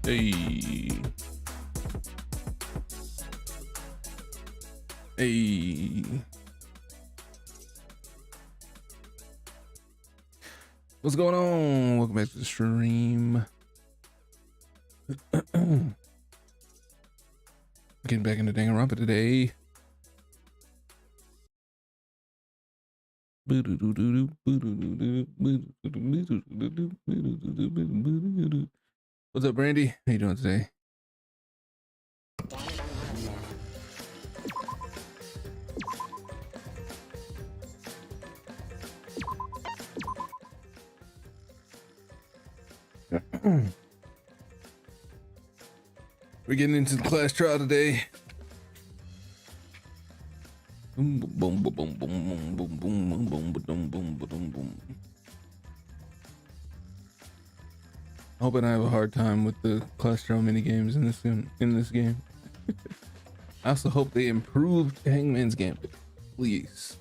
Hey. Hey. What's going on? Welcome back to the stream. Getting back into Danganronpa today. What's up, Brandy? How you doing today? We're getting into the class trial today. Boom, boom, boom, boom, boom, boom, boom, boom, boom, boom, boom, boom, boom. I hope I don't have a hard time with the class trial mini games in this game. I also hope they improved Hangman's Gambit. Please.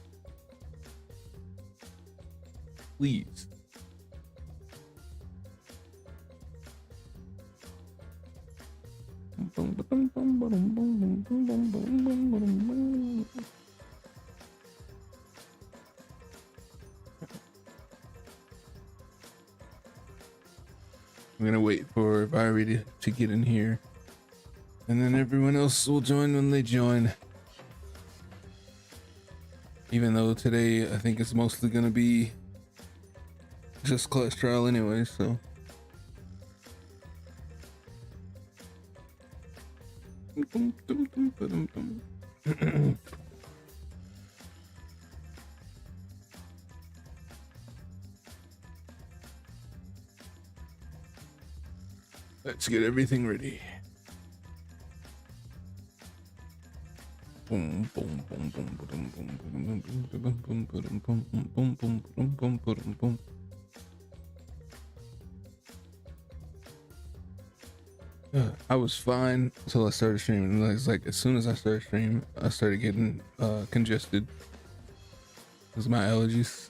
Please. I'm gonna wait for Viri to get in here, and then everyone else will join when they join. Even though today I think it's mostly gonna be just class trial anyway, so. Let's get everything ready. I was fine until I started streaming. It's like as soon as I started streaming, I started getting congested. It was my allergies.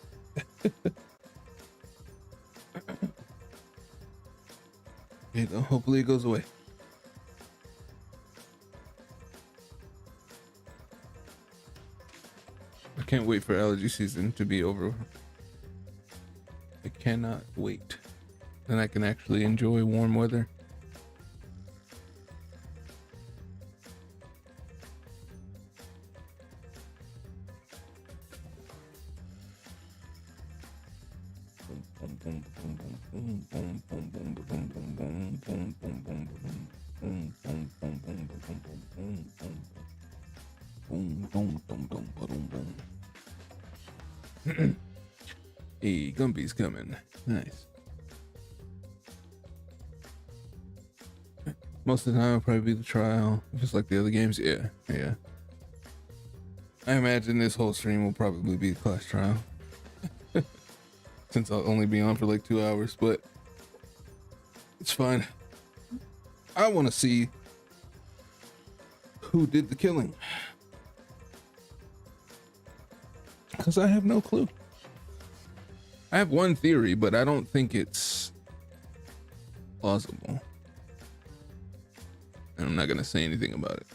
Hopefully it goes away. I can't wait for allergy season to be over. I cannot wait. Then I can actually enjoy warm weather. Hey, Gumby's coming. Nice. Most of the time, it'll probably be the trial. Just like the other games. Yeah, yeah. I imagine this whole stream will probably be the class trial. Since I'll only be on for like 2 hours, but it's fine. I want to see who did the killing. Because I have no clue. I have one theory, but I don't think it's plausible. And I'm not going to say anything about it.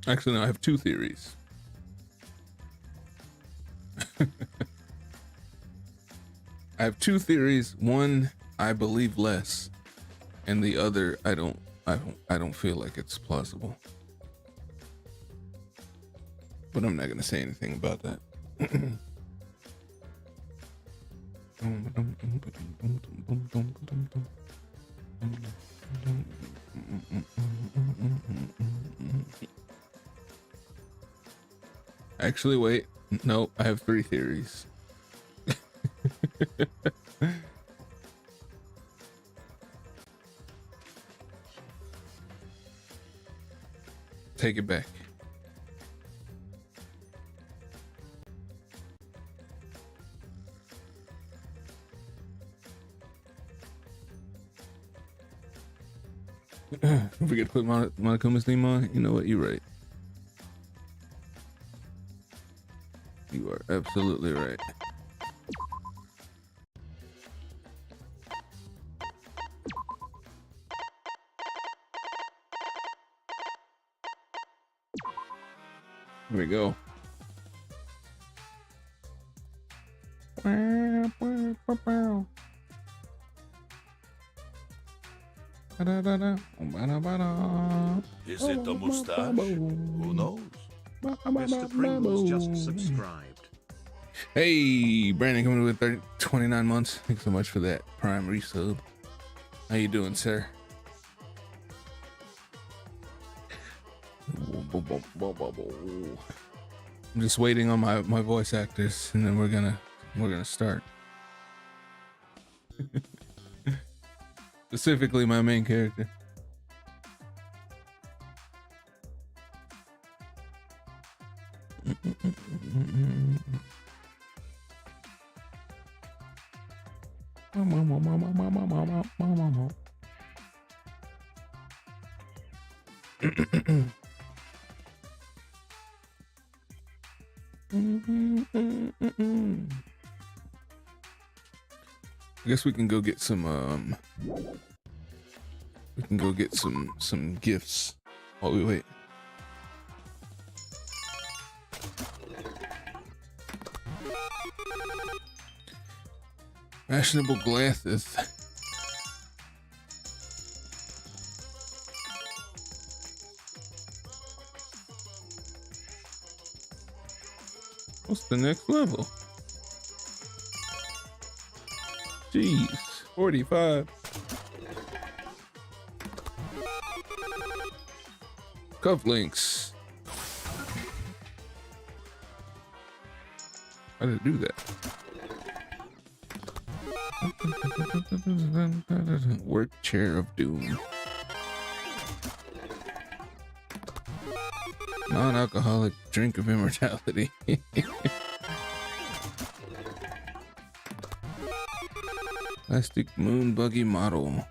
Actually, no, I have two theories. I have two theories. One, I believe less, and the other, I don't feel like it's plausible. But I'm not gonna say anything about that. Actually, wait. No, I have three theories. Take it back. Don't forget to put Monokuma's theme on. You know what? You're right. You are absolutely right. Here we go. Is it the mustache? Who knows? Mr. Pringles just subscribed. Hey, Brandon coming with 29 months. Thanks so much for that Prime resub. How you doing, sir? I'm just waiting on my voice actors, and then we're gonna start. Specifically, my main character. I guess we can go get some we can go get some gifts while we wait. Fashionable glasses. What's the next level? Jeez, 45. Cufflinks. How did it do that? Work chair of doom. Non-alcoholic drink of immortality. Plastic moon buggy model.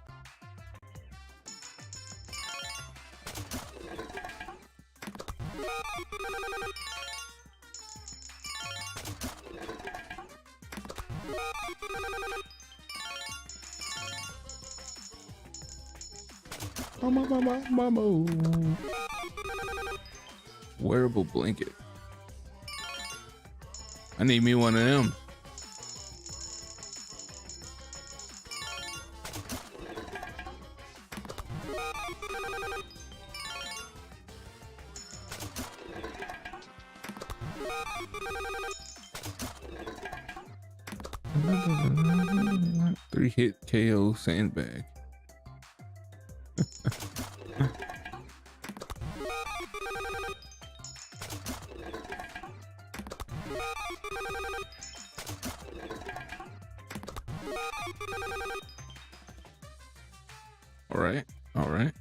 Mama. Wearable blanket. I need me one of them. Three-hit KO sandbag. All right. All right.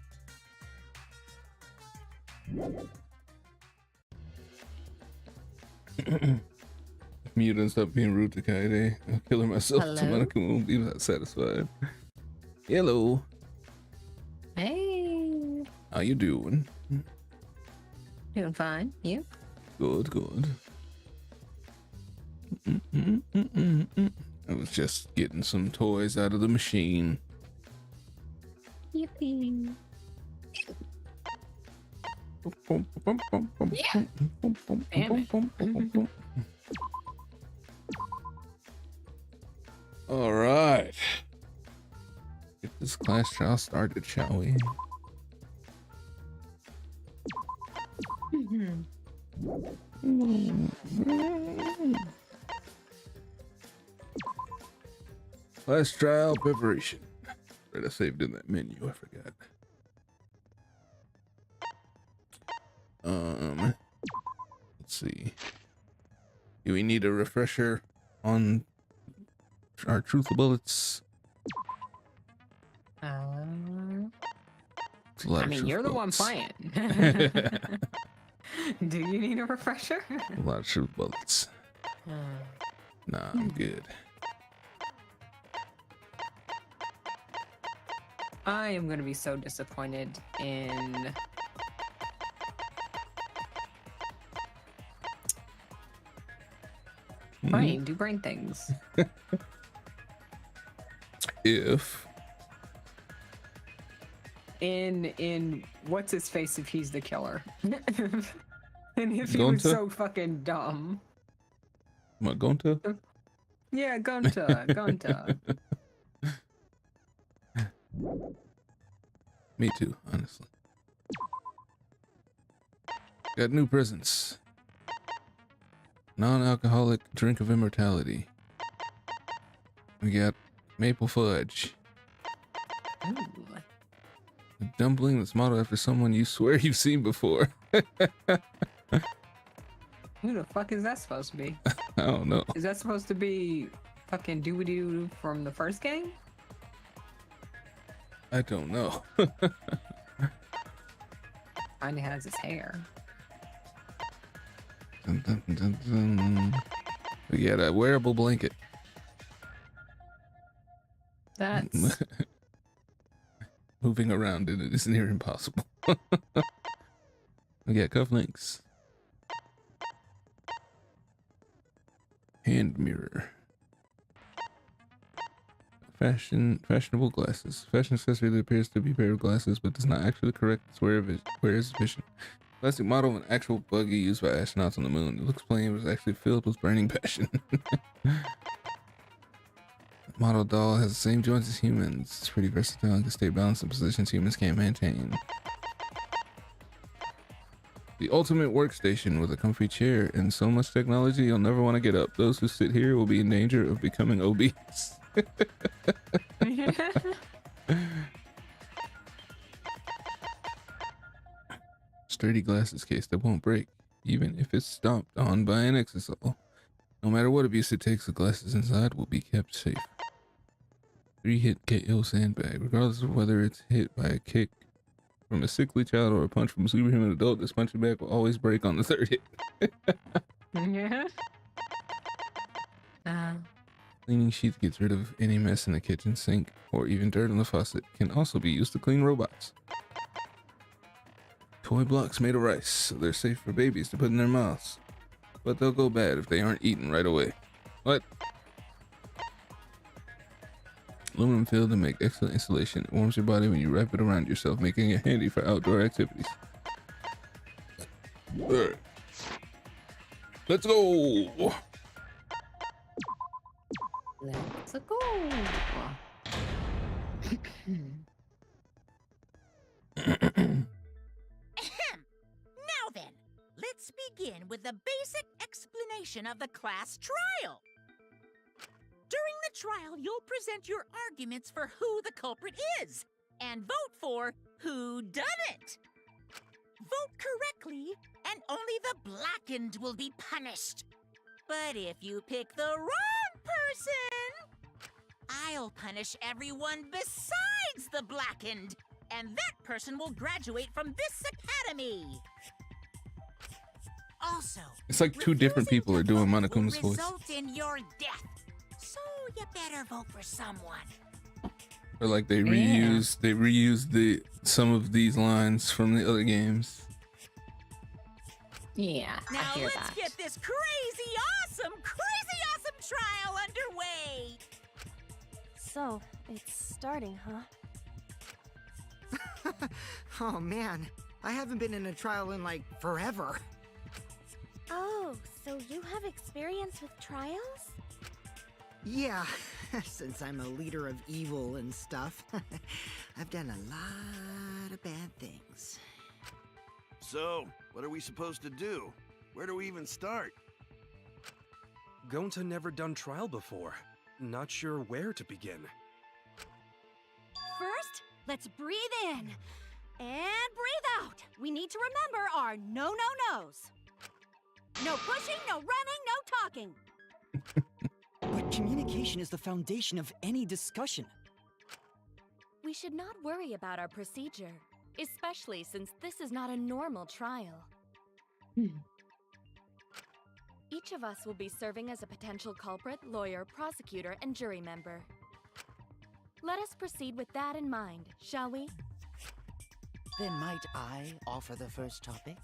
Mute and stop being rude to Kaede. I'll kill her myself. Hello? Tamanaka won't be that satisfied. Hello. Hey. How you doing? Doing fine. You? Good, good. I was just getting some toys out of the machine. Yippee. All right. Get this class trial started, shall we? Class trial preparation. Right, I saved in that menu. I forgot. Let's see. Do we need a refresher on our truth bullets? It's a lot I of mean, truth you're the one bullets. playing. Do you need a refresher? A lot of truth bullets. Nah, I'm good. I am going to be so disappointed in... Brain, do brain things. If In what's his face if he's the killer? And if he Gonta? was so fucking dumb. what, Gonta? Yeah, Gonta. Me too, honestly. Got new presents. Non-alcoholic drink of immortality. We got maple fudge. Ooh. A dumpling that's modeled after someone you swear you've seen before. Who the fuck is that supposed to be? I don't know. Is that supposed to be fucking Doobie-Doo from the first game? I don't know. Kinda has his hair. Dun, dun, dun, dun. We got a wearable blanket. That's... Moving around in it is near impossible. We got cufflinks. Hand mirror. Fashionable glasses. Fashion accessory that appears to be a pair of glasses but does not actually correct its wearer's vision. Plastic model of an actual buggy used by astronauts on the moon. It looks plain but is actually filled with burning passion. Model doll has the same joints as humans. It's pretty versatile and can stay balanced in positions humans can't maintain. The ultimate workstation with a comfy chair and so much technology you'll never want to get up. Those who sit here will be in danger of becoming obese. Sturdy glasses case that won't break, even if it's stomped on by an exisal. No matter what abuse it takes, the glasses inside will be kept safe. 3-hit KO sandbag. Regardless of whether it's hit by a kick from a sickly child or a punch from a superhuman adult, this punching bag will always break on the third hit. Yeah. Cleaning sheet gets rid of any mess in the kitchen sink or even dirt on the faucet. Can also be used to clean robots. Toy blocks made of rice, so they're safe for babies to put in their mouths. But they'll go bad if they aren't eaten right away. What? Aluminum filled to make excellent insulation. It warms your body when you wrap it around yourself, making it handy for outdoor activities. Alright. Let's go! Let's go. Now then, let's begin with the basic explanation of the class trial. During the trial, you'll present your arguments for who the culprit is, and vote for who done it. Vote correctly, and only the blackened will be punished. But if you pick the wrong person, I'll punish everyone besides the blackened. and that person will graduate from this academy. Also, It's like two different refusing people to are doing vote will Monokuma's voice. result in your death. So you better vote for someone. Or like they reused some of these lines from the other games. Yeah, I Now hear let's that. get this crazy awesome trial underway. So, it's starting, huh? Oh man, I haven't been in a trial in like forever. Oh, so you have experience with trials? Yeah, since I'm a leader of evil and stuff, I've done a lot of bad things. So, what are we supposed to do? Where do we even start? Gonta never done trial before. Not sure where to begin. First, let's breathe in. And breathe out. We need to remember our no-no-nos. No pushing, no running, no talking. But communication is the foundation of any discussion. We should not worry about our procedure, especially since this is not a normal trial. Each of us will be serving as a potential culprit, lawyer, prosecutor, and jury member. Let us proceed with that in mind, shall we? Then might I offer the first topic?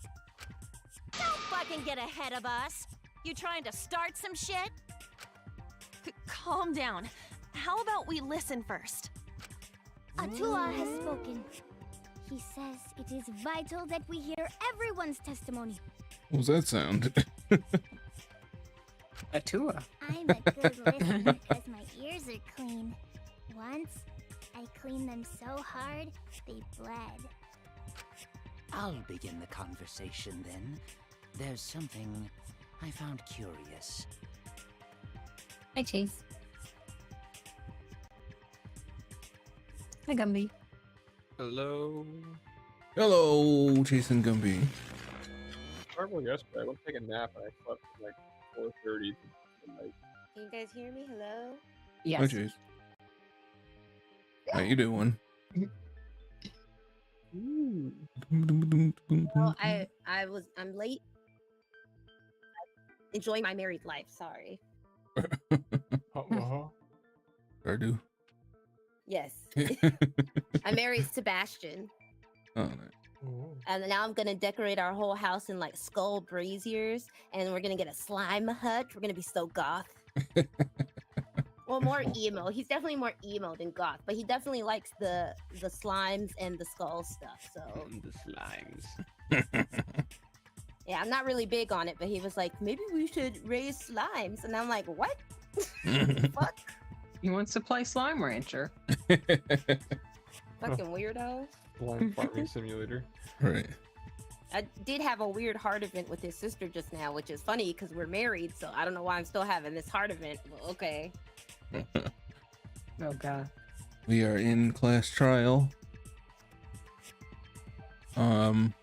Don't fucking get ahead of us! You trying to start some shit? Calm down. How about we listen first? Atua has spoken. He says it is vital that we hear everyone's testimony. What was that sound? Atua. I'm a good listener because my ears are clean. Once, I cleaned them so hard, they bled. I'll begin the conversation then. There's something I found curious. Hi, Chase. Hi, Gumby. Hello. Hello, Jason Gumby. Horrible yesterday. I went to take a nap and I slept from like 4:30 to midnight. Can you guys hear me? Hello? Yes. Hi, Chase. How you doing? Well, I'm late. Enjoying my married life, sorry. I do. Yes. I married Sebastian. Oh, nice. And now I'm gonna decorate our whole house in like skull braziers, and we're gonna get a slime hut. We're gonna be so goth. Well, more emo. He's definitely more emo than goth, but he definitely likes the slimes and the skull stuff. So The slimes. yeah, I'm not really big on it, but he was like, maybe we should raise slimes, and I'm like, what? Fuck, He wants to play Slime Rancher. fucking weirdo. Blind farming simulator. Right. I did have a weird heart event with his sister just now, which is funny because we're married, so I don't know why I'm still having this heart event. Well, okay. Oh, God. We are in class trial. What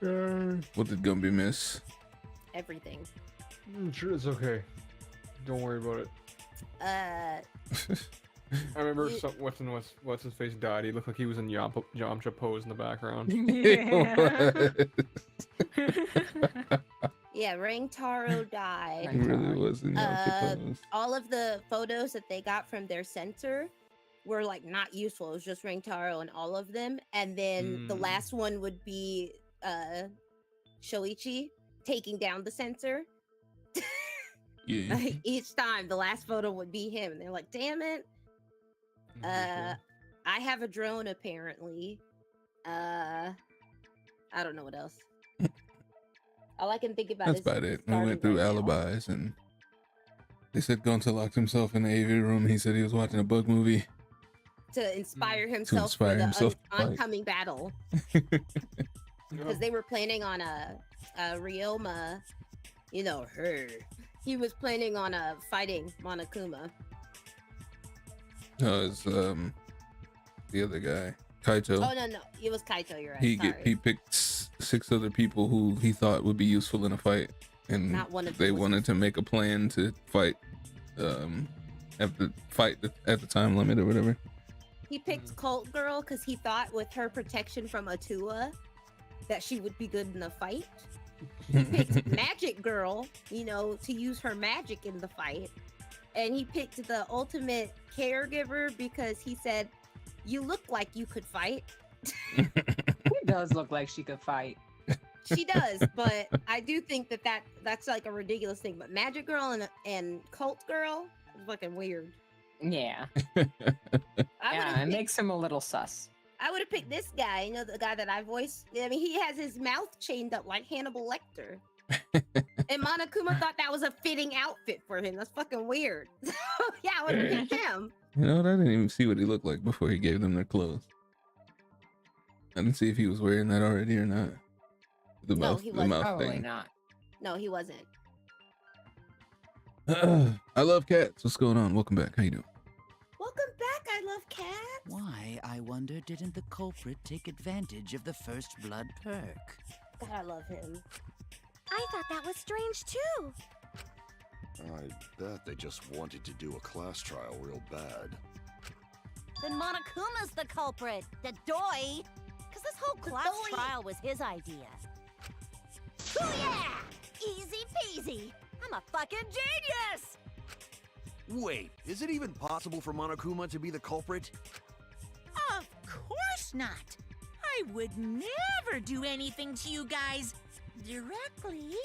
did Gumby miss? Everything. Sure, it's okay. Don't worry about it. I remember what's his face died. He looked like he was in Yamcha pose in the background. Yeah, Ring Taro died. He really was in Yamcha pose. All of the photos that they got from their censor were like not useful. It was just Ring Taro and all of them. And then the last one would be Shoichi taking down the censor. Yeah. Like, each time the last photo would be him, and they're like, damn it. I have a drone apparently. I don't know what else. All I can think about That's is about it. We went through alibis and they said Gonta locked himself in the AV room. He said he was watching a bug movie. to inspire himself inspire for the himself to fight. oncoming battle. Because they were planning on a Ryoma, you know, her. He was planning on fighting Monokuma. No, it's the other guy, Kaito. Oh no, it was Kaito. You're right. He picked 6 other people who he thought would be useful in a fight, and Not one of they them was wanted to make a plan to fight, at the time limit or whatever. He picked Cult Girl because he thought with her protection from Atua that she would be good in the fight. He picked Magic Girl, you know, to use her magic in the fight. And he picked the ultimate caregiver because he said, "You look like you could fight." She does look like she could fight. She does, but I do think that's like a ridiculous thing. But Magic Girl and Cult Girl is fucking weird. Yeah. I Yeah, it makes him a little sus. I would have picked this guy, you know, the guy that I voiced. I mean, he has his mouth chained up like Hannibal Lecter. And Monokuma thought that was a fitting outfit for him. That's fucking weird. Yeah, I would have picked him. You know what? I didn't even see what he looked like before he gave them their clothes. I didn't see if he was wearing that already or not. The No, mouth, he the wasn't. mouth Probably thing. not. No, he wasn't. I love cats. What's going on? Welcome back. How you doing? Welcome back. I love cats. Why, I wonder, didn't the culprit take advantage of the first blood perk? God, I love him. I thought that was strange too. I bet they just wanted to do a class trial real bad. Then Monokuma's the culprit, the doy. Because this whole class trial was his idea. Oh yeah! Easy peasy. I'm a fucking genius! Wait, is it even possible for Monokuma to be the culprit? Of course not. I would never do anything to you guys directly.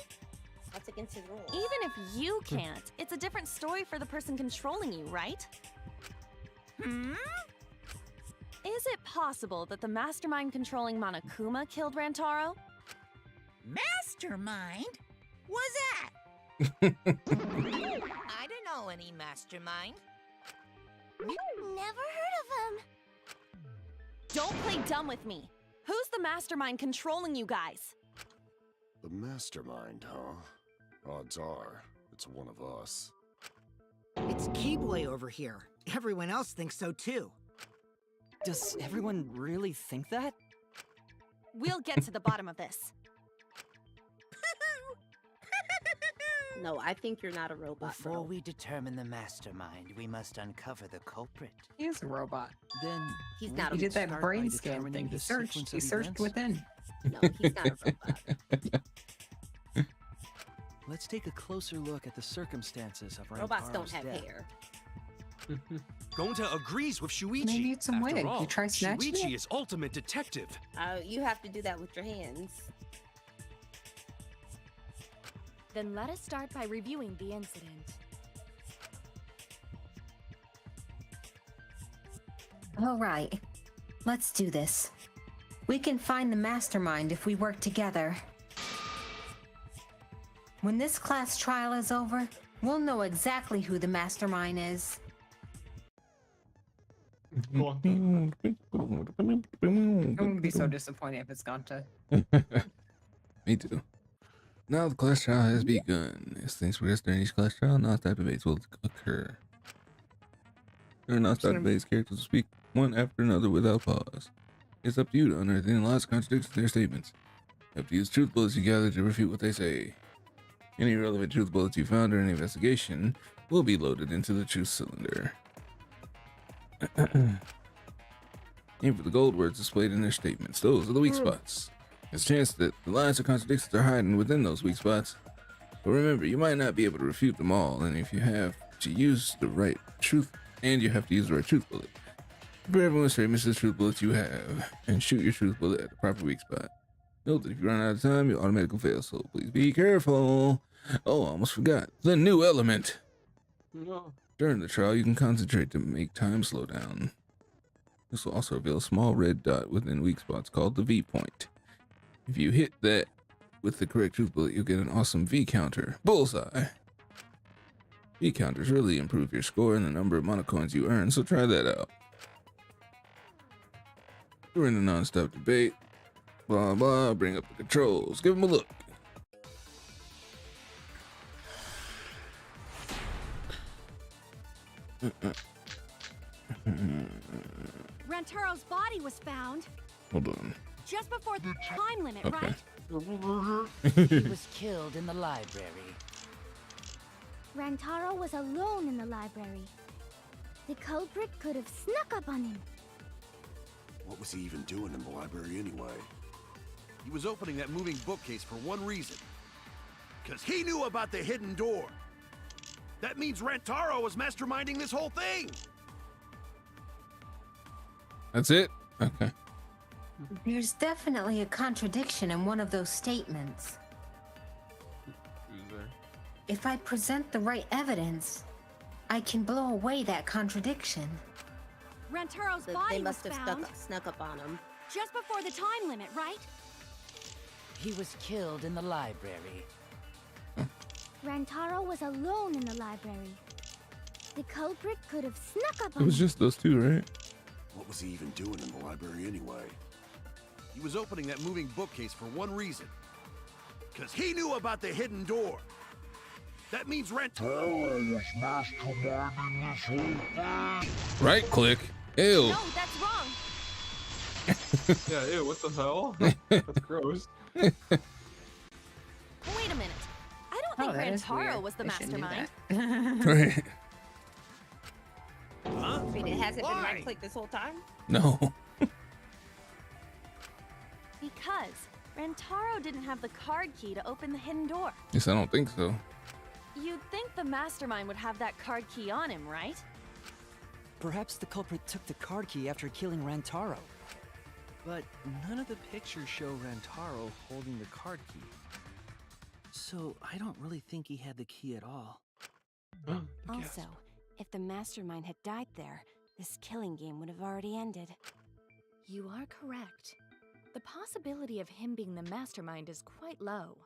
That's against his rules. Even if you can't, it's a different story for the person controlling you, right? Is it possible that the mastermind controlling Monokuma killed Rantaro? Mastermind? Was that? I don't know any mastermind. Never heard of him. Don't play dumb with me. Who's the mastermind controlling you guys? The mastermind, huh? Odds are, it's one of us. It's Keyboy over here. Everyone else thinks so too. Does everyone really think that? We'll get to the bottom of this. No, I think you're not a robot. Before bro. we determine the mastermind, we must uncover the culprit. He is a robot. Then He's we not He a did that start brain by scan determining thing. the He searched. sequence He of searched events. within. No, he's not a robot. Let's take a closer look at the circumstances of Robots don't Rantaro's have death. hair. Gonta agrees with Shuichi. Maybe it's some After wig. all, You try snatching Shuichi it? is ultimate detective. You have to do that with your hands. Then let us start by reviewing the incident. All right, let's do this. We can find the mastermind if we work together. When this class trial is over, we'll know exactly who the mastermind is. I wouldn't be so disappointed if it's gone to. Me too. Now the class trial has begun. As things progress during each class trial, non-stop debates will occur. During non-stop debates, characters will speak one after another without pause. It's up to you to unearth any lies, contradictions in their statements. You have to use truth bullets you gather to refute what they say. Any relevant truth bullets you found during the investigation will be loaded into the truth cylinder. Aim for the gold words displayed in their statements. Those are the weak spots. There's a chance that the lies or contradictions are hiding within those weak spots. But remember, you might not be able to refute them all, and if you have to use the right truth, and you have to use the right truth bullet. Prepare everyone's statements to the truth bullets you have, and shoot your truth bullet at the proper weak spot. Note that if you run out of time, you'll automatically fail, so please be careful. Oh, I almost forgot. The new element. No. During the trial, you can concentrate to make time slow down. This will also reveal a small red dot within weak spots called the V point. If you hit that with the correct truth bullet, you'll get an awesome V counter. Bullseye! V counters really improve your score and the number of monocoins you earn, so try that out. During the non-stop debate, blah blah, bring up the controls, give them a look. Rantaro's body was found Hold on. just before the time limit, Okay. right? He was killed in the library. Rantaro was alone in the library. The culprit could have snuck up on him. What was he even doing in the library anyway? He was opening that moving bookcase for one reason. Because he knew about the hidden door. That means Rantaro was masterminding this whole thing. That's it? Okay. There's definitely a contradiction in one of those statements. Who's there? If I present the right evidence, I can blow away that contradiction. Rantaro's They body was must have found snuck up on him. just before the time limit, right? He was killed in the library. Rantaro was alone in the library. The culprit could have snuck up on It was him. just those two, right? What was he even doing in the library anyway? He was opening that moving bookcase for one reason. Because he knew about the hidden door. That means Rantaro was masterminding this whole thing. Right click. Ew. No, that's wrong. Yeah, ew, what the hell? That's gross. Wait a minute. I don't think that is Rantaro weird. was the They shouldn't do mastermind. Right. Huh? Wait, it hasn't been Why? right-click this whole time? No. Because Rantaro didn't have the card key to open the hidden door. Yes, I don't think so. You'd think the mastermind would have that card key on him, right? Perhaps the culprit took the card key after killing Rantaro. But none of the pictures show Rantaro holding the card key. So I don't really think he had the key at all. Also, if the mastermind had died there, this killing game would have already ended. You are correct. The possibility of him being the mastermind is quite low.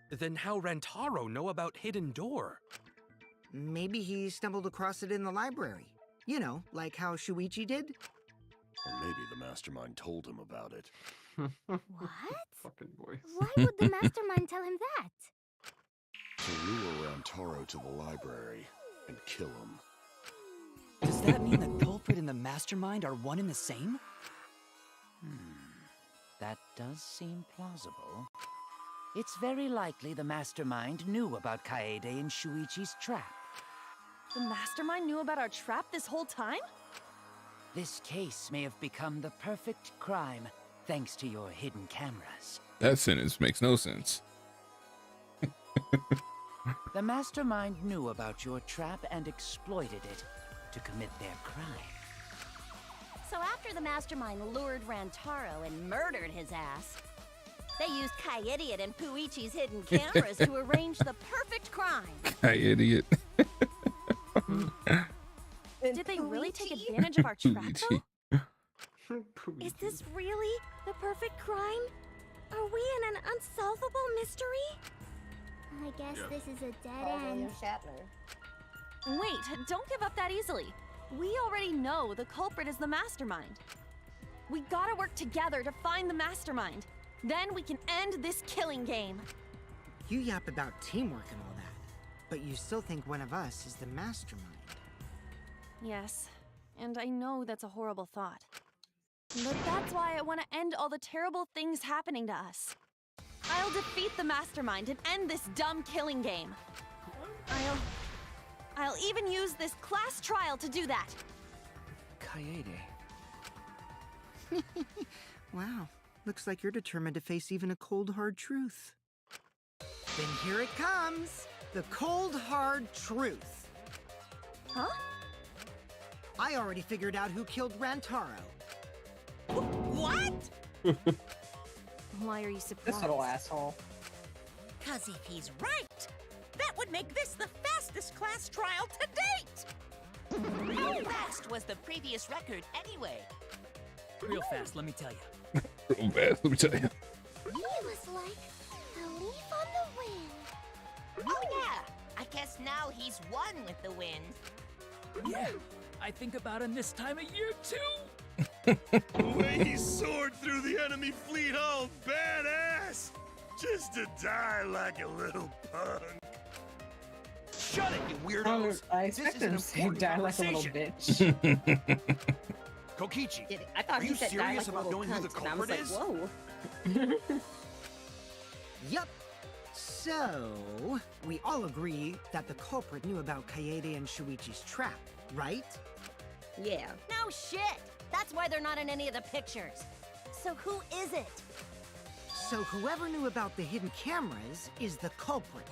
Then how Rantaro know about Hidden Door? Maybe he stumbled across it in the library. You know, like how Shuichi did? Or maybe the mastermind told him about it. What? Fucking voice. Why would the mastermind tell him that? To lure Rantaro to the library and kill him. Does that mean the culprit and the mastermind are one and the same? That does seem plausible. It's very likely the mastermind knew about Kaede and Shuichi's trap. The mastermind knew about our trap this whole time? This case may have become the perfect crime thanks to your hidden cameras. That sentence makes no sense. The mastermind knew about your trap and exploited it to commit their crime. So after the mastermind lured Rantaro and murdered his ass, they used Kaidiot and Puichi's hidden cameras to arrange the perfect crime. Hi, idiot. Did they really take advantage of our trap, though? Is this really the perfect crime? Are we in an unsolvable mystery? I guess this is a dead end. Wait, don't give up that easily. We already know the culprit is the mastermind. We gotta work together to find the mastermind. Then we can end this killing game. You yap about teamwork and all that, but you still think one of us is the mastermind. Yes, and I know that's a horrible thought. But that's why I want to end all the terrible things happening to us. I'll defeat the mastermind and end this dumb killing game. I'll even use this class trial to do that. Kaede. Wow, looks like you're determined to face even a cold, hard truth. Then here it comes, the cold, hard truth. Huh? I already figured out who killed Rantaro. What? Why are you surprised? This little asshole. Cause if he's right, that would make this the fastest class trial to date! How fast was the previous record anyway? Real fast, let me tell you. Real fast, let me tell you. He was like a leaf on the wind. Oh yeah! I guess now he's one with the wind. Yeah, I think about him this time of year too. The way he soared through the enemy fleet, all badass! Just to die like a little punk. Shut it, you weirdos! I This expect is an him to say important die like a little conversation. bitch. Kokichi, I thought are he you said die serious like a about little knowing who the cunt, and I was culprit like, is? whoa. Yup. So, we all agree that the culprit knew about Kaede and Shuichi's trap, right? Yeah. No shit! That's why they're not in any of the pictures. So who is it? So whoever knew about the hidden cameras is the culprit.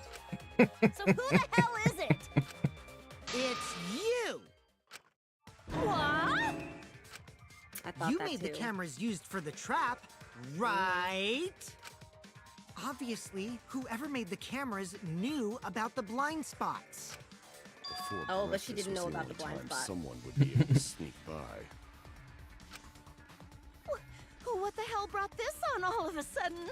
So who the hell is it? It's you! What? I thought You that made the too. cameras used for the trap, right? Obviously, whoever made the cameras knew about the blind spots. Before Oh, but she breakfast didn't was know the about the only blind time spot. someone would be able to sneak by. What the hell brought this on all of a sudden?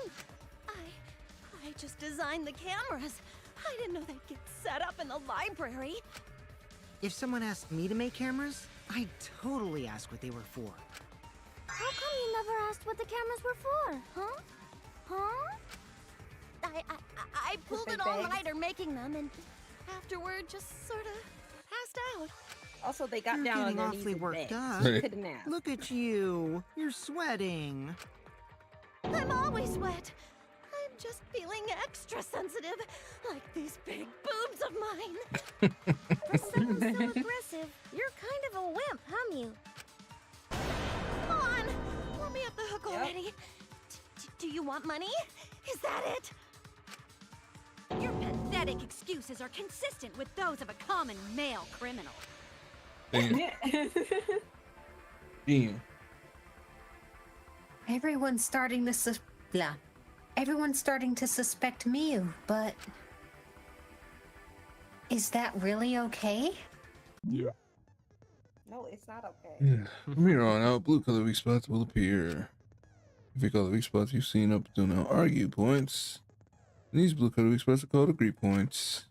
I just designed the cameras. I didn't know they'd get set up in the library. If someone asked me to make cameras, I'd totally ask what they were for. How come you never asked what the cameras were for, huh? Huh? I pulled an all-nighter making them, and afterward just sort of passed out. Also, they got You're down on getting their awfully knees worked and up. begged. She couldn't ask. Look at you. You're sweating. I'm always wet. I'm just feeling extra sensitive, like these big boobs of mine. For someone so aggressive, you're kind of a wimp, huh, Mew? Come on, let me off the hook already. Do you want money? Is that it? Your pathetic excuses are consistent with those of a common male criminal. Damn. Damn. Everyone's starting to suspect Mew, but is that really okay? Yeah. No, it's not okay. Yeah. From here on out, blue color weak spots will appear. If you call the weak spots you've seen up until now argue points, and these blue color weak spots are called agree points.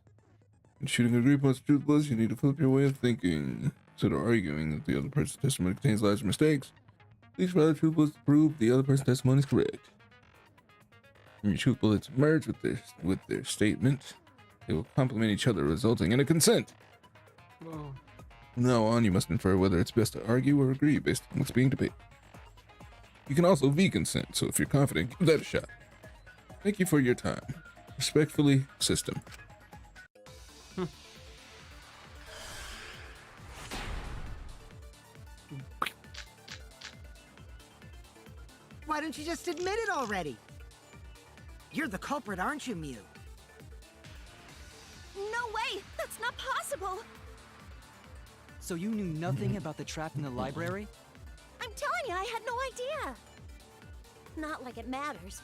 In shooting agree points with truth bullets, you need to flip your way of thinking. Instead of arguing that the other person's testimony contains lies or mistakes, please rather truth bullets to prove the other person's testimony is correct. When your truth bullets merge with their statement, they will complement each other, resulting in a consent. Whoa. From now on, you must infer whether it's best to argue or agree based on what's being debated. You can also V-consent, so if you're confident, give that a shot. Thank you for your time. Respectfully, System. Why don't you just admit it already? You're the culprit, aren't you, Mew? No way! That's not possible! So you knew nothing about the trap in the library? I'm telling you, I had no idea. Not like it matters.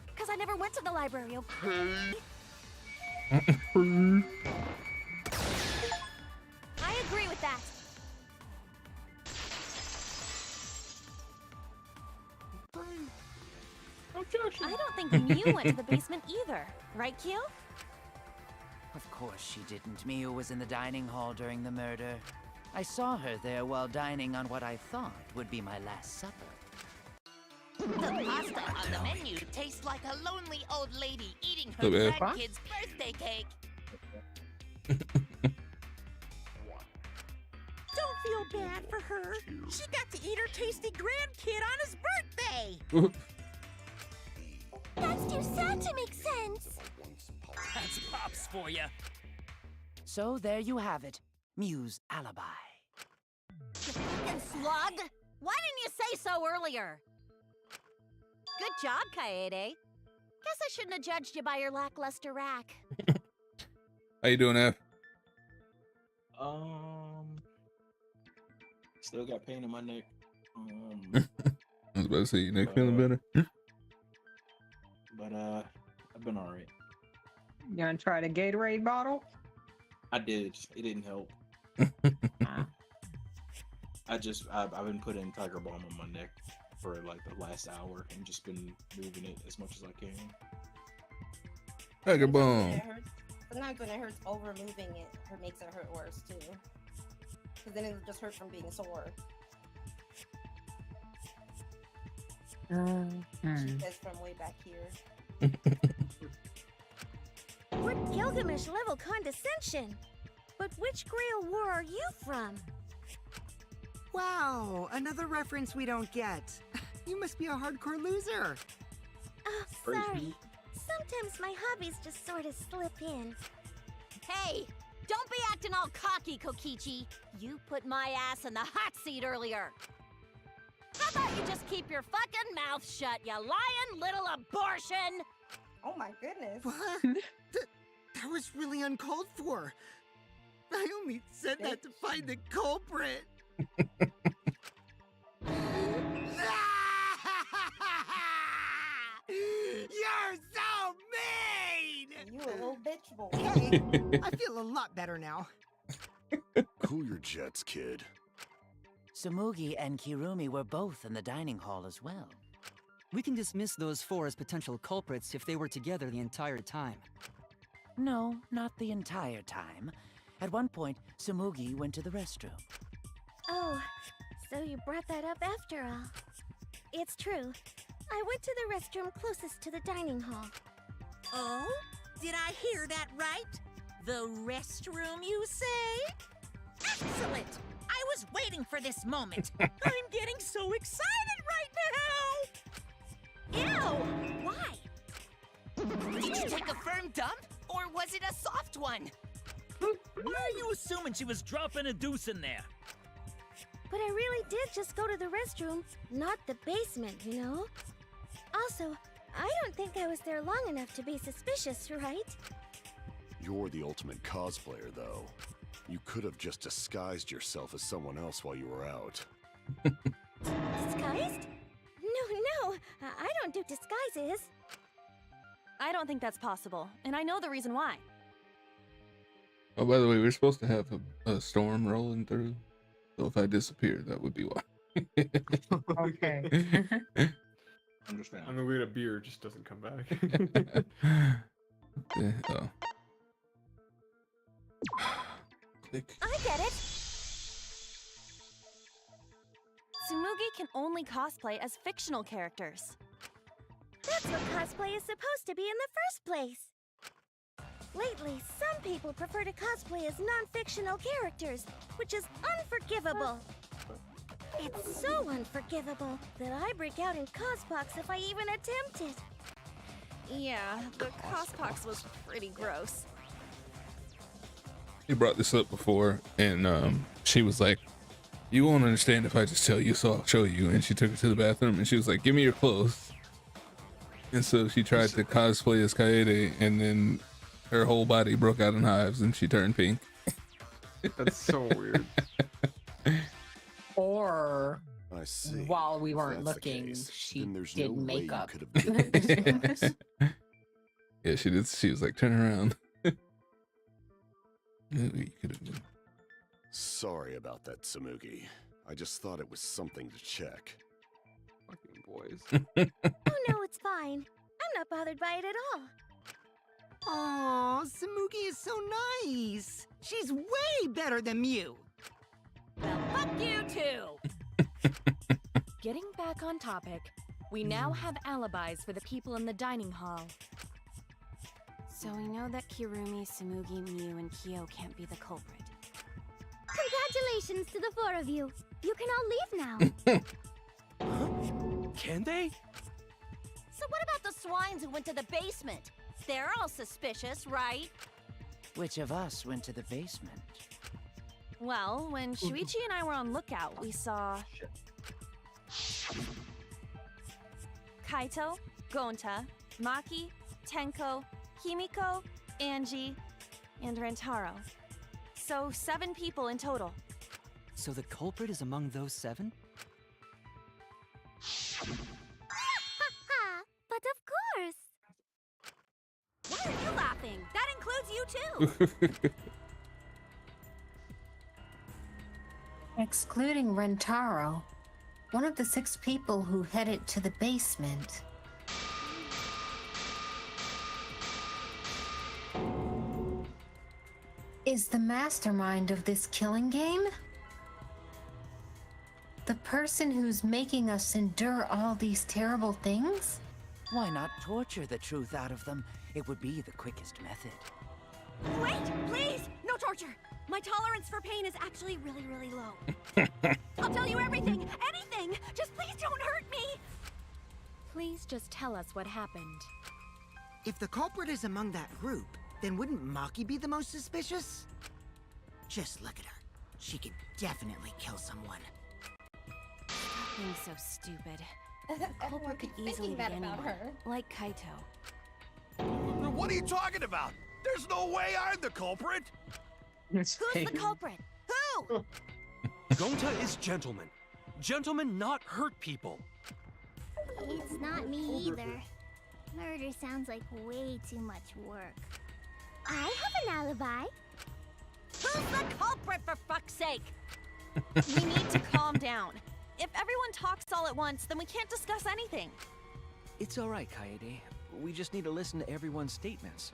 Because I never went to the library, okay? I agree with that. I don't think Mew went to the basement either. Right, Q? Of course she didn't. Mia was in the dining hall during the murder. I saw her there while dining on what I thought would be my last supper. The pasta on the menu tastes like a lonely old lady eating her So bad. grandkid's birthday cake. Don't feel bad for her. She got to eat her tasty grandkid on his birthday. That's too sad to make sense. That's Pops for you. So there you have it. Mew's alibi. You fucking slug! Why didn't you say so earlier? Good job, Kaede. Guess I shouldn't have judged you by your lackluster rack. How you doing, F? Still got pain in my neck. I was about to say, your neck feeling better? But I've been alright. You gonna try the Gatorade bottle? I did. It didn't help. I've been putting Tiger Balm on my neck for like the last hour and just been moving it as much as I can. Tiger Balm. Sometimes when it hurts, over moving it makes it hurt worse too. Because then it just hurts from being sore. She says from way back here. What Gilgamesh level condescension? But which Grail War are you from? Wow, another reference we don't get. You must be a hardcore loser. Oh, sorry. Sometimes my hobbies just sort of slip in. Hey, Don't be acting all cocky, Kokichi. You put my ass in the hot seat earlier. How about you just keep your fucking mouth shut, you lying little abortion? Oh my goodness. What? That was really uncalled for. I only said that to find the culprit. You're so mean! You a little bitch boy. Hey, I feel a lot better now. Cool your jets, kid. Tsumugi and Kirumi were both in the dining hall as well. We can dismiss those four as potential culprits if they were together the entire time. No, not the entire time. At one point, Tsumugi went to the restroom. Oh, so you brought that up after all. It's true. I went to the restroom closest to the dining hall. Oh? Did I hear that right? The restroom, you say? Excellent! I was waiting for this moment. I'm getting so excited right now! Ew! Why? Did you take a firm dump? Or was it a soft one? Why are you assuming she was dropping a deuce in there? But I really did just go to the restroom, not the basement, you know? Also, I don't think I was there long enough to be suspicious, right? You're the ultimate cosplayer, though. You could have just disguised yourself as someone else while you were out. Disguised? No, I don't do disguises. I don't think that's possible, and I know the reason why. Oh, by the way, we're supposed to have a storm rolling through. So if I disappear, that would be why. Okay. Understand. I mean, we had a beer, just doesn't come back. Oh. Click. I get it! Tsumugi can only cosplay as fictional characters. That's what cosplay is supposed to be in the first place. Lately, some people prefer to cosplay as non-fictional characters, which is unforgivable. It's so unforgivable that I break out in cospox if I even attempt it. Yeah, the cospox was pretty gross. He brought this up before, and she was like, "You won't understand if I just tell you, so I'll show you." And she took her to the bathroom, and she was like, "Give me your clothes." And so she tried to cosplay as Kaede, and then her whole body broke out in hives, and she turned pink. That's so weird. Or I see. while we If weren't that's the looking, case, she then there's did no way you makeup. could have given me disguise. Yeah, she did. She was like, "Turn around." You could have been. Sorry about that, Tsumugi. I just thought it was something to check. Fucking boys. Oh no, it's fine. I'm not bothered by it at all. Aw, Tsumugi is so nice. She's way better than Mew. Well, fuck you too! Getting back on topic, we now have alibis for the people in the dining hall. So we know that Kirumi, Tsumugi, Mew, and Kyo can't be the culprit. Congratulations to the four of you. You can all leave now. Can they? So what about the swines who went to the basement? They're all suspicious, right? Which of us went to the basement? Well, when Shuichi and I were on lookout, we saw Kaito, Gonta, Maki, Tenko, Himiko, Angie, and Rentaro. So 7 people in total. So the culprit is among those 7? But of course. Why are you laughing? That includes you too! Excluding Rentaro, one of the 6 people who headed to the basement. Is the mastermind of this killing game? The person who's making us endure all these terrible things? Why not torture the truth out of them? It would be the quickest method. Wait, please! No torture! My tolerance for pain is actually really, really low. I'll tell you everything! Anything! Just please don't hurt me! Please just tell us what happened. If the culprit is among that group, then wouldn't Maki be the most suspicious? Just look at her. She could definitely kill someone. Stop being so stupid. The Everyone culprit could keeps easily thinking be that anyone, about her. like Kaito. What are you talking about? There's no way I'm the culprit! Who's the culprit? Who? Gonta is gentleman. Gentlemen not hurt people. It's not me either. Murder sounds like way too much work. I have an alibi. Who's the culprit, for fuck's sake? We need to calm down. If everyone talks all at once, then we can't discuss anything. It's all right, Kaede. We just need to listen to everyone's statements.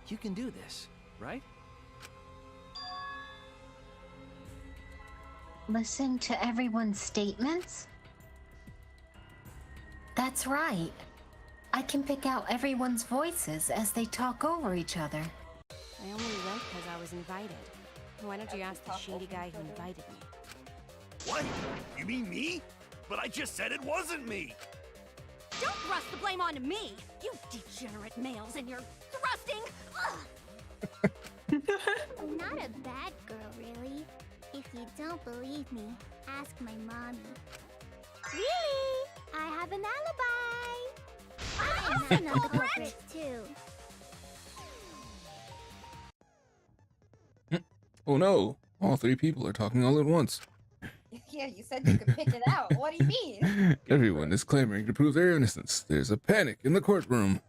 You can do this, right? Listen to everyone's statements? That's right. I can pick out everyone's voices as they talk over each other. I only went because I was invited. Why don't you ask the shady guy who invited me? What? You mean me? But I just said it wasn't me! Don't thrust the blame on me! You degenerate males and your thrusting! I'm not a bad girl, really. If you don't believe me, ask my mommy. Really? I have an alibi! I'm not the culprit, too. Oh no, all three people are talking all at once. Yeah, you said you could pick it out. What do you mean? Everyone is clamoring to prove their innocence. There's a panic in the courtroom.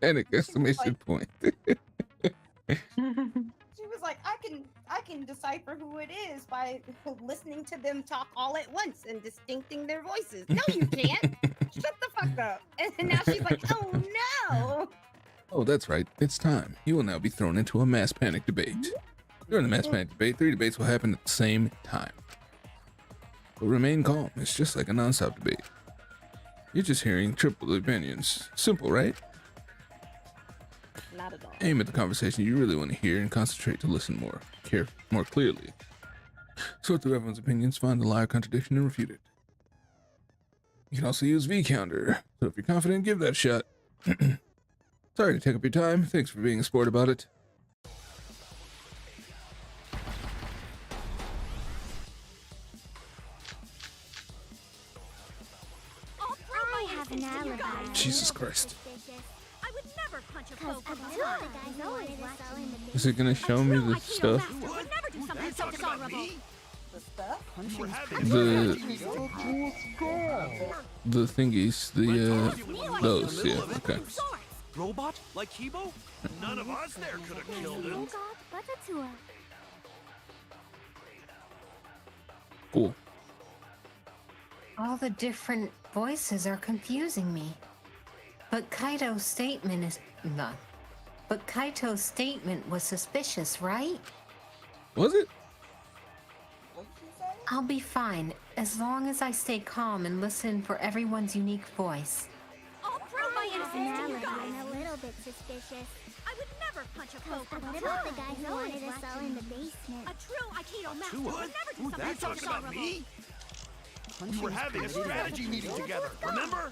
Panic exclamation point. She was like, I can decipher who it is by listening to them talk all at once and distincting their voices. No, you can't. Shut the fuck up. And now she's like, oh no. Oh, that's right. It's time. You will now be thrown into a mass panic debate. During the mass panic debate, 3 debates will happen at the same time. But remain calm. It's just like a non-stop debate. You're just hearing triple opinions. Simple, right? Not at all. Aim at the conversation you really want to hear and concentrate to listen more clearly. Sort through everyone's opinions, find the liar contradiction, and refute it. You can also use V-counter, so if you're confident, give that a shot. Sorry to take up your time. Thanks for being a sport about it. I have an alibi. Jesus Christ. I would never punch a foe from Two behind. of the guys who wanted to sell in the Is it gonna show me the stuff? I would never do something so dishonorable. The thingies, those, yeah, okay. Robot? Like Kibo? None of us there could have killed him. Cool. All the different voices are confusing me. But Kaito's statement is not. But Kaito's statement was suspicious, right? Was it? I'll be fine as long as I stay calm and listen for everyone's unique voice. I'll prove my innocence to you guys. I'm a little bit suspicious. I would never punch a foe from What behind. about the guy who wanted to sell in the basement? A true Aikido master Two would what? never do Who something that so talking about dishonorable. me? We were having a strategy meeting together, remember?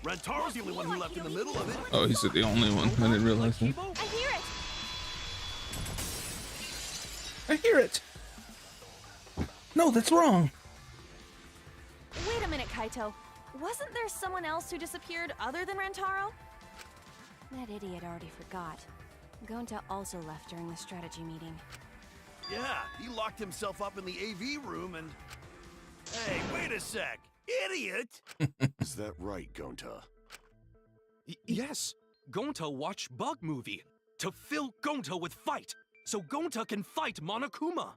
Rantaro's the only one who left in the middle of it. Oh, he said the only one. I didn't realize that. I hear it. I hear it. No, that's wrong. Wait a minute, Kaito. Wasn't there someone else who disappeared other than Rantaro? That idiot already forgot. Gonta also left during the strategy meeting. Yeah, he locked himself up in the AV room and... Hey, wait a sec. Idiot! Is that right, Gonta? Yes. Gonta watch Bug Movie to fill Gonta with fight, so Gonta can fight Monokuma.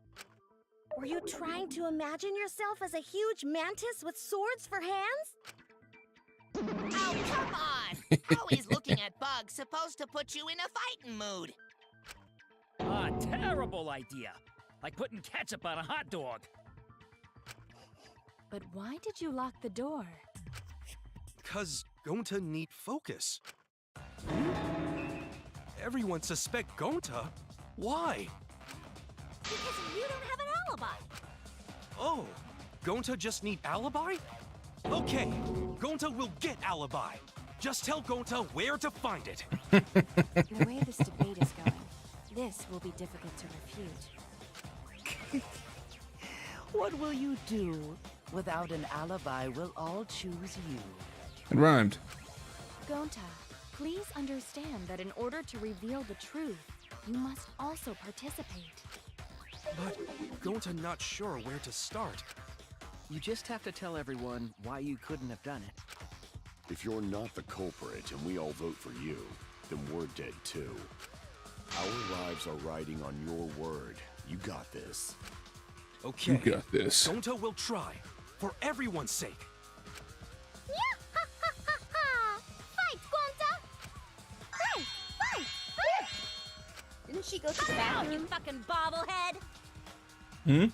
Were you trying to imagine yourself as a huge mantis with swords for hands? Oh, come on! How is looking at bugs supposed to put you in a fighting mood? A terrible idea. Like putting ketchup on a hot dog. But why did you lock the door? 'Cause Gonta need focus. Everyone suspect Gonta? Why? Because you don't have an alibi. Oh, Gonta just need alibi? Okay, Gonta will get alibi. Just tell Gonta where to find it. The way this debate is going, This will be difficult to refute. What will you do? Without an alibi, we'll all choose you. It rhymed. Gonta, please understand that in order to reveal the truth, you must also participate. But Gonta not sure where to start. You just have to tell everyone why you couldn't have done it. If you're not the culprit and we all vote for you, then we're dead too. Our lives are riding on your word. You got this. Okay. You got this. Gonta will try, for everyone's sake. Fight, Gonta! Fight! Fight! Fight! Didn't she go to the bathroom? You fucking bobblehead! Hmm?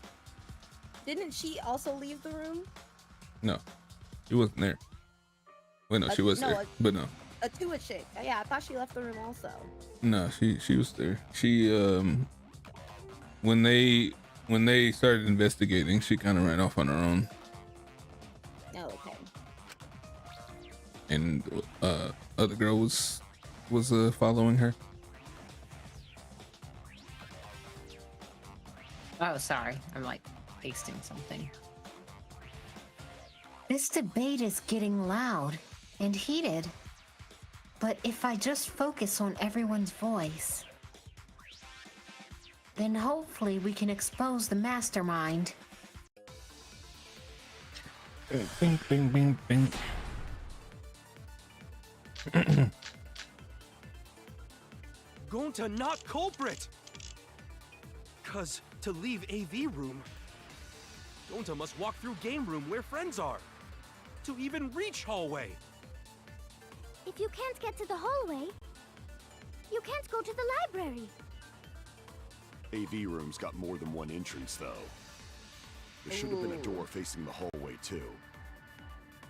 Didn't she also leave the room? No, she wasn't there. Wait, no, she was there, but no. A Tua chick. Yeah, I thought she left the room also. No, she was there. She when they started investigating, she kind of ran off on her own. Oh, okay. And other girl was following her. Oh, sorry. I'm like pasting something. This debate is getting loud and heated. But if I just focus on everyone's voice, then hopefully we can expose the mastermind. Bing, bing, bing, bing. Gonta not culprit! Cause to leave AV room, Gonta must walk through game room where friends are. To even reach hallway. If you can't get to the hallway, you can't go to the library. AV room's got more than one entrance, though. There should have been a door facing the hallway, too.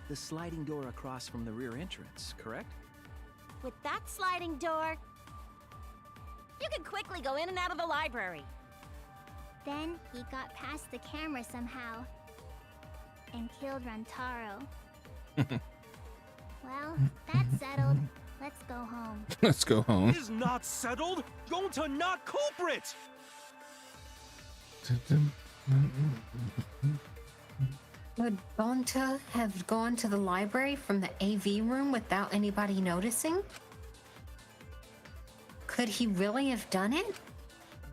The sliding door across from the rear entrance, correct? With that sliding door, you can quickly go in and out of the library. Then he got past the camera somehow and killed Rantaro. Well, that's settled. Let's go home. Let's go home. Is not settled. Gonta not culprit. Would Gonta have gone to the library from the AV room without anybody noticing? Could he really have done it?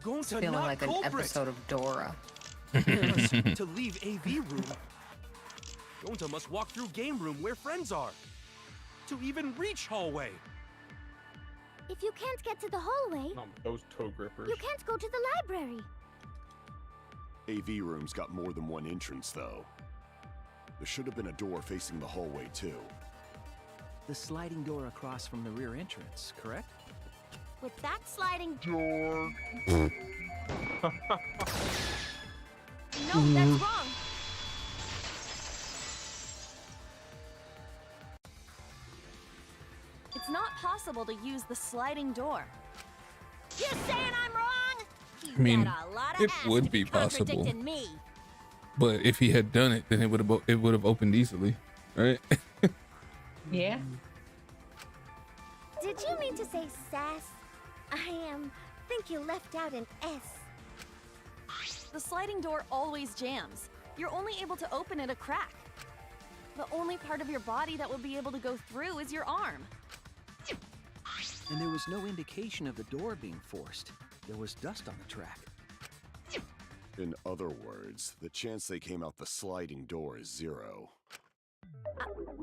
Gonta Feeling not like culprit. an episode of Dora. Because to leave AV room, Gonta must walk through game room where friends are. To even reach hallway. If you can't get to the hallway, Those toe grippers. you can't go to the library. AV room's got more than one entrance, though. There should have been a door facing the hallway, too. The sliding door across from the rear entrance, correct? With that sliding door. No, that's wrong. It's not possible to use the sliding door. You saying I'm wrong? I mean, got a lot of it ass would to be possible. contradicting me. But if he had done it, then it would have opened easily, right? Yeah. Did you mean to say sass? I think you left out an S. The sliding door always jams. You're only able to open it a crack. The only part of your body that will be able to go through is your arm. And there was no indication of the door being forced. There was dust on the track. In other words, the chance they came out the sliding door is 0.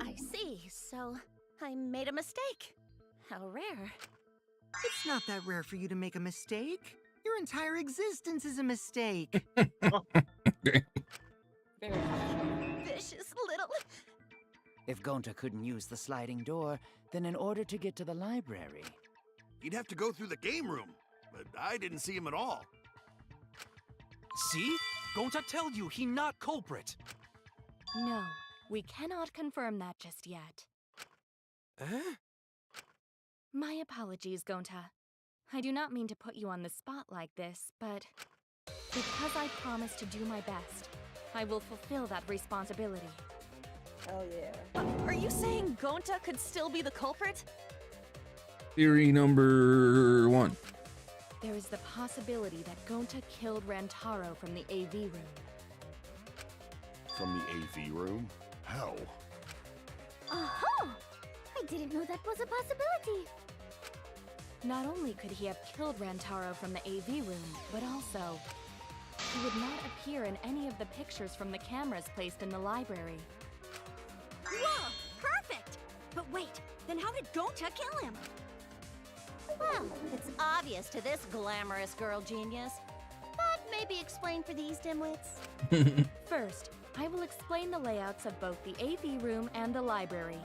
I see. So I made a mistake. How rare. It's not that rare for you to make a mistake. Your entire existence is a mistake. Vicious little. If Gonta couldn't use the sliding door, then in order to get to the library, He'd have to go through the game room, but I didn't see him at all. See? Gonta tell you he not culprit. No, we cannot confirm that just yet. Eh? My apologies, Gonta. I do not mean to put you on the spot like this, but because I promised to do my best, I will fulfill that responsibility. Oh yeah. Are you saying Gonta could still be the culprit? Theory number 1. There is the possibility that Gonta killed Rantaro from the AV room. From the AV room? How? Oh! I didn't know that was a possibility. Not only could he have killed Rantaro from the AV room, but also, he would not appear in any of the pictures from the cameras placed in the library. Whoa! Perfect! But wait, then how did Gonta kill him? Well, it's obvious to this glamorous girl genius, but maybe explain for these dimwits. First, I will explain the layouts of both the AV room and the library.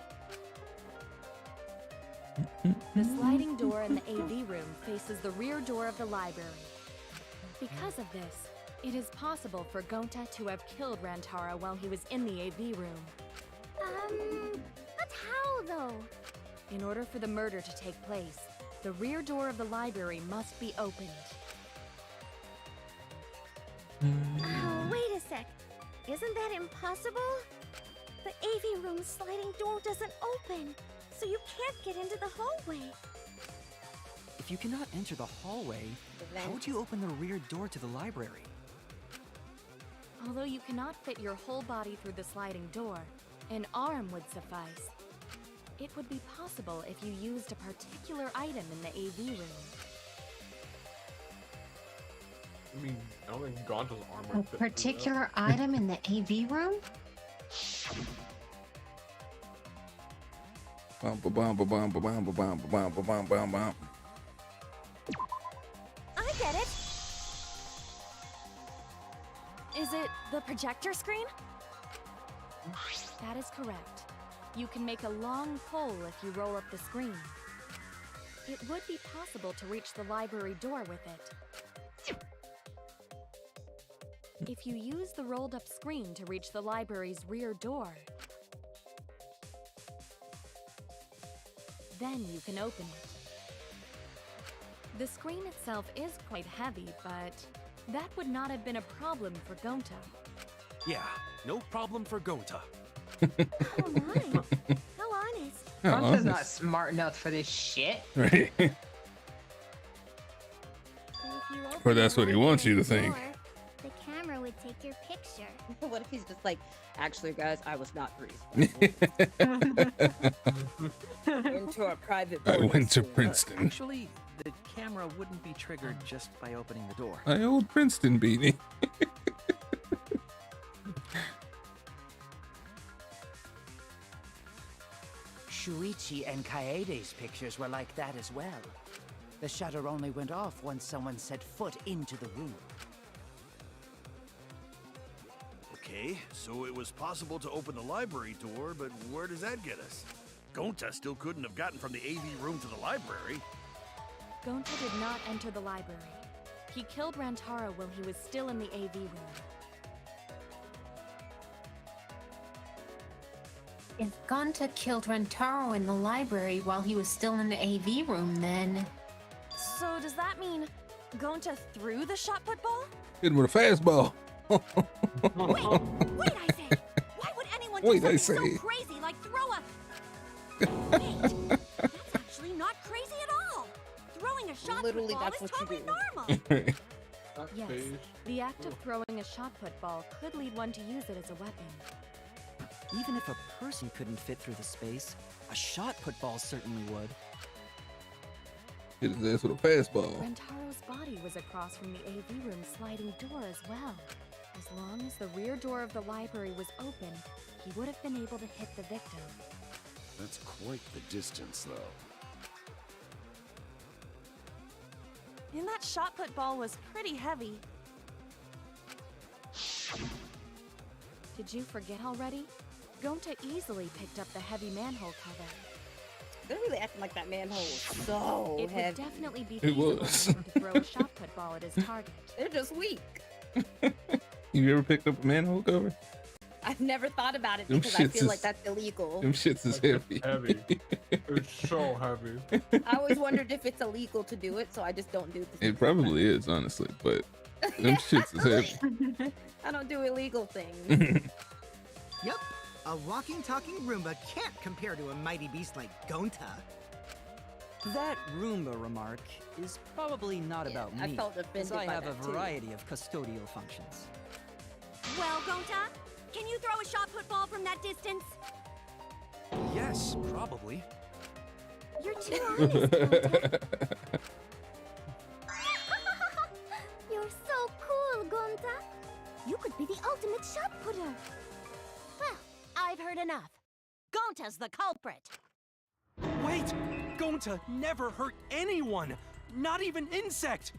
The sliding door in the AV room faces the rear door of the library. Because of this, it is possible for Gonta to have killed Rantaro while he was in the AV room. But how though? In order for the murder to take place, the rear door of the library must be opened. Oh, wait a sec. Isn't that impossible? The AV room's sliding door doesn't open, so you can't get into the hallway. If you cannot enter the hallway, how would you open the rear door to the library? Although you cannot fit your whole body through the sliding door, an arm would suffice. It would be possible if you used a particular item in the AV room. I mean, I don't think Gonta's armor. A particular item in the AV room? Bum, ba, bum, ba, bum, ba, bum, ba, bum, ba, bum, ba, bum, bum, bum. I get it. Is it the projector screen? That is correct. You can make a long pole if you roll up the screen. It would be possible to reach the library door with it. If you use the rolled up screen to reach the library's rear door, then you can open it. The screen itself is quite heavy, but that would not have been a problem for Gonta. Yeah, no problem for Gonta. Oh my. How honest. Gonta's not smart enough for this shit. Right. Or that's what he wants you to think. The camera would take your picture. What if he's just like, actually, guys, I was not responsible. Into a private I boarding went to school. Princeton. Actually, the camera wouldn't be triggered just by opening the door. My old Princeton beanie. Shuichi and Kaede's pictures were like that as well. The shutter only went off once someone set foot into the room. Okay, so it was possible to open the library door, but where does that get us? Gonta still couldn't have gotten from the AV room to the library. Gonta did not enter the library. He killed Rantaro while he was still in the AV room. If Gonta killed Rantaro in the library while he was still in the AV room, then... So does that mean Gonta threw the shot put ball? Hit him with a fastball. Wait, I say! Why would anyone do Wait, I something say. so crazy like throw a... Wait, that's actually not crazy at all! Throwing a shot Literally, put ball that's is what you totally do. normal! Yes, the act of throwing a shot put ball could lead one to use it as a weapon. Even if a person couldn't fit through the space, a shot put ball certainly would. Hit his ass with a fastball. Rantaro's body was across from the AV room sliding door as well. As long as the rear door of the library was open, he would have been able to hit the victim. That's quite the distance, though. And that shot put ball was pretty heavy. Did you forget already? Gonta easily picked up the heavy manhole cover. They're really acting like that manhole was so It heavy. would definitely be It feasible was. for him to throw a shot put ball at his target. They're just weak. You ever picked up a manhole cover? I've never thought about it Them because I shits feel like is- that's illegal. Them shits is heavy. Heavy. It's so heavy. I always wondered if it's illegal to do it, so I just don't do it. It probably is, honestly, but them shits is heavy. I don't do illegal things. Yep, a walking, talking Roomba can't compare to a mighty beast like Gonta. That Roomba remark is probably not about I me, felt as offended I by have a that, too. variety of custodial functions. Well, Gonta, can you throw a shot put ball from that distance? Yes, probably. You're too honest, Gonta. You're so cool, Gonta. You could be the ultimate shot putter. Well, I've heard enough. Gonta's the culprit. Wait! Gonta never hurt anyone! Not even insect!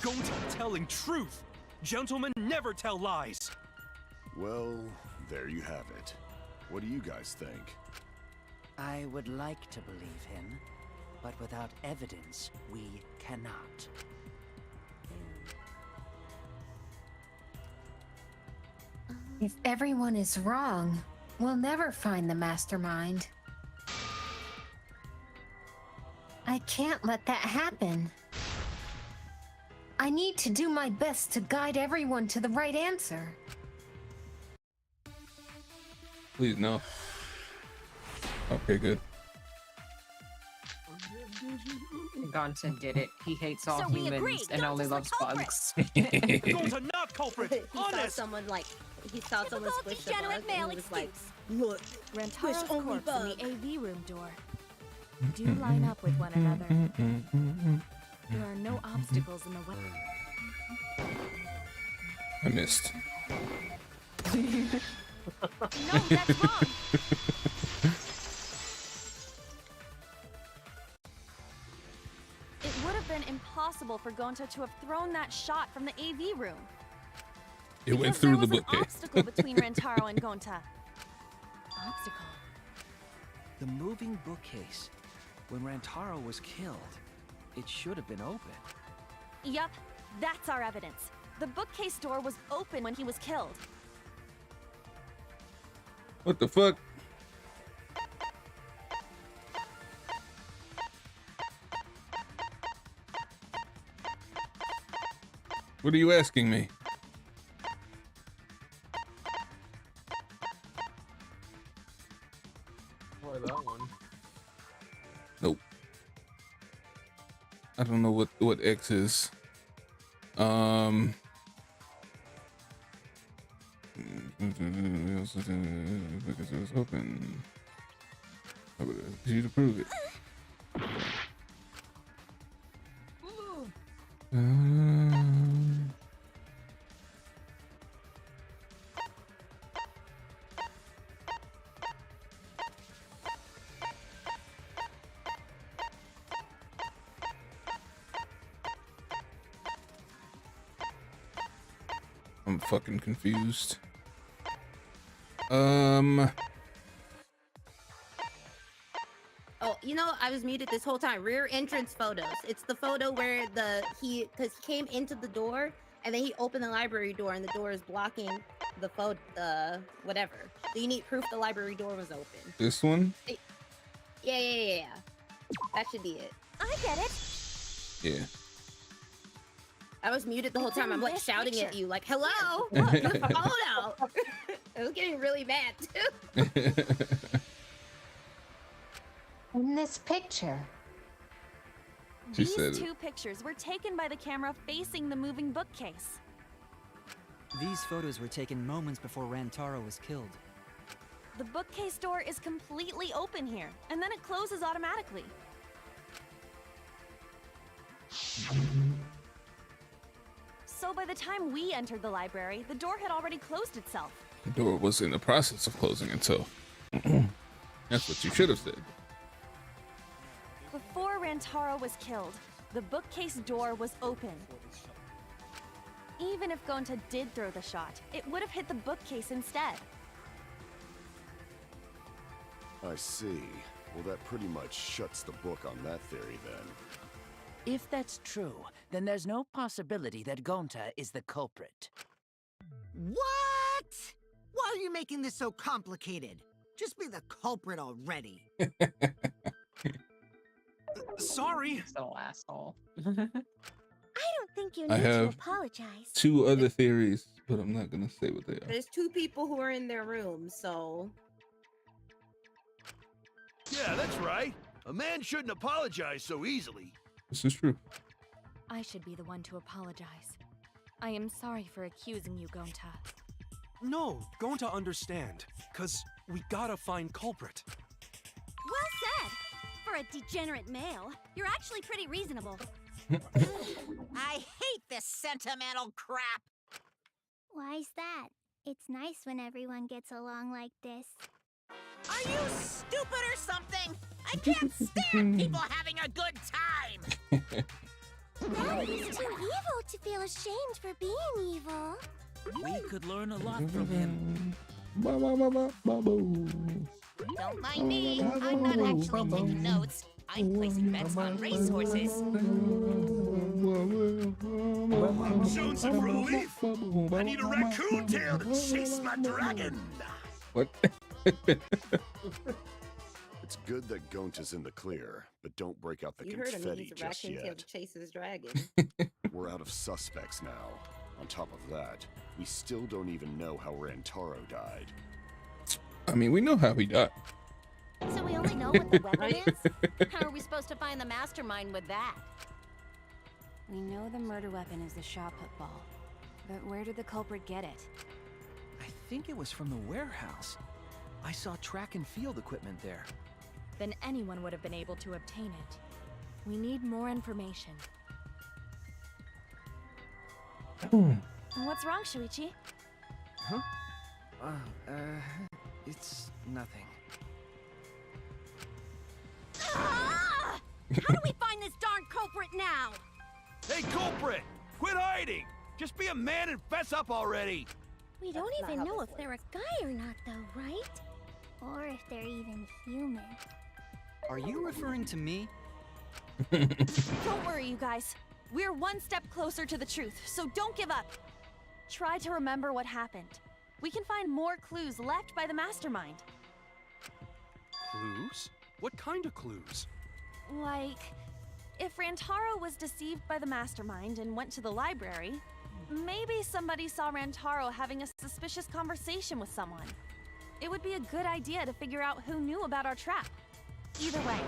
Gonta telling truth! Gentlemen never tell lies! Well, there you have it. What do you guys think? I would like to believe him, but without evidence, we cannot. If everyone is wrong, we'll never find the mastermind. I can't let that happen. I need to do my best to guide everyone to the right answer. Please, no. Okay, good. Gonta did it. He hates all So we agree, humans and only loves bugs. Gonta not culprit! He saw Honest! someone like he saw someone squish the bug, degenerate male and he was like, excuse. "Look, Rantaro's squish only corpse bug." and the AV room door do line up with one another. There are no obstacles in the way. I missed. No, that's wrong. It would have been impossible for Gonta to have thrown that shot from the AV room. It went Because through the there was an bookcase. obstacle between Rantaro and Gonta. Obstacle. The moving bookcase. When Rantaro was killed, it should have been open. Yup, that's our evidence. The bookcase door was open when he was killed. What the fuck? What are you asking me? Why that one? Nope. I don't know what X is. Because it was open. I would ask you to prove it. I'm fucking confused. Oh, you know, I was muted this whole time. Rear entrance photos. It's the photo where because he came into the door and then he opened the library door and the door is blocking the whatever. So you need proof the library door was open. This one? Yeah. That should be it. I get it. Yeah. I was muted the whole time. I'm like This shouting at picture. you, like, "Hello, look, the photo." I was getting really mad too. In this picture. She These said two pictures were taken by the camera facing the moving bookcase. These photos were taken moments before Rantaro was killed. The bookcase door is completely open here, and then it closes automatically. So by the time we entered the library, the door had already closed itself. the door was in the process of closing itself. That's what you should have said. Before Rantaro was killed, the bookcase door was open. Even if Gonta did throw the shot, it would have hit the bookcase instead. I see. Well, that pretty much shuts the book on that theory then. If that's true, then there's no possibility that Gonta is the culprit. What? Why are you making this so complicated? Just be the culprit already. Sorry. So asshole. I don't think you I need to have apologize. 2 other theories, but I'm not gonna say what they are. There's 2 people who are in their room, so Yeah, that's right. A man shouldn't apologize so easily. This is true. I should be the one to apologize. I am sorry for accusing you, Gonta. No, Gonta understand. Cause we gotta find culprit. Well said! For a degenerate male, you're actually pretty reasonable. I hate this sentimental crap. Why's that? It's nice when everyone gets along like this. Are you stupid or something? I can't stand people having a good time. Daddy's too evil to feel ashamed for being evil. We could learn a lot from him. Don't mind me. I'm not actually taking notes. I'm placing bets on racehorses. I'm showing some relief. I need a raccoon tail to chase my dragon. What? It's good that Gonta's in the clear, but don't break out the You heard him. confetti He's a just raccoon tail yet. to chase his dragon. We're out of suspects now. On top of that, we still don't even know how Rantaro died. I mean, we know how he died. So we only know what the weapon is? How are we supposed to find the mastermind with that? We know the murder weapon is the shot put ball. But where did the culprit get it? I think it was from the warehouse. I saw track and field equipment there. Then anyone would have been able to obtain it. We need more information. What's wrong, Shuichi? Huh? It's nothing. Ah! How do we find this darn culprit now? Hey, culprit! Quit hiding! Just be a man and fess up already! We don't That's not even how know this if they're a guy or not, though, right? Or if they're even human. Are you referring to me? Don't worry, you guys. We're one step closer to the truth, so don't give up. Try to remember what happened. We can find more clues left by the mastermind. Clues? What kind of clues? Like, if Rantaro was deceived by the mastermind and went to the library, maybe somebody saw Rantaro having a suspicious conversation with someone. It would be a good idea to figure out who knew about our trap. Either way,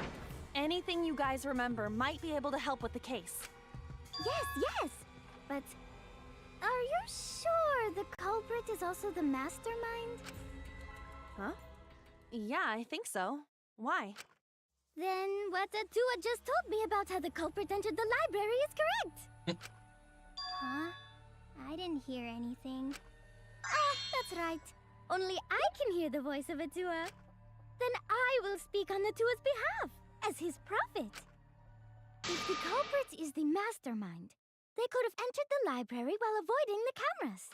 anything you guys remember might be able to help with the case. Yes! But are you sure the culprit is also the mastermind? Huh? Yeah, I think so. Why? Then what Atua just told me about how the culprit entered the library is correct. Huh? I didn't hear anything. Oh, that's right. Only I can hear the voice of Atua. Then I will speak on Atua's behalf, as his prophet. If the culprit is the mastermind, they could have entered the library while avoiding the cameras.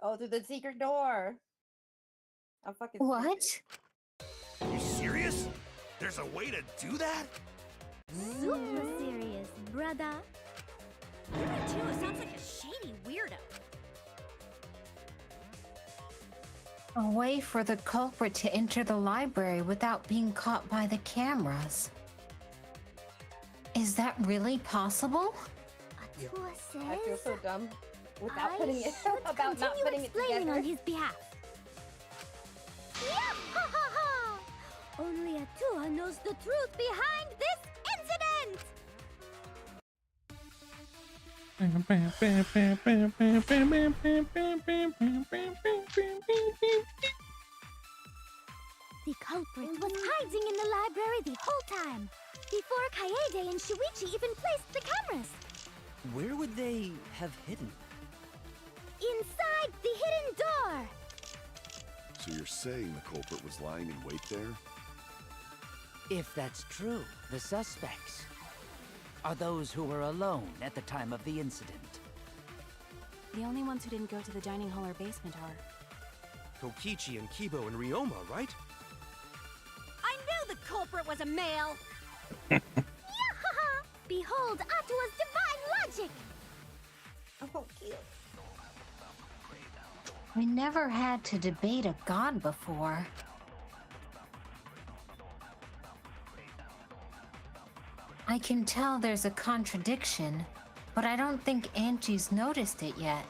Oh, through the secret door. I'm fucking What? Are you serious? There's a way to do that? Super serious, brother. Atua sounds like a shady weirdo. A way for the culprit to enter the library without being caught by the cameras. Is that really possible? Atua says I feel so dumb without I putting it should about not continue putting it explaining together. on his behalf. Yeah-ha-ha-ha! Only Atua knows the truth behind this incident! The culprit was hiding in the library the whole time, before Kaede and Shuichi even placed the cameras. Where would they have hidden? Inside the hidden door! So you're saying the culprit was lying in wait there? If that's true, the suspects are those who were alone at the time of the incident. The only ones who didn't go to the dining hall or basement are... Kokichi and Kibo and Ryoma, right? I knew the culprit was a male! Yahaha! Behold Atua's divine logic! Oh, cute. We never had to debate a god before. I can tell there's a contradiction, but I don't think Angie's noticed it yet.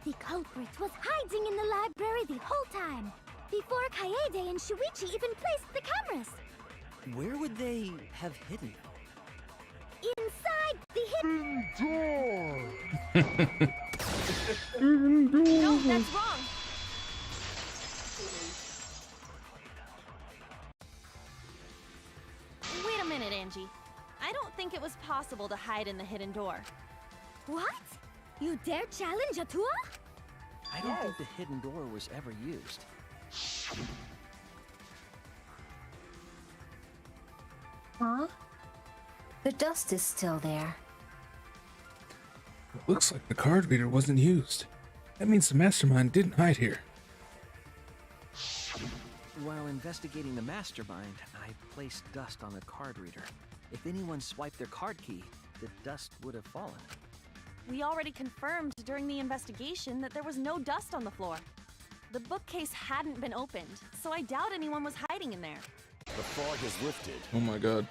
The culprit was hiding in the library the whole time, before Kaede and Shuichi even placed the cameras. Where would they have hidden them? Inside the hidden door. No, that's wrong. Wait a minute, Angie. I don't think it was possible to hide in the hidden door. What? You dare challenge Atua? I don't think the hidden door was ever used. Huh? The dust is still there. It looks like the card reader wasn't used. That means the mastermind didn't hide here. While investigating the mastermind, I placed dust on the card reader. If anyone swiped their card key, the dust would have fallen. We already confirmed during the investigation that there was no dust on the floor. The bookcase hadn't been opened, so I doubt anyone was hiding in there. The fog has lifted. Oh my god.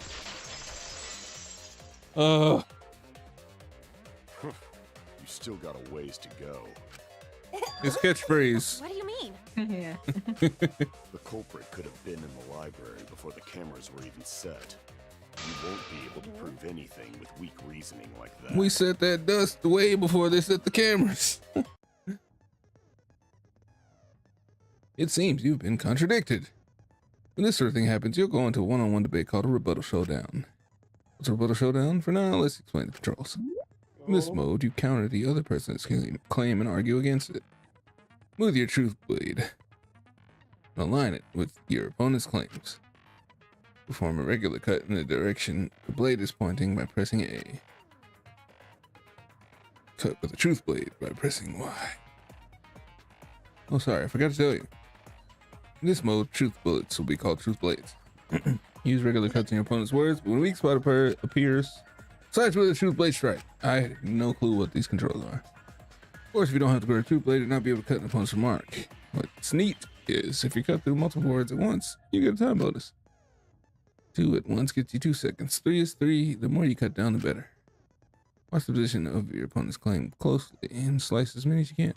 You still got a ways to go. His catchphrase. What do you mean? Yeah. The culprit could have been in the library before the cameras were even set. You won't be able to prove anything with weak reasoning like that. We set that dust way before they set the cameras. It seems you've been contradicted. When this sort of thing happens, you'll go into a one-on-one debate called a rebuttal showdown. What's a rebuttal showdown? For now, let's explain the controls. In this mode, you counter the other person's claim and argue against it. Move your truth blade and align it with your opponent's claims. Perform a regular cut in the direction the blade is pointing by pressing A. Cut with a truth blade by pressing Y. Oh, sorry, I forgot to tell you. In this mode, truth bullets will be called truth blades. Use regular cuts in your opponent's words, but when a weak spot appears, sides with a truth blade strike. I have no clue what these controls are. Of course, if you don't have to go to truth blade, you'll not be able to cut an opponent's remark. What's neat is if you cut through multiple words at once, you get a time bonus. 2 at once gets you 2 seconds. 3 is 3. The more you cut down, the better. Watch the position of your opponent's claim closely and slice as many as you can.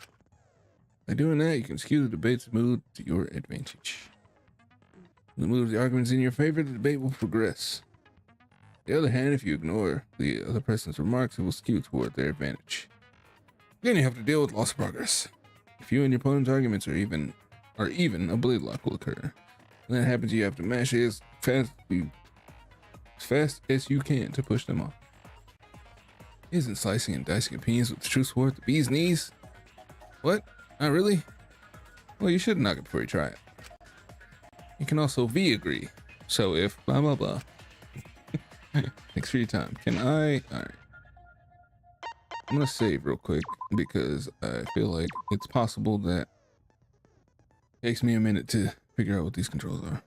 By doing that, you can skew the debate's mood to your advantage. When the mood of the arguments in your favor, the debate will progress. On the other hand, if you ignore the other person's remarks, it will skew toward their advantage. Then you have to deal with loss of progress. If you and your opponent's arguments are even, a blade lock will occur. When that happens, you have to mash it as fast as you can to push them off. Isn't slicing and dicing opinions with the truth sword the bee's knees? What? Not really? Well, you should knock it before you try it. You can also V-agree. So if blah blah blah. Thanks for your time. Can I? Alright. I'm gonna save real quick because I feel like it's possible that it takes me a minute to figure out what these controls are.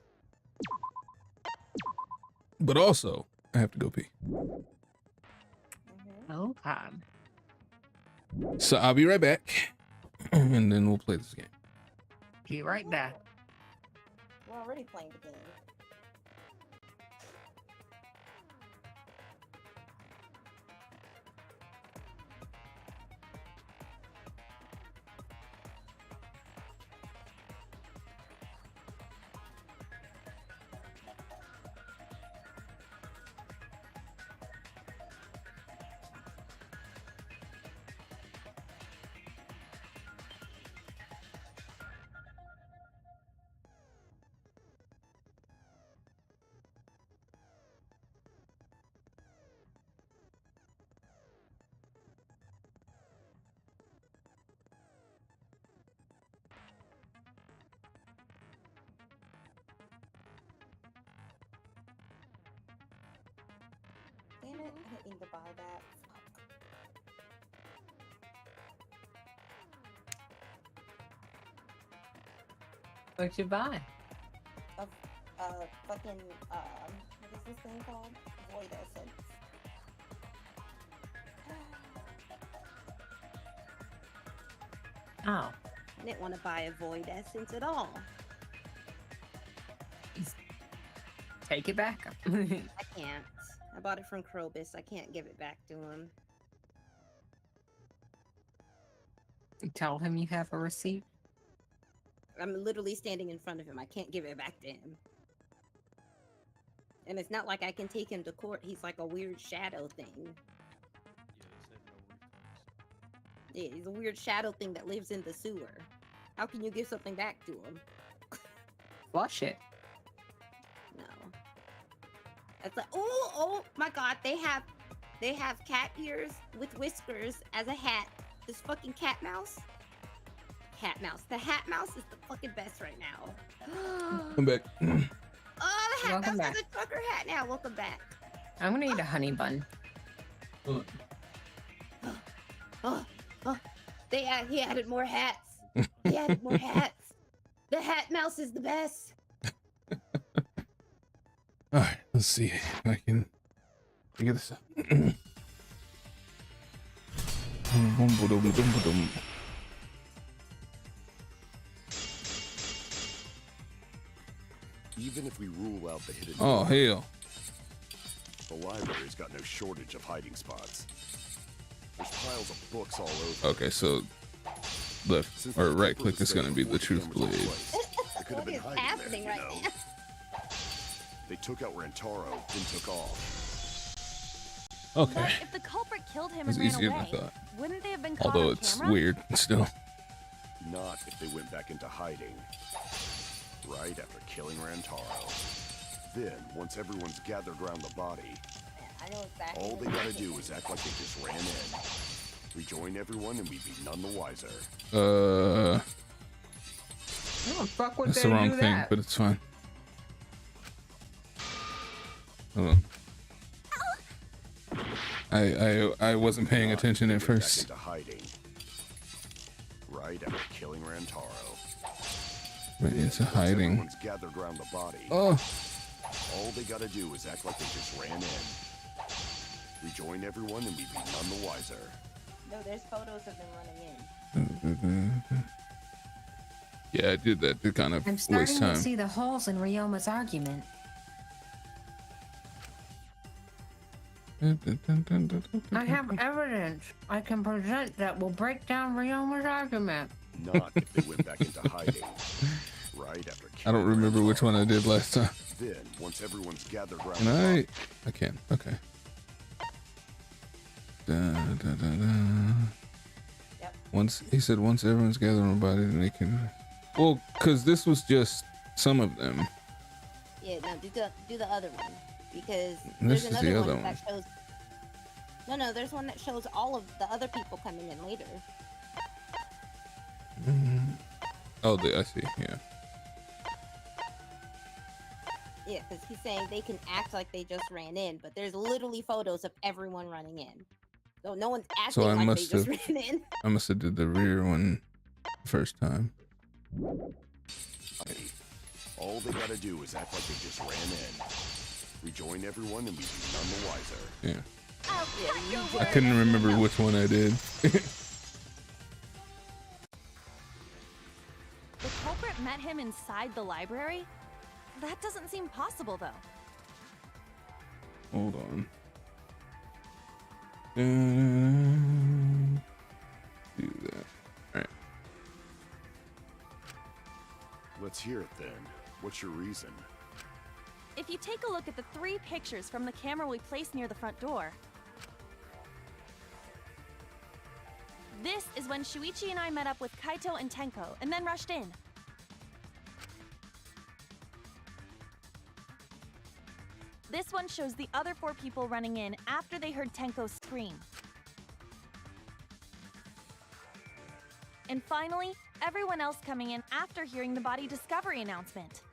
But also, I have to go pee. Oh, So I'll be right back, and then we'll play this game. be right back. We're already playing the game. Damn it, I didn't mean to buy that. What'd you buy? Fucking, what is this thing called? Void Essence. Oh. I didn't want to buy a Void Essence at all. Take it back. I can't. I bought it from Krobus. I can't give it back to him. You tell him you have a receipt. I'm literally standing in front of him. I can't give it back to him. And it's not like I can take him to court. He's like a weird shadow thing. Yeah, he's a weird shadow thing that lives in the sewer. How can you give something back to him? Flush it. No. It's like, oh my god, they have cat ears with whiskers as a hat. This fucking cat mouse. Cat mouse. The hat mouse is the fucking best right now. Come back. Oh, the hat Welcome mouse back. has a trucker hat now. Welcome back. I'm gonna eat a honey bun. Oh, he added more hats. He added more hats. The hat mouse is the best. All right, let's see if I can figure this out. Even if we rule out the hidden Oh, door, hell. the library's got no shortage of hiding spots. There's piles of books all over. Okay, so left or right click is going to be the truth blade. They could have been What is hiding happening there, you right know. They took out Rantaro, then took off. Okay. But if the culprit killed him It's and ran easier than I away, thought. wouldn't they have been caught Although on it's camera? weird still. Not if they went back into hiding. Right after killing Rantaro. Then, once everyone's gathered around the body, I know exactly. all they gotta do is act like they just ran in. Rejoin everyone and we'd be none the wiser. Oh, fuck would That's they the wrong do thing, that? but it's fine. Hold on. I wasn't paying attention at They went back first. into hiding. Right after killing Rantaro. Right into Once hiding. everyone's gathered around the body. Oh. All they gotta do is act like they just ran in. Rejoin everyone and we'd be none the wiser. No, there's photos of them running in. Yeah, I did that to kind of I'm waste starting to time. see the holes in Ryoma's argument. I have evidence I can present that will break down Ryoma's argument. Not if they went back into hiding. Right after I don't remember which one I did last time. Then, once everyone's gathered around Can the I? body, I can. Okay. Da, da, da, da. Once he said, once everyone's gathered on a body, then they can. Well, because this was just some of them. Yeah, no, do the other one because This there's is another the one other that shows. No, there's one that shows all of the other people coming in later. Oh, I see. Yeah. Yeah, because he's saying they can act like they just ran in, but there's literally photos of everyone running in. So no one's acting So I like must they have. just ran in. I must have did the rear one first time. all they gotta do is act like they just ran in. Rejoin everyone and we'd be none the wiser. Yeah. Yeah, I couldn't remember which one I did. The culprit met him inside the library? That doesn't seem possible, though. Hold on. Do that. Alright. Let's hear it then. What's your reason? If you take a look at the 3 pictures from the camera we placed near the front door, this is when Shuichi and I met up with Kaito and Tenko and then rushed in. This one shows the other 4 people running in after they heard Tenko scream. And finally, everyone else coming in after hearing the body discovery announcement.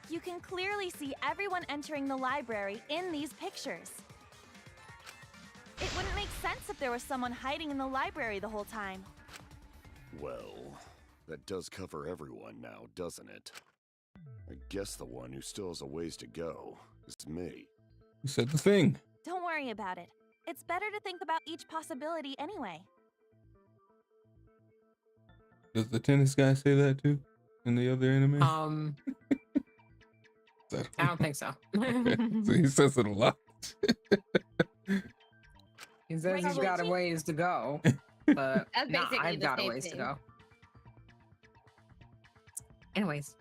You can clearly see everyone entering the library in these pictures. It wouldn't make sense if there was someone hiding in the library the whole time. Well, that does cover everyone now, doesn't it? I guess the one who still has a ways to go is me. You said the thing. Don't worry about it. It's better to think about each possibility anyway. Does the tennis guy say that too? In the other anime? I don't think so. So he says it a lot. He says he's got a ways to go, but That's nah, basically I've the got a same ways to thing. go. Anyways.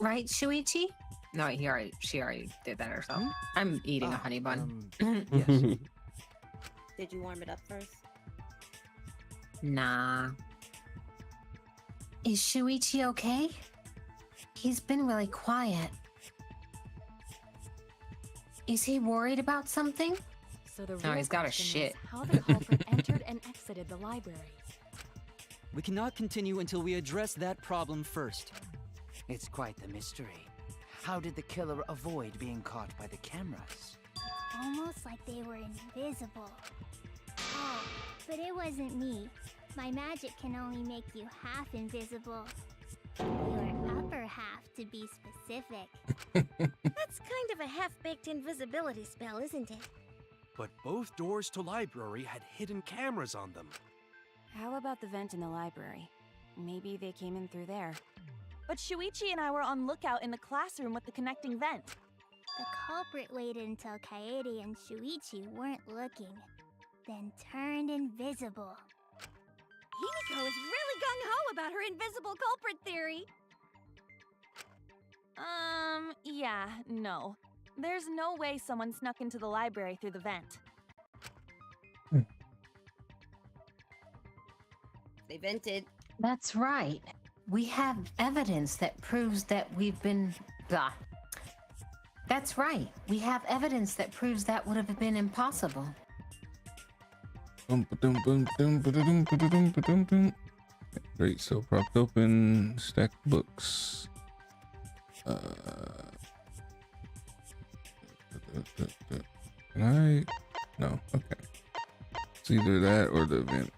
Right, Shuichi? No, she already did that herself. I'm eating a honey bun. Yes. Did you warm it up first? Nah. Is Shuichi okay? He's been really quiet. Is he worried about something? So the No, real he's got a question shit. is how the culprit entered and exited the library. We cannot continue until we address that problem first. It's quite the mystery. How did the killer avoid being caught by the cameras? Almost like they were invisible. Oh, but it wasn't me. My magic can only make you half invisible. Your upper half, to be specific. That's kind of a half-baked invisibility spell, isn't it? But both doors to library had hidden cameras on them. How about the vent in the library? Maybe they came in through there. But Shuichi and I were on lookout in the classroom with the connecting vent. The culprit waited until Kaede and Shuichi weren't looking, then turned invisible. Himiko is really gung-ho about her invisible culprit theory. Yeah, no. There's no way someone snuck into the library through the vent. They vented. That's right. We have evidence that proves that we've been... Blah. That's right. We have evidence that proves that would have been impossible. Great, so propped open, stacked books. Can I? No, okay. It's either that or the event.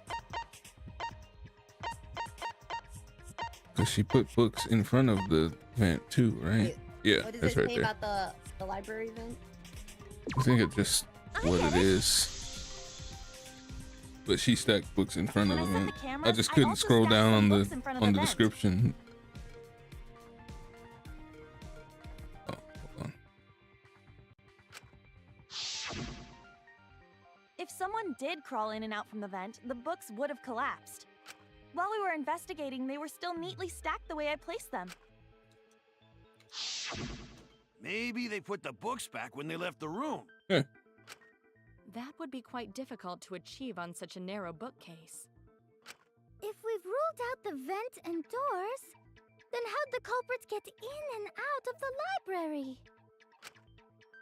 Because she put books in front of the vent too, right? Yeah, What does that's it right say there. about the library event? I think it's just what it is. But she stacked books in front of the vent. I just couldn't scroll down on the description. Oh, hold on. If someone did crawl in and out from the vent, the books would have collapsed. While we were investigating, they were still neatly stacked the way I placed them. Maybe they put the books back when they left the room. That would be quite difficult to achieve on such a narrow bookcase. If we've ruled out the vent and doors, then how'd the culprits get in and out of the library?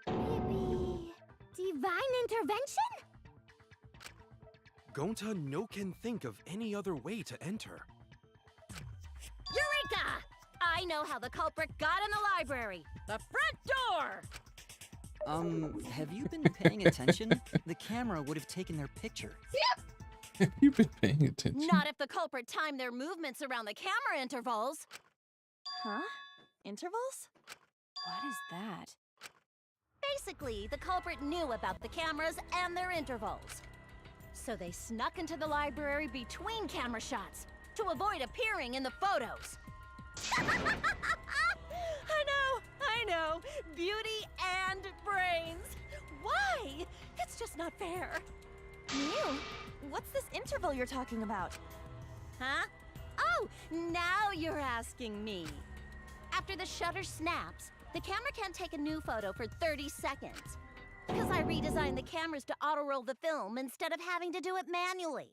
Maybe... divine intervention? Gonta no can think of any other way to enter. Eureka! I know how the culprit got in the library. The front door! Have you been paying attention? The camera would have taken their picture. Have you been paying attention? Not if the culprit timed their movements around the camera intervals. Huh? Intervals? What is that? Basically, the culprit knew about the cameras and their intervals. So they snuck into the library between camera shots to avoid appearing in the photos. I know. Beauty and brains. Why? It's just not fair. Mew, what's this interval you're talking about? Huh? Oh, now you're asking me. After the shutter snaps, the camera can't take a new photo for 30 seconds. Because I redesigned the cameras to auto-roll the film instead of having to do it manually.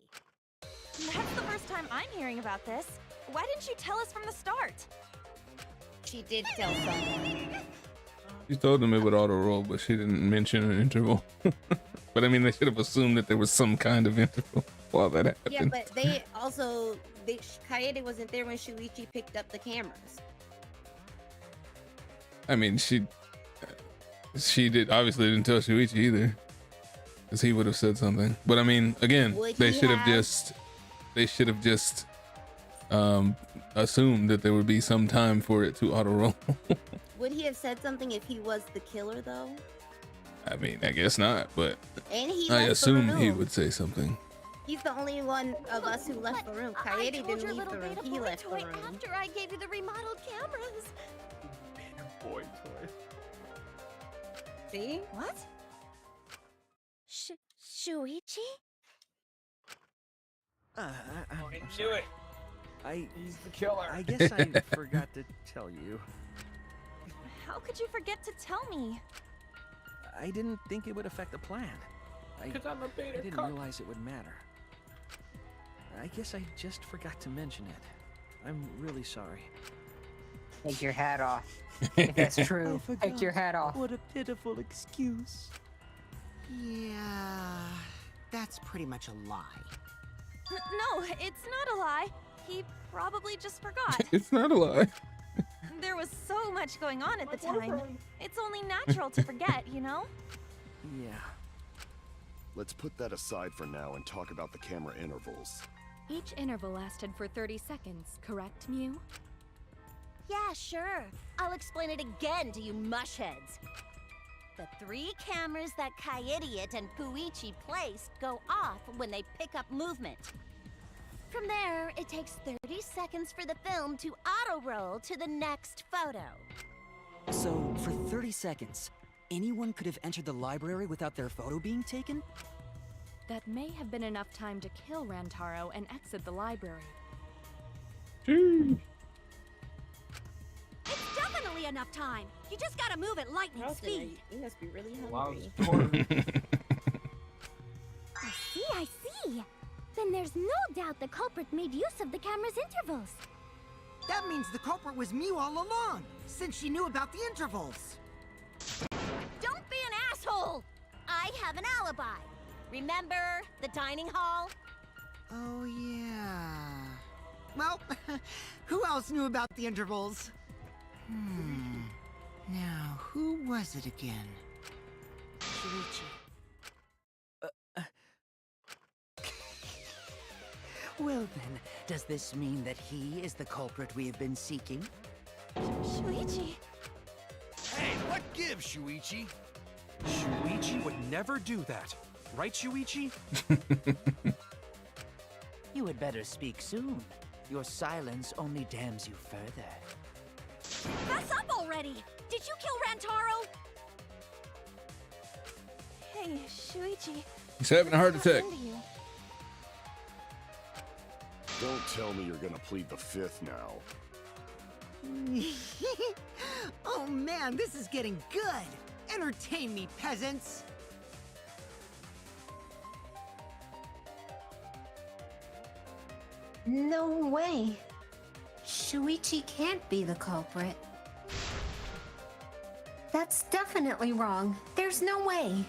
That's the first time I'm hearing about this. Why didn't you tell us from the start? She did tell someone. She told them it would auto roll, but she didn't mention an interval. But I mean, they should have assumed that there was some kind of interval while that happened. Yeah, but they also... Kaede wasn't there when Shuichi picked up the cameras. I mean, she obviously didn't tell Shuichi either, because he would have said something. But I mean, again, they should have just assumed that there would be some time for it to auto roll. Would he have said something if he was the killer, though? I mean, I guess not, but And he I left the assume he room. would say something. He's the only one of us who left the room. Kaede didn't leave the room. He left the room. After I gave you the remodeled cameras. Boy toy. See? What? Shuichi? I knew it. He's the killer. I guess I forgot to tell you. How could you forget to tell me? I didn't think it would affect the plan. I 'Cause I'm a beta I didn't cuck. realize it would matter. I guess I just forgot to mention it. I'm really sorry. Take your hat off. If that's true, I take your hat off. What a pitiful excuse. Yeah, that's pretty much a lie. No, it's not a lie. He probably just forgot. It's not a lie. There was so much going on at the time. It's only natural to forget, you know? Yeah. Let's put that aside for now and talk about the camera intervals. Each interval lasted for 30 seconds, correct, Mew? Yeah, sure. I'll explain it again to you mushheads. The 3 cameras that Kaidiot and Puichi placed go off when they pick up movement. From there, it takes 30 seconds for the film to auto-roll to the next photo. So, for 30 seconds, anyone could have entered the library without their photo being taken? That may have been enough time to kill Rantaro and exit the library. It's definitely enough time. You just gotta move at lightning speed. You must be really Wow, hungry. I see. Then there's no doubt the culprit made use of the camera's intervals. That means the culprit was Mew all along, since she knew about the intervals. Don't be an asshole! I have an alibi. Remember the dining hall? Oh, yeah. Well, who else knew about the intervals? Now, who was it again? Shuichi. Well then, does this mean that he is the culprit we have been seeking? Shuichi. Hey, what gives, Shuichi? Shuichi would never do that. Right, Shuichi? You had better speak soon. Your silence only damns you further. Fess up already! Did you kill Rantaro? Hey, Shuichi. He's having a heart attack. What happened to you? Don't tell me you're gonna plead the 5th now. Oh man, this is getting good! Entertain me, peasants! No way. Shuichi can't be the culprit. That's definitely wrong. There's no way.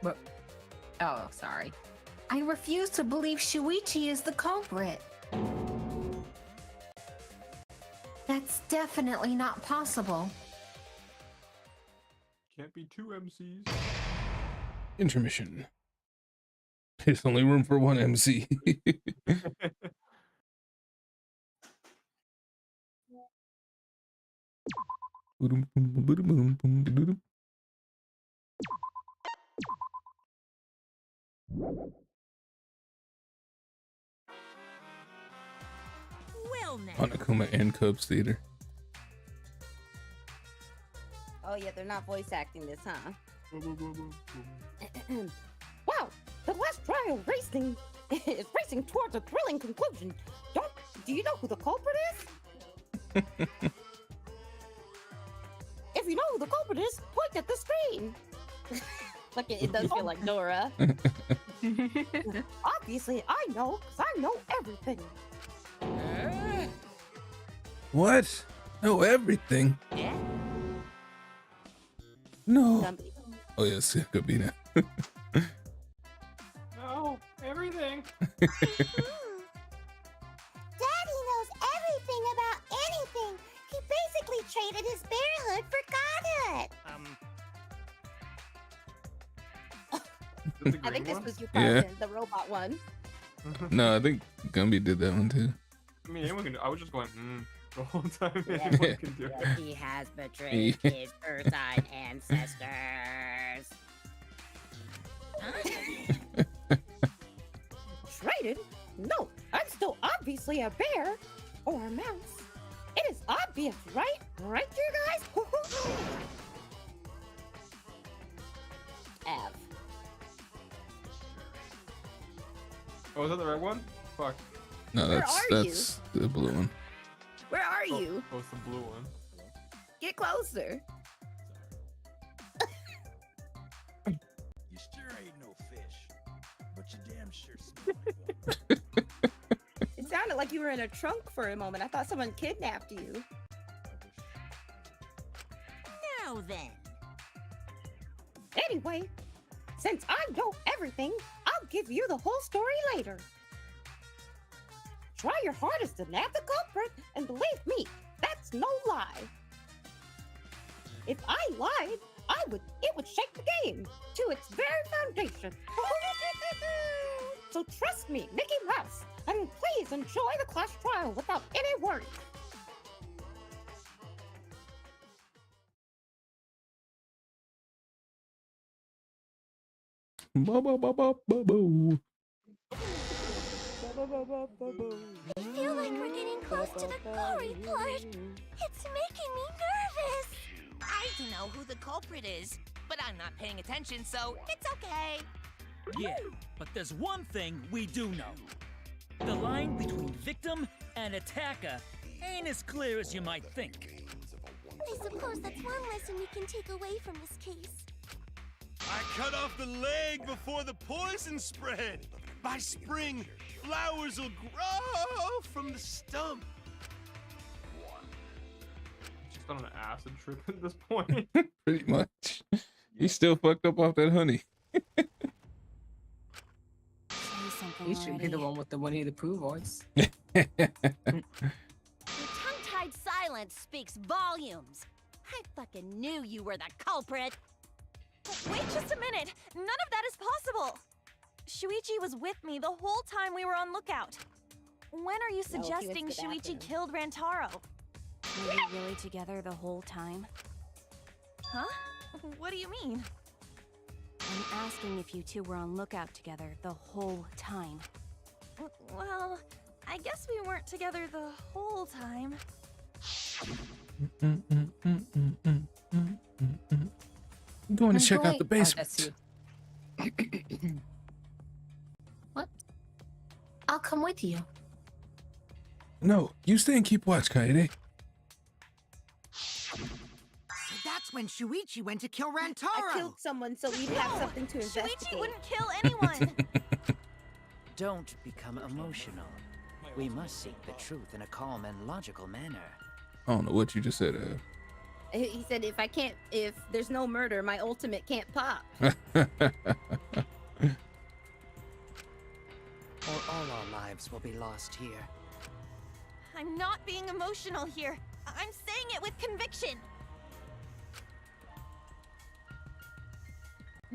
What? Oh, sorry. I refuse to believe Shuichi is the culprit. That's definitely not possible. Can't be 2 MCs. Intermission. There's only room for one MC. Well now. Monokuma and Cubs Theater. Oh yeah, they're not voice acting this, huh? Wow, the last trial racing is racing towards a thrilling conclusion. Do you know who the culprit is? If you know who the culprit is, point at the screen. Look, it does feel like Dora. Obviously, I know, because I know everything. What? No, everything. Yeah. No. Oh yes, yeah, Gabina. No, everything. Daddy knows everything about anything. He basically traded his bear hood for godhood. I think this was your Yeah. cousin, the robot one. No, I think Gumby did that one too. I mean, anyone can do. I was just going, the whole time. Yeah. Anyone can do Yeah, it. he has betrayed his Earthside ancestors. Traded? No, I'm still obviously a bear or a mouse. It is obvious, right? Right, you guys? F. Oh, is that the red one? Fuck. No, Where that's are that's the blue one. Where are you? Oh, it's the blue one. Get closer. You sure ain't no fish, but you damn sure smell like one. It sounded like you were in a trunk for a moment. I thought someone kidnapped you. Now then. Anyway, since I know everything, I'll give you the whole story later. Try your hardest to nab the culprit, and believe me, that's no lie. If I lied, it would shake the game to its very foundation. So trust me, Mickey Mouse, and please enjoy the class trial without any worry. Ba ba ba ba ba boo. I feel like we're getting close to the gory part. It's making me nervous. I don't know who the culprit is, but I'm not paying attention, so it's okay. Yeah, but there's one thing we do know. The line between victim and attacker ain't as clear as you might think. I suppose that's one lesson we can take away from this case. I cut off the leg before the poison spread. By spring, flowers will grow from the stump. Just on an acid trip at this point. Pretty much. He's still fucked up off that honey. He should be the one with the Winnie the Pooh voice. Your tongue-tied silence speaks volumes. I fucking knew you were the culprit. Wait just a minute! None of that is possible! Shuichi was with me the whole time we were on lookout. When are you No, he went to suggesting the Shuichi bathroom. killed Rantaro? Were we really together the whole time? Huh? What do you mean? I'm asking if you two were on lookout together the whole time. Well, I guess we weren't together the whole time. I'm going to I'm check out going- the Oh, basement. that's you. What? I'll come with you. No, you stay and keep watch, Kaede. So that's when Shuichi went to kill Rantaro. I killed someone so we'd have something to investigate. Shuichi wouldn't kill anyone! Don't become emotional. We must seek the truth in a calm and logical manner. I don't know what you just said. He said, if there's no murder, my ultimate can't pop. Or all our lives will be lost here. I'm not being emotional here. I'm saying it with conviction.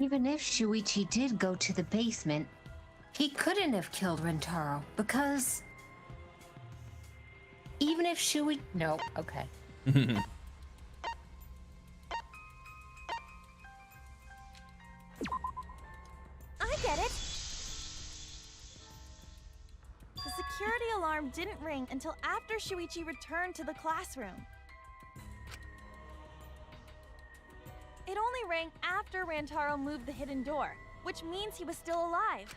Even if Shuichi did go to the basement, he couldn't have killed Rentaro because even if Shuichi... No, okay. I get it. The security alarm didn't ring until after Shuichi returned to the classroom. It only rang after Rantaro moved the hidden door, which means he was still alive.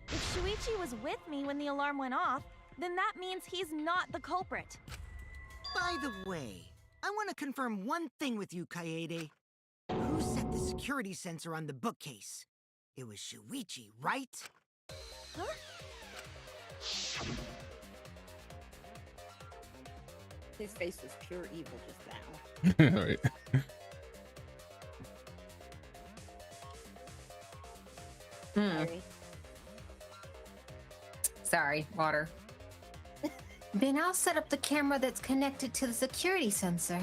If Shuichi was with me when the alarm went off, then that means he's not the culprit. By the way, I want to confirm one thing with you, Kaede. Who set the security sensor on the bookcase? It was Shuichi, right? Huh? His face was pure evil just now. Right. Sorry. Sorry, water. Then I'll set up the camera that's connected to the security sensor.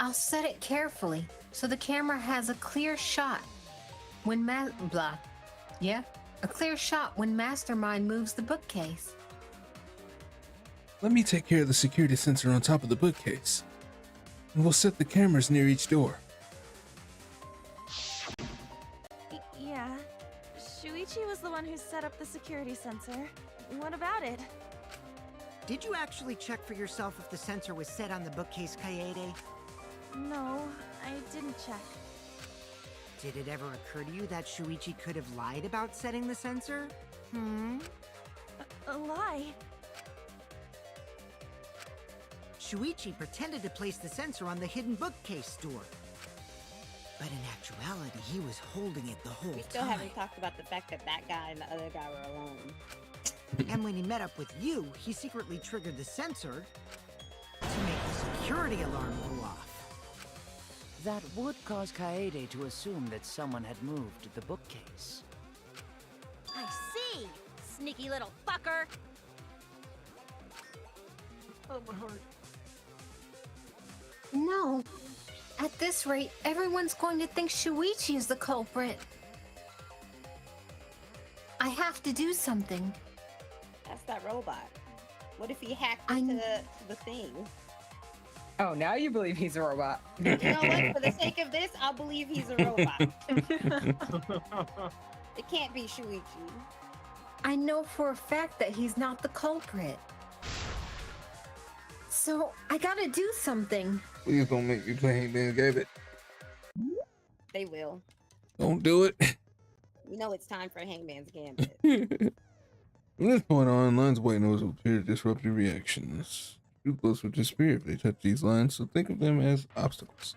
I'll set it carefully so the camera has a clear shot when a clear shot when Mastermind moves the bookcase. Let me take care of the security sensor on top of the bookcase. And we'll set the cameras near each door. Yeah. Shuichi was the one who set up the security sensor. What about it? Did you actually check for yourself if the sensor was set on the bookcase, Kaede? No, I didn't check. Did it ever occur to you that Shuichi could have lied about setting the sensor? A lie? Shuichi pretended to place the sensor on the hidden bookcase door. But in actuality, he was holding it the whole We still time. haven't talked about the fact that that guy and the other guy were alone. And when he met up with you, he secretly triggered the sensor to make the security alarm go off. That would cause Kaede to assume that someone had moved the bookcase. I see! Sneaky little fucker! Oh, my heart. No. At this rate, everyone's going to think Shuichi is the culprit. I have to do something. That's that robot. What if he hacked into the thing? Oh, now you believe he's a robot. You know what? For the sake of this, I'll believe he's a robot. It can't be Shuichi. I know for a fact that he's not the culprit. So, I gotta do something. Please don't make me play Hangman's Gambit. They will. Don't do it. You know it's time for Hangman's Gambit. From this point on, lines of white noise will appear to disrupt your reactions. Tuplets will disappear if they touch these lines, so think of them as obstacles.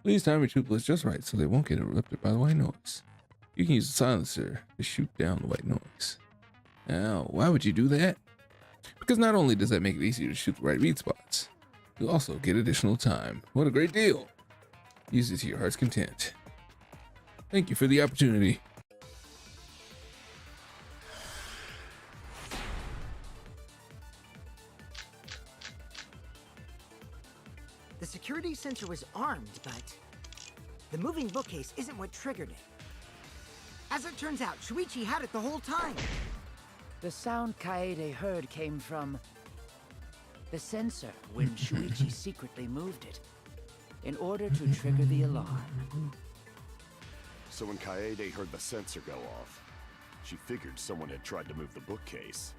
Please time your tuplets just right so they won't get interrupted by the white noise. You can use the silencer to shoot down the white noise. Now, why would you do that? Because not only does that make it easier to shoot the right read spots, you'll also get additional time. What a great deal! Use it to your heart's content. Thank you for the opportunity. The security sensor was armed, but the moving bookcase isn't what triggered it. As it turns out, Shuichi had it the whole time. The sound Kaede heard came from the sensor when Shuichi secretly moved it in order to trigger the alarm. So when Kaede heard the sensor go off, she figured someone had tried to move the bookcase.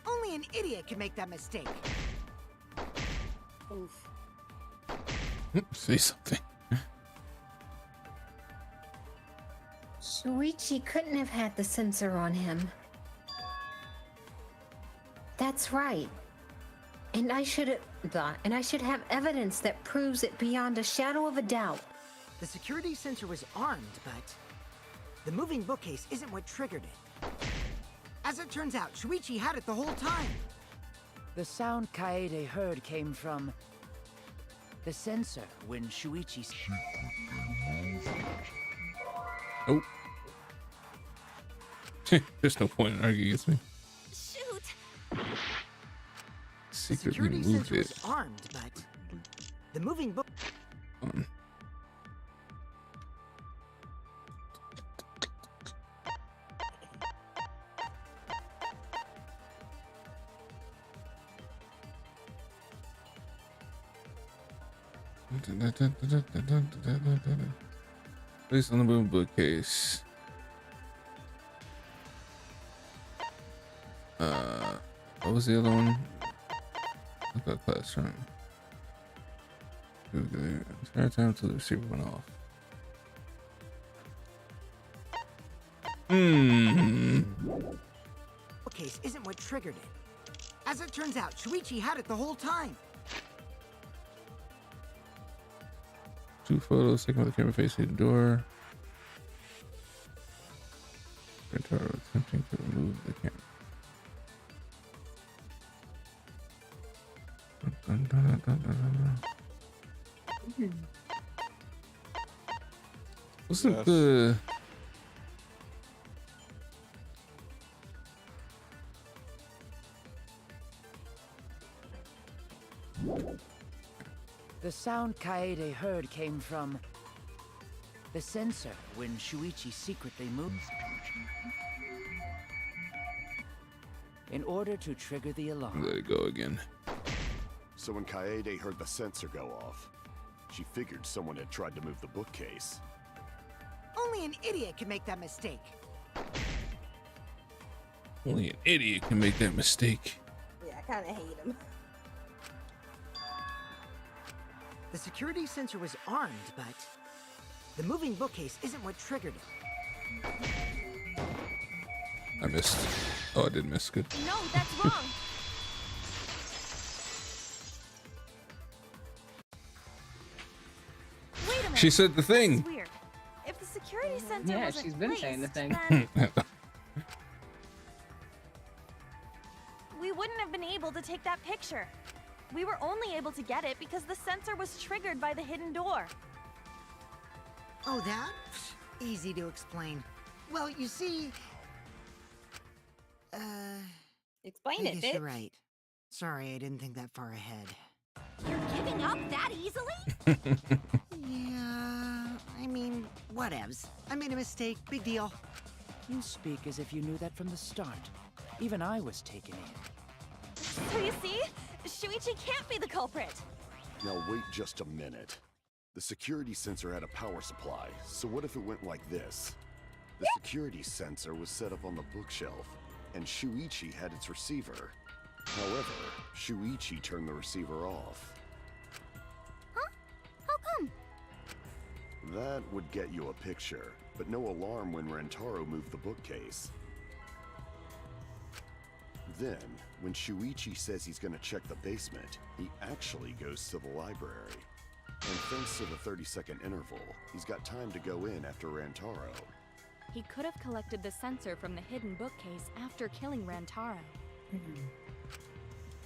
Only an idiot can make that mistake. Oof. Say something. Shuichi couldn't have had the sensor on him. That's right. And I should have evidence that proves it beyond a shadow of a doubt. The security sensor was armed, but the moving bookcase isn't what triggered it. As it turns out, Shuichi had it the whole time. The sound Kaede heard came from the sensor when Shuichi Oh. There's no point in arguing against me. Shoot! Secretly Security moved sensor it. was armed, but the moving book. Place on the moving bookcase. What was the other one? Look at classroom. Entire time until the receiver went off. Bookcase isn't what triggered it. As it turns out, Shuichi had it the whole time. 2 photos taken with the camera facing the door. Rentaro attempting to remove the camera. Wasn't the The sound Kaede heard came from the sensor when Shuichi secretly moved in order to trigger the alarm. Let it go again. So when Kaede heard the sensor go off, she figured someone had tried to move the bookcase. Only an idiot can make that mistake. Only an idiot can make that mistake. Yeah, I kind of hate him. The security sensor was armed, but The moving bookcase isn't what triggered it. I missed. Oh, I did miss. Good. No, that's wrong. Wait a minute. She said the thing. That's weird. If the security sensor Yeah, wasn't she's been saying the placed, thing. then we wouldn't have been able to take that picture. We were only able to get it because the sensor was triggered by the hidden door. Oh, that? Easy to explain. Well, you see... Explain I it, guess bitch. you're right. Sorry, I didn't think that far ahead. You're giving up that easily? Yeah, I mean, whatevs. I made a mistake. Big deal. You speak as if you knew that from the start. Even I was taken in. So you see, Shuichi can't be the culprit. Now wait just a minute. The security sensor had a power supply, so what if it went like this? The security sensor was set up on the bookshelf, and Shuichi had its receiver. However, Shuichi turned the receiver off. Huh? How come? That would get you a picture, but no alarm when Rentaro moved the bookcase. Then, when Shuichi says he's gonna check the basement, he actually goes to the library. And thanks to the 30-second interval, he's got time to go in after Rantaro. He could have collected the sensor from the hidden bookcase after killing Rantaro.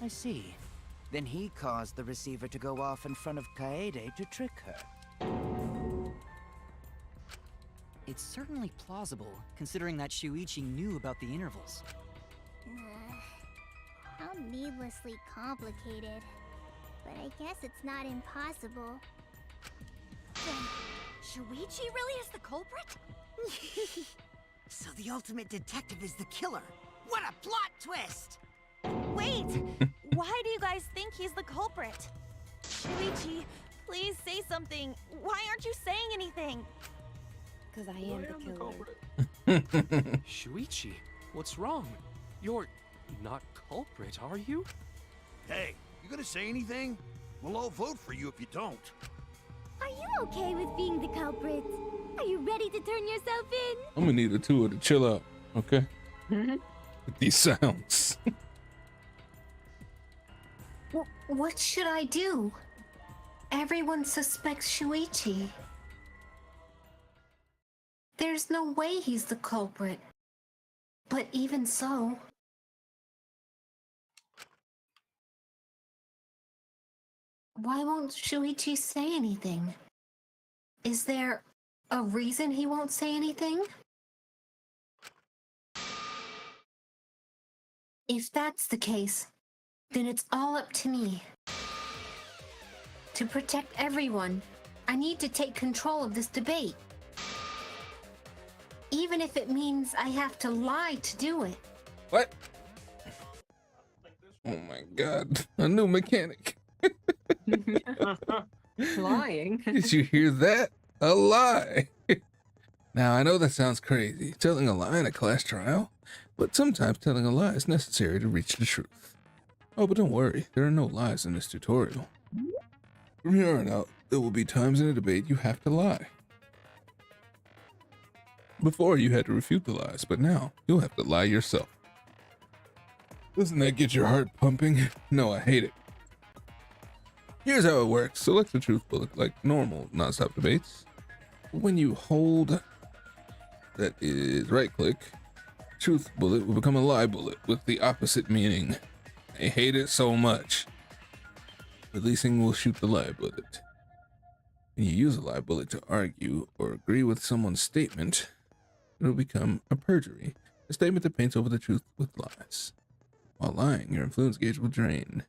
I see. Then he caused the receiver to go off in front of Kaede to trick her. It's certainly plausible, considering that Shuichi knew about the intervals. How needlessly complicated. But I guess it's not impossible. Then, Shuichi really is the culprit? So the ultimate detective is the killer. What a plot twist! Wait! Why do you guys think he's the culprit? Shuichi, please say something. Why aren't you saying anything? Because I am the killer. Shuichi, what's wrong? You're not culprit, are you? Hey, you gonna say anything? We'll all vote for you if you don't. Are you okay with being the culprit? Are you ready to turn yourself in? I'm gonna need the two of to chill out, okay? With these sounds. What should I do? Everyone suspects Shuichi. There's no way he's the culprit. But even so... Why won't Shuichi say anything? Is there a reason he won't say anything? If that's the case, then it's all up to me. To protect everyone, I need to take control of this debate. Even if it means I have to lie to do it. What? Oh my god. A new mechanic. Lying. Did you hear that? A lie. Now, I know that sounds crazy, telling a lie in a class trial, but sometimes telling a lie is necessary to reach the truth. Oh, but don't worry, there are no lies in this tutorial. From here on out, there will be times in a debate you have to lie. Before, you had to refute the lies, but now, you'll have to lie yourself. Doesn't that get your heart pumping? No, I hate it. Here's how it works. Select the truth bullet like normal non-stop debates. When you hold, that is right-click, truth bullet will become a lie bullet with the opposite meaning. I hate it so much. Releasing will shoot the lie bullet. When you use a lie bullet to argue or agree with someone's statement, it will become a perjury, a statement that paints over the truth with lies. While lying, your influence gauge will drain.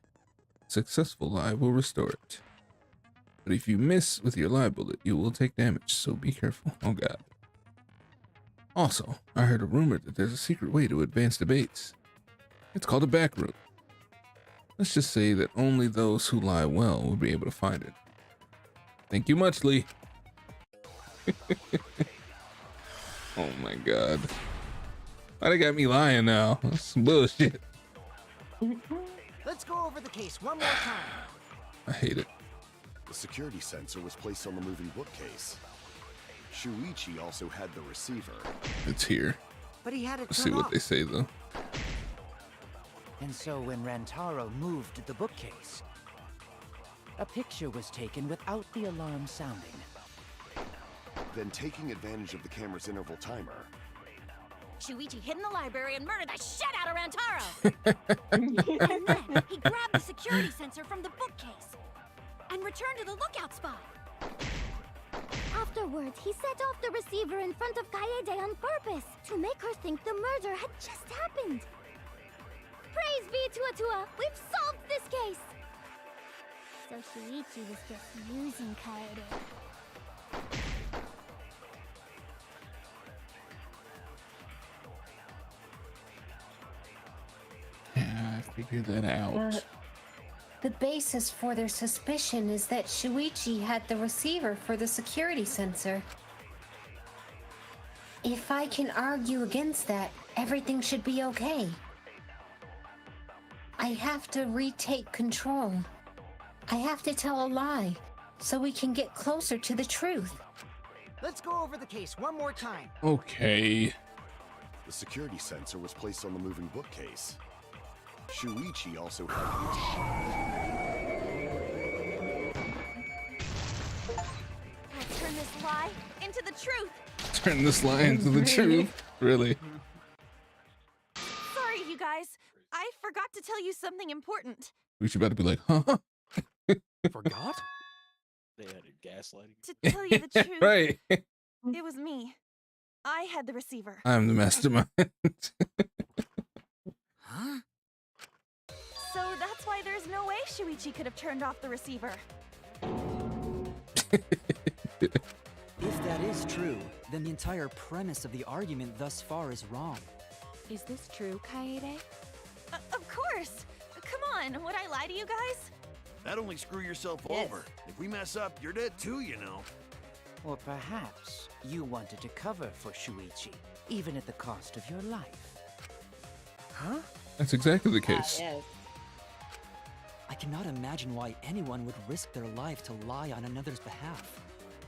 A successful lie will restore it. But if you miss with your lie bullet, you will take damage, so be careful. Oh god. Also, I heard a rumor that there's a secret way to advance debates. It's called a back room. Let's just say that only those who lie well will be able to find it. Thank you much, Lee. Oh my god. Why they got me lying now? That's some bullshit. Let's go over the case one more time. I hate it. The security sensor was placed on the moving bookcase. Shuichi also had the receiver. It's here. But he had it Let's see turned what off. they say though. And so when Rantaro moved the bookcase, a picture was taken without the alarm sounding. Then, taking advantage of the camera's interval timer, Shuichi hid in the library and murdered the shit out of Rantaro! And then he grabbed the security sensor from the bookcase and returned to the lookout spot. Afterwards, he set off the receiver in front of Kaede on purpose to make her think the murder had just happened. Praise be to Atua! We've solved this case! So Shuichi was just using Kaede. Yeah, I figured that out. The basis for their suspicion is that Shuichi had the receiver for the security sensor. If I can argue against that, everything should be okay. I have to retake control. I have to tell a lie, so we can get closer to the truth. Let's go over the case one more time. Okay. the security sensor was placed on the moving bookcase. Shuichi also had Let's turn this lie into the truth. Turn this lie into the truth. Really? Sorry, you guys. I forgot to tell you something important. We should better be like, huh? Forgot? They added gaslighting. To tell you the truth, Right. it was me. I had the receiver. I'm the mastermind. Huh? So that's why there's no way Shuichi could have turned off the receiver. If that is true, then the entire premise of the argument thus far is wrong. Is this true, Kaede? Of course. Come on, would I lie to you guys? That'd only screw yourself Yes. over. If we mess up, you're dead too, you know. Or perhaps you wanted to cover for Shuichi, even at the cost of your life. Huh? That's exactly the case. I cannot imagine why anyone would risk their life to lie on another's behalf.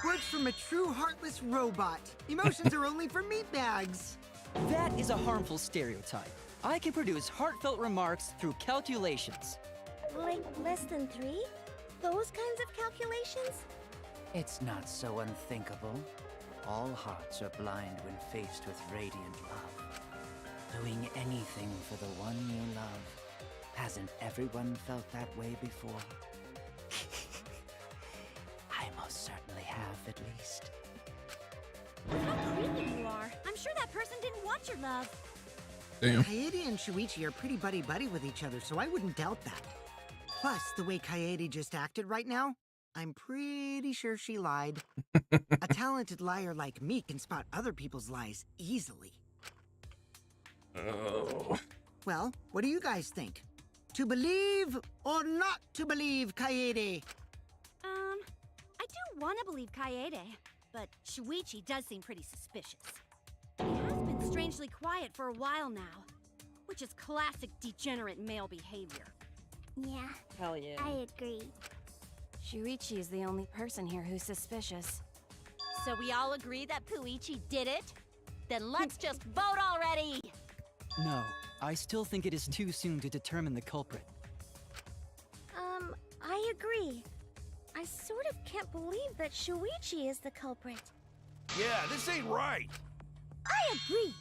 Words from a true heartless robot. Emotions are only for meatbags. That is a harmful stereotype. I can produce heartfelt remarks through calculations. Like less than 3? Those kinds of calculations? It's not so unthinkable. All hearts are blind when faced with radiant love. Doing anything for the one you love. Hasn't everyone felt that way before? I most certainly have, at least. How creepy you are. I'm sure that person didn't want your love. Damn. Kaede and Shuichi are pretty buddy-buddy with each other, so I wouldn't doubt that. Plus, the way Kaede just acted right now, I'm pretty sure she lied. A talented liar like me can spot other people's lies easily. Oh. Well, what do you guys think? To believe or not to believe, Kaede? I do want to believe Kaede, but Shuichi does seem pretty suspicious. He has been strangely quiet for a while now, which is classic degenerate male behavior. Yeah. Hell yeah. I agree. Shuichi is the only person here who's suspicious. So we all agree that Puichi did it? Then let's just vote already! No, I still think it is too soon to determine the culprit. I agree. I sort of can't believe that Shuichi is the culprit. Yeah, this ain't right. I agree.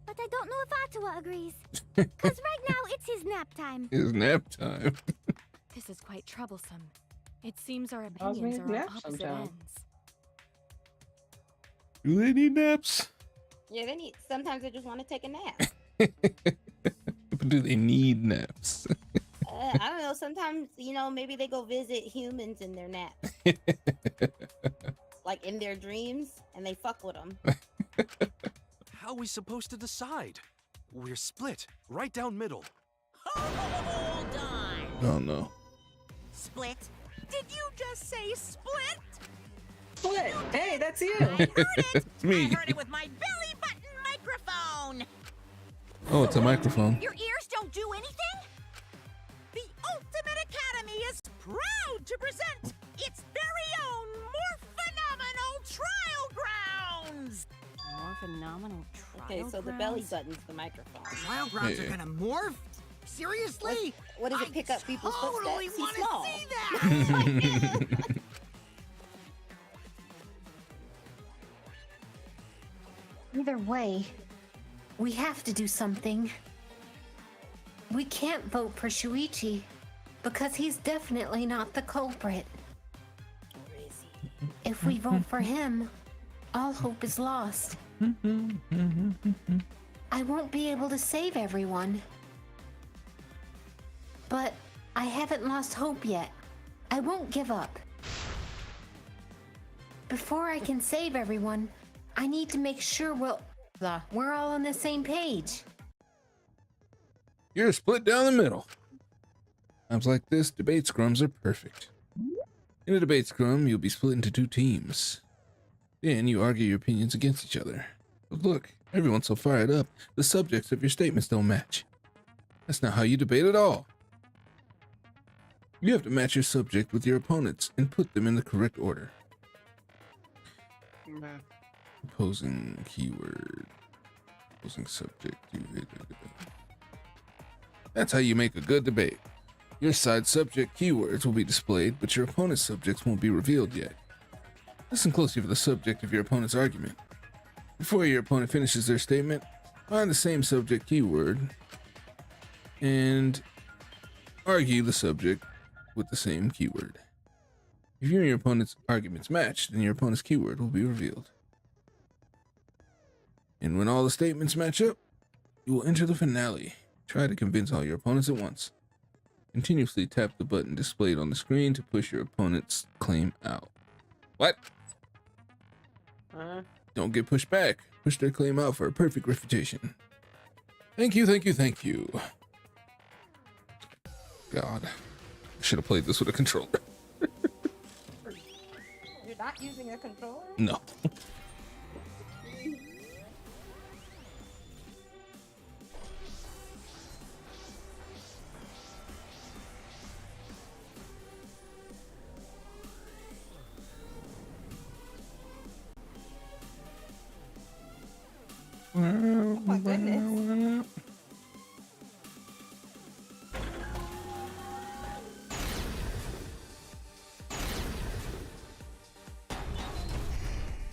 But I don't know if Atua agrees. Because right now it's his nap time. It's nap time. This is quite troublesome. It seems our Allows me opinions to are on nap opposite sometimes. ends. Do they need naps? Yeah, they need. Sometimes they just want to take a nap. But do they need naps? I don't know. Sometimes, you know, maybe they go visit humans in their naps, like in their dreams, and they fuck with them. How are we supposed to decide? We're split, right down middle. Hold on. Oh no. Split? Did you just say split? Split. Hey, that's you. It's me. I heard it with my belly button microphone. Oh, it's a microphone. Your ears don't do anything? The Ultimate Academy is proud to present its very own more phenomenal trial ground. phenomenal trial Okay, so the belly button's the microphone. Trial grounds are gonna morph? Seriously? What does it pick up people's totally footsteps? He's wanna small. see that! Either way, we have to do something. We can't vote for Shuichi because he's definitely not the culprit. If we vote for him, all hope is lost. I won't be able to save everyone. But I haven't lost hope yet. I won't give up. Before I can save everyone, I need to make sure we're all on the same page. You're split down the middle. Times like this, debate scrums are perfect. In a debate scrum, you'll be split into 2 teams. Then you argue your opinions against each other. But look, everyone's so fired up, the subjects of your statements don't match. That's not how you debate at all. You have to match your subject with your opponents and put them in the correct order. Opposing keyword. Opposing subject. That's how you make a good debate. Your side's subject keywords will be displayed, but your opponent's subjects won't be revealed yet. Listen closely for the subject of your opponent's argument. Before your opponent finishes their statement, find the same subject keyword and argue the subject with the same keyword. If you and your opponent's arguments match, then your opponent's keyword will be revealed. And when all the statements match up, you will enter the finale. Try to convince all your opponents at once. Continuously tap the button displayed on the screen to push your opponent's claim out. What? Don't get pushed back. Push their claim out for a perfect refutation. Thank you, thank you, thank you. God, I should have played this with a controller. You're not using a controller? No. Oh my goodness.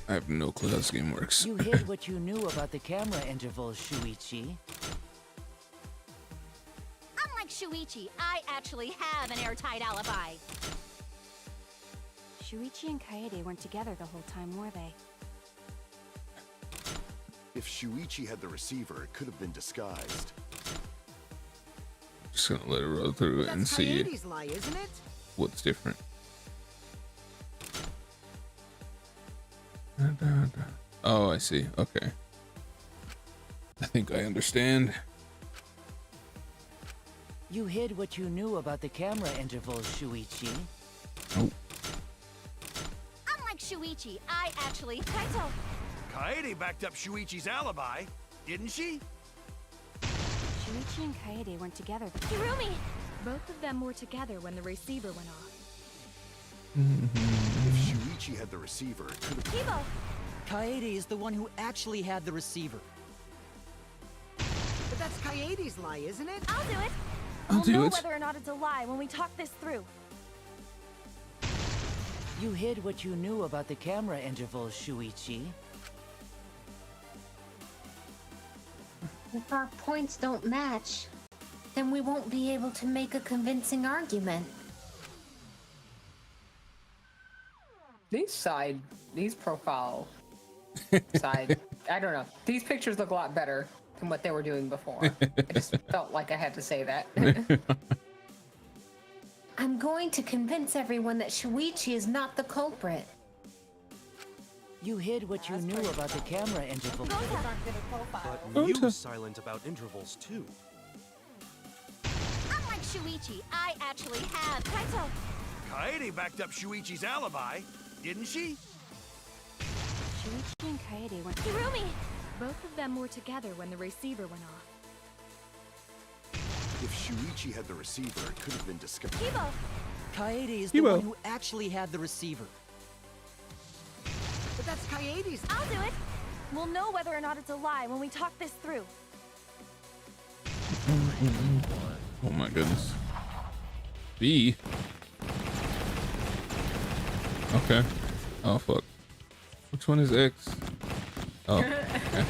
I have no clue how this game works. You hid what you knew about the camera intervals, Shuichi. Unlike Shuichi, I actually have an airtight alibi. Shuichi and Kaede weren't together the whole time, were they? If Shuichi had the receiver, it could have been disguised. Just gonna let it roll through it and see Kaede's lie, isn't it? what's different. Oh, I see. Okay. I think I understand. You hid what you knew about the camera intervals, Shuichi. Oh. Unlike Shuichi, I actually... Kaito! Kaede backed up Shuichi's alibi, didn't she? Shuichi and Kaede weren't together. Hirumi! Both of them were together when the receiver went off. If Shuichi had the receiver, it could have... Kibo! Kaede is the one who actually had the receiver. But that's Kaede's lie, isn't it? I'll do it! We'll know whether or not it's a lie when we talk this through. You hid what you knew about the camera intervals, Shuichi. If our points don't match, then we won't be able to make a convincing argument. These profile side, I don't know. These pictures look a lot better than what they were doing before. I just felt like I had to say that. I'm going to convince everyone that Shuichi is not the culprit. You hid what you knew about the camera intervals. But Mew's silent about intervals too. Unlike Shuichi, I actually have... Kaito! Kaede backed up Shuichi's alibi, didn't she? Shuichi and Kaede weren't... Hirumi! Both of them were together when the receiver went off. If Shuichi had the receiver, it could have been disguised. Kibo! Kaede is the one who actually had the receiver. But that's Kaede's... I'll do it! We'll know whether or not it's a lie when we talk this through. Oh my goodness. B. Okay. Oh fuck. Which one is X? Oh. Okay.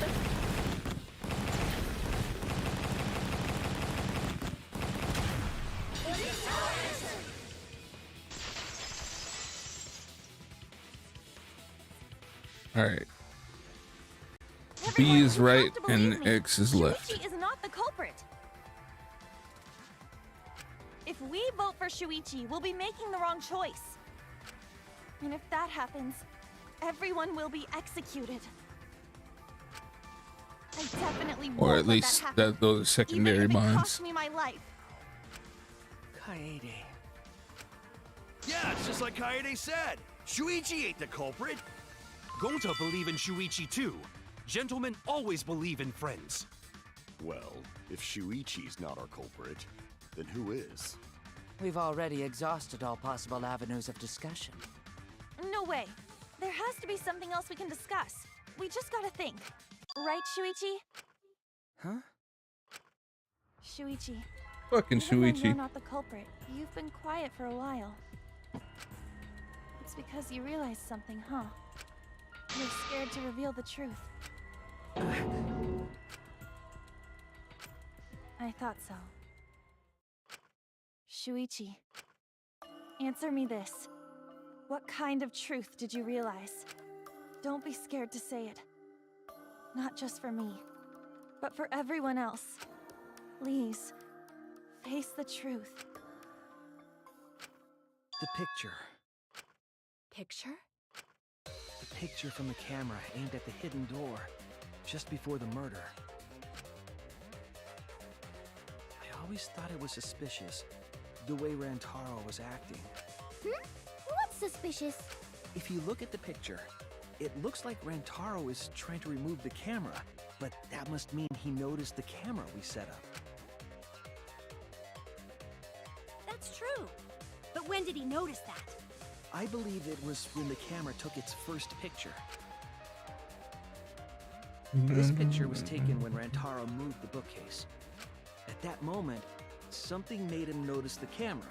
All right. B is right and X is left. Shuichi is not the culprit. If we vote for Shuichi, we'll be making the wrong choice. And if that happens, everyone will be executed. I definitely won't Or at let least that happen, those secondary even if it bonds. costs me my life. Kaede. Yeah, it's just like Kaede said. Shuichi ain't the culprit. Gonta believe in Shuichi too. Gentlemen always believe in friends. Well, if Shuichi's not our culprit, then who is? We've already exhausted all possible avenues of discussion. No way. There has to be something else we can discuss. We just gotta think. Right, Shuichi? Huh? Shuichi. Fucking even though Shuichi. You're not the culprit. You've been quiet for a while. It's because you realized something, huh? You're scared to reveal the truth. I thought so. Shuichi, answer me this. What kind of truth did you realize? Don't be scared to say it. Not just for me, but for everyone else. Please, face the truth. The picture. Picture? The picture from the camera aimed at the hidden door just before the murder. I always thought it was suspicious, the way Rantaro was acting. What's suspicious? If you look at the picture, it looks like Rantaro is trying to remove the camera, but that must mean he noticed the camera we set up. That's true. But when did he notice that? I believe it was when the camera took its first picture. This picture was taken when Rantaro moved the bookcase. At that moment, something made him notice the camera.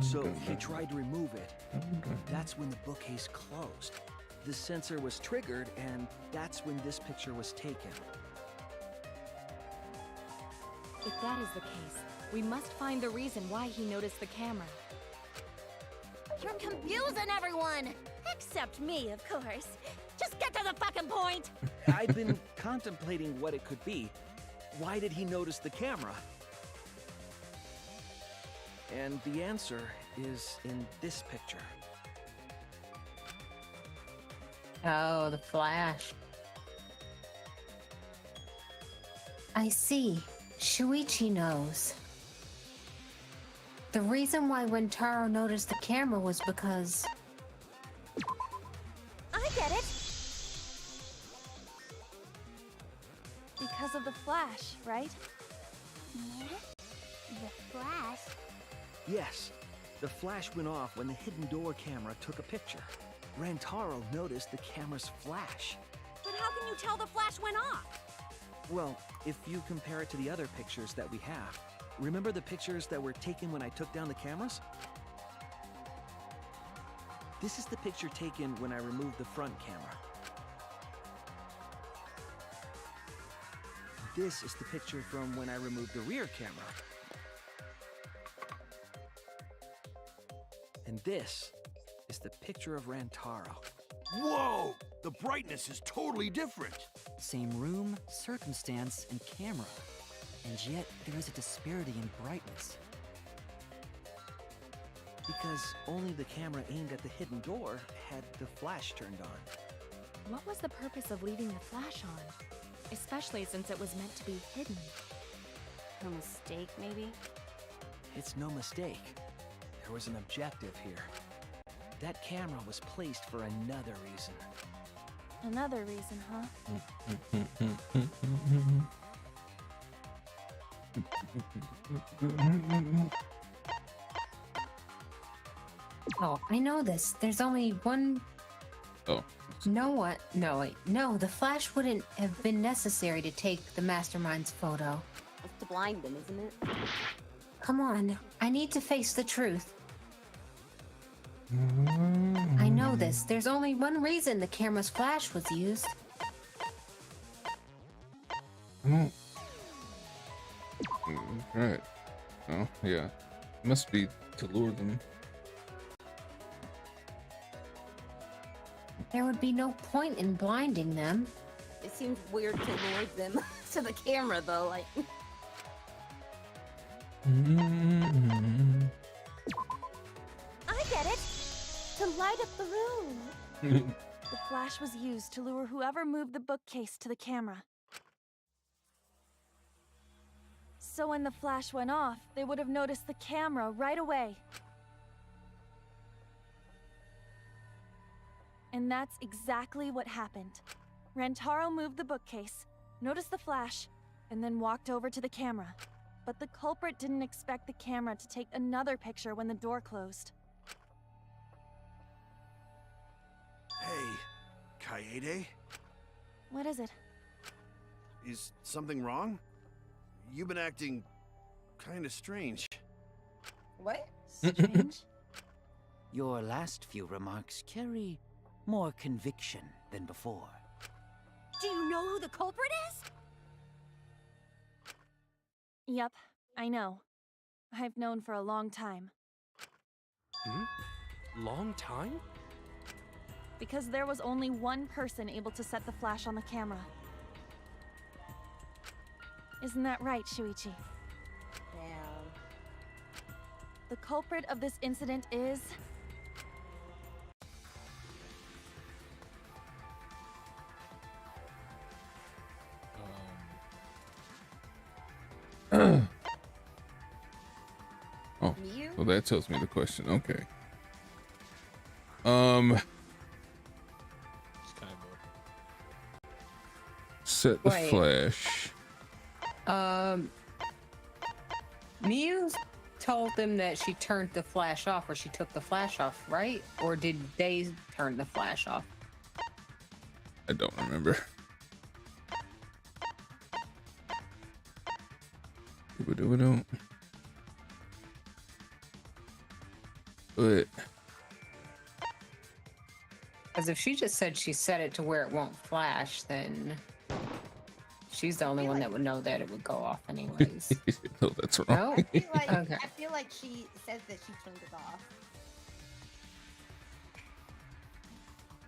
So he tried to remove it. That's when the bookcase closed. The sensor was triggered, and that's when this picture was taken. If that is the case, we must find the reason why he noticed the camera. You're confusing everyone! Except me, of course. Just get to the fucking point! I've been contemplating what it could be. Why did he notice the camera? And the answer is in this picture. Oh, the flash. I see. Shuichi knows. The reason why Rantaro noticed the camera was because... I get it! Because of the flash, right? The flash? Yes, the flash went off when the hidden door camera took a picture. Rantaro noticed the camera's flash. But how can you tell the flash went off? Well, if you compare it to the other pictures that we have, remember the pictures that were taken when I took down the cameras? This is the picture taken when I removed the front camera. This is the picture from when I removed the rear camera. And this is the picture of Rantaro. Whoa! The brightness is totally different. Same room, circumstance, and camera. And yet, there is a disparity in brightness. Because only the camera aimed at the hidden door had the flash turned on. What was the purpose of leaving the flash on? Especially since it was meant to be hidden. A mistake, maybe? It's no mistake. There was an objective here. That camera was placed for another reason. Another reason, huh? Oh, I know this. There's only one. Oh. No, what? No, wait. No, the flash wouldn't have been necessary to take the mastermind's photo. It's to blind them, isn't it? Come on. I need to face the truth. I know this. There's only one reason the camera's flash was used. Right. Oh, yeah. Must be to lure them. There would be no point in blinding them. It seems weird to lure them to the camera, though. Like, I get it. To light up the room. The flash was used to lure whoever moved the bookcase to the camera. So when the flash went off, they would have noticed the camera right away. And that's exactly what happened. Rantaro moved the bookcase, noticed the flash, and then walked over to the camera. But the culprit didn't expect the camera to take another picture when the door closed. Hey, Kaede? What is it? Is something wrong? You've been acting kinda strange. what? Strange? Your last few remarks carry more conviction than before. Do you know who the culprit is? Yep, I know. I've known for a long time. Long time? Because there was only one person able to set the flash on the camera. Isn't that right, Shuichi? Damn. The culprit of this incident is... Oh, You? well that tells me the question. Okay. Set the Wait. flash. Miu told them that she turned the flash off, or she took the flash off, right? Or did they turn the flash off? I don't remember. Don't. But Because if she just said she set it to where it won't flash, then she's the only one that would know that it would go off anyways. no, that's wrong. No? I feel like, Okay. I feel like she says that she turned it off.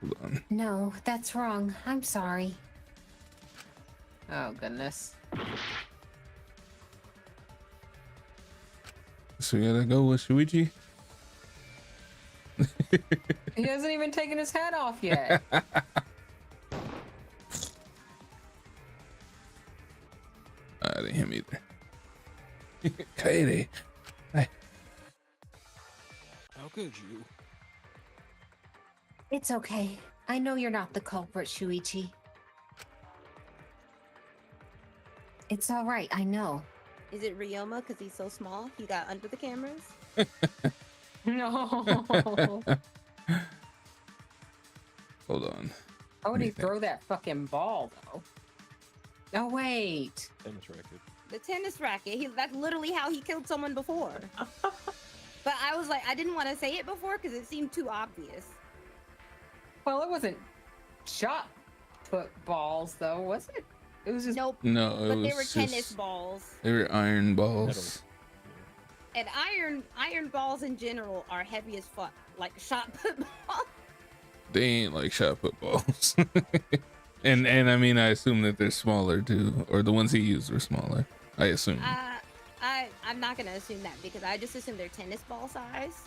Hold on. No, that's wrong. I'm sorry. Oh, goodness. So we gotta go with Shuichi. He hasn't even taken his hat off yet. That ain't him either. Kaede. Hi. How could you? It's okay. I know you're not the culprit, Shuichi. It's all right, I know. Is it Ryoma because he's so small? He got under the cameras? No. Hold on. How would he throw that fucking ball, though? Oh, wait. Tennis racket. The tennis racket. That's literally how he killed someone before. But I was like, I didn't want to say it before because it seemed too obvious. Well, it wasn't shot put balls, though, was it? It was just... Nope. No, it But was they were tennis just- balls. They were iron balls. And iron balls in general are heavy as fuck. Like shot put balls. They ain't like shot put balls. and I mean, I assume that they're smaller too, or the ones he used were smaller. I assume. I'm not gonna assume that because I just assume they're tennis ball size.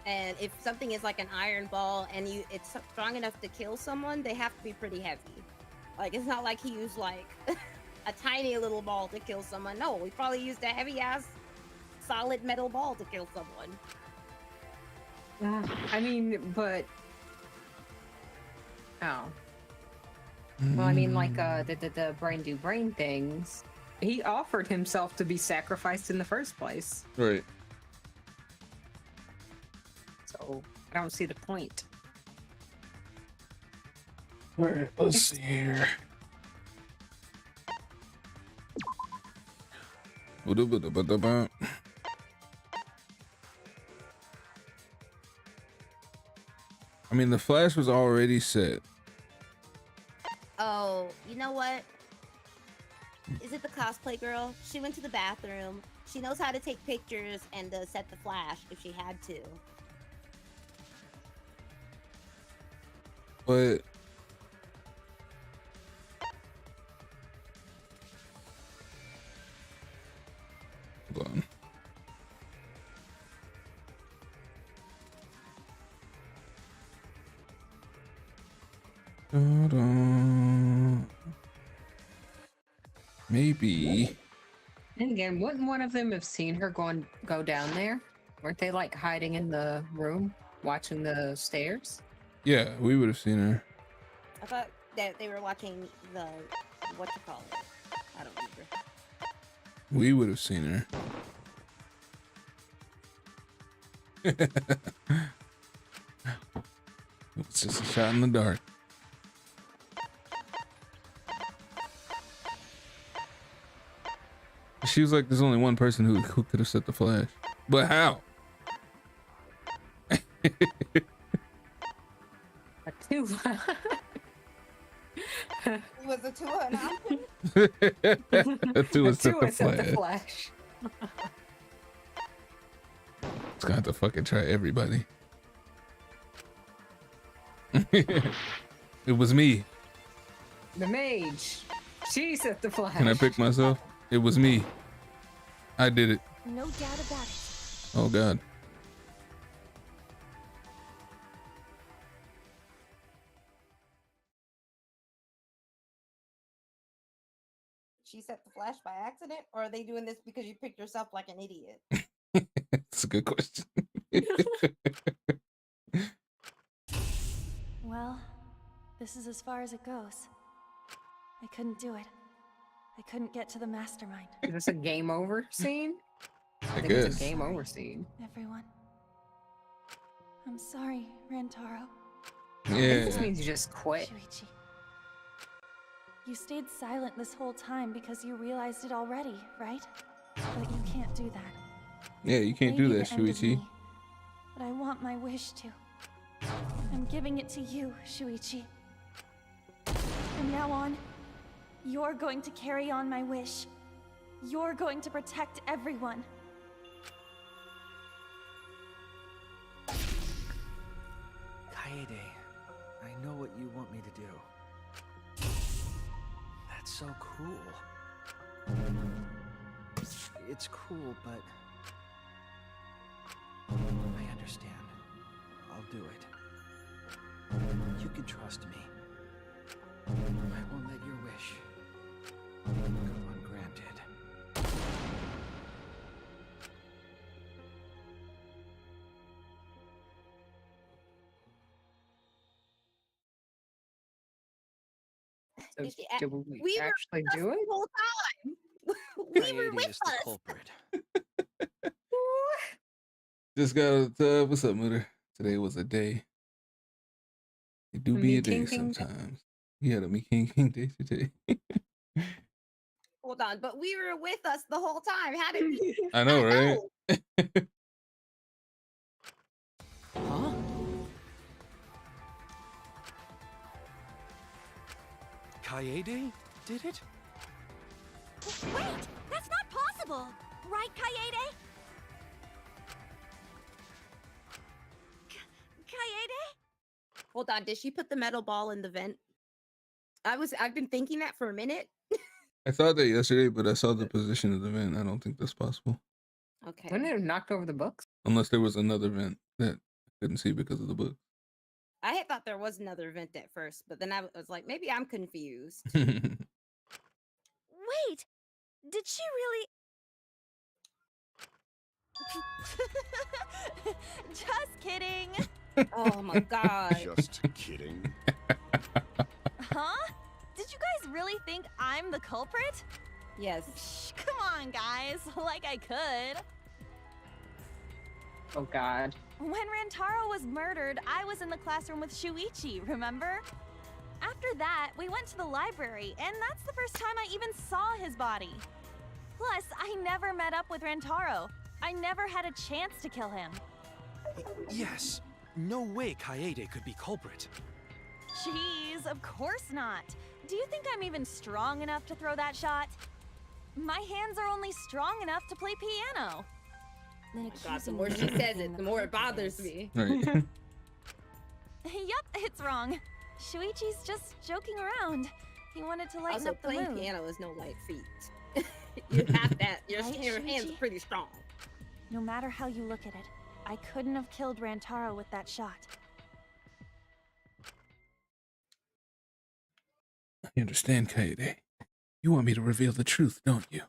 And if something is like an iron ball and it's strong enough to kill someone, they have to be pretty heavy. Like it's not like he used like a tiny little ball to kill someone. No, he probably used a heavy ass solid metal ball to kill someone. I mean, but... Oh. Well, I mean, like, the brain do brain things. He offered himself to be sacrificed in the first place. Right. I don't see the point. All right, let's see here. I mean, the flash was already set. Oh, you know what? Is it the cosplay girl? She went to the bathroom. She knows how to take pictures and set the flash if she had to. But hold on. Maybe. And again, wouldn't one of them have seen her go down there? Weren't they like hiding in the room, watching the stairs? Yeah, we would have seen her. I thought that they were watching the what you call it. I don't remember. We would have seen her. It's just a shot in the dark. She was like, there's only one person who could have set the flash. But how? A two. Was a 2 an option? A two was set the the flash. flash. It's gonna have to fucking try everybody. It was me. The mage. She set the flash. Can I pick myself? It was me. I did it. No doubt about it. Oh god. She set the flash by accident, or are they doing this because you picked yourself like an idiot? That's a good question. Well, this is as far as it goes. I couldn't do it. I couldn't get to the mastermind. Is this a game over scene? I think guess. it's a game over scene. Everyone. I'm sorry, Rantaro. Yeah. This means you just quit. Shuichi. You stayed silent this whole time because you realized it already, right? But you can't do that. Yeah, you can't do Maybe that, the end of Shuichi. me, but I want my wish to. I'm giving it to you, Shuichi. From now on, you're going to carry on my wish. You're going to protect everyone. Kaede, I know what you want me to do. That's so cruel. It's cruel, but I understand. I'll do it. You can trust me. I won't let your wish go ungranted. So Did did we we were actually with us do the it? whole time. We were Kaede with is the us. culprit. Just got out of the tub. What's up, Mutter? Today was a day. It do The be Me a day King King day? sometimes. Yeah, the Me King King day today. Hold on, but we were with us the whole time. How did we? I know, right? Huh? Kaede did it? Wait, that's not possible. Right, Kaede? Kaede? Hold on, did she put the metal ball in the vent? I've been thinking that for a minute. I thought that yesterday, but I saw the position of the vent. I don't think that's possible. Okay. Wouldn't it have knocked over the books? Unless there was another vent that I couldn't see because of the book. I had thought there was another vent at first, but then I was like, maybe I'm confused. Wait, did she really? Just kidding. Oh my god. Just kidding. Huh? Did you guys really think I'm the culprit? Yes. Psh, come on, guys. Like I could. Oh God. When Rantaro was murdered, I was in the classroom with Shuichi, remember? After that, we went to the library, and that's the first time I even saw his body. Plus, I never met up with Rantaro. I never had a chance to kill him. Yes. No way Kaede could be culprit. Jeez, of course not. Do you think I'm even strong enough to throw that shot? My hands are only strong enough to play piano. God, the more she says it, the more it bothers me. Right. Yup, it's wrong. Shuichi's just joking around. He wanted to lighten Also, up the playing mood. piano is no light feat. You have that. Your Right, hands are Shuichi? pretty strong. No matter how you look at it, I couldn't have killed Rantaro with that shot. I understand, Kaede. You want me to reveal the truth, don't you?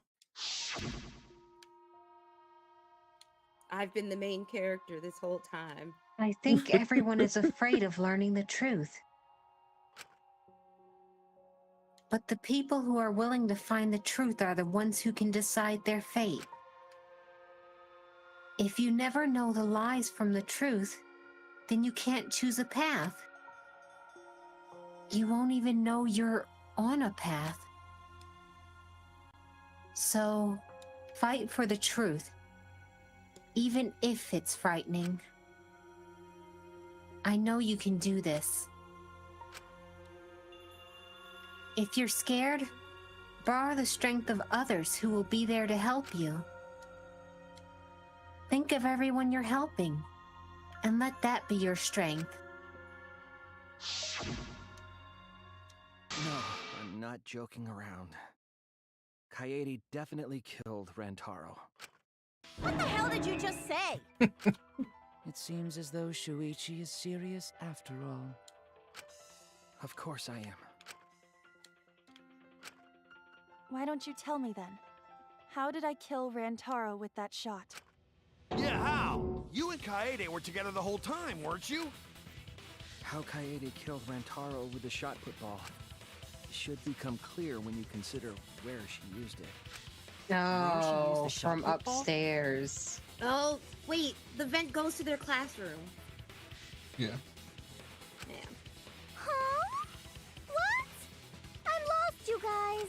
I've been the main character this whole time. I think everyone is afraid of learning the truth. But the people who are willing to find the truth are the ones who can decide their fate. If you never know the lies from the truth, then you can't choose a path. You won't even know you're on a path. So, fight for the truth, even if it's frightening. I know you can do this. If you're scared, borrow the strength of others who will be there to help you. Think of everyone you're helping, and let that be your strength. No, I'm not joking around. Kaede definitely killed Rantaro. What the hell did you just say? It seems as though Shuichi is serious after all. Of course I am. Why don't you tell me then? How did I kill Rantaro with that shot? Yeah, how? You and Kaede were together the whole time, weren't you? How Kaede killed Rantaro with the shot put ball should become clear when you consider where she used it. No, the shot from put ball? upstairs. Oh, wait. The vent goes to their classroom. Yeah. Man. Huh? What? I'm lost, you guys.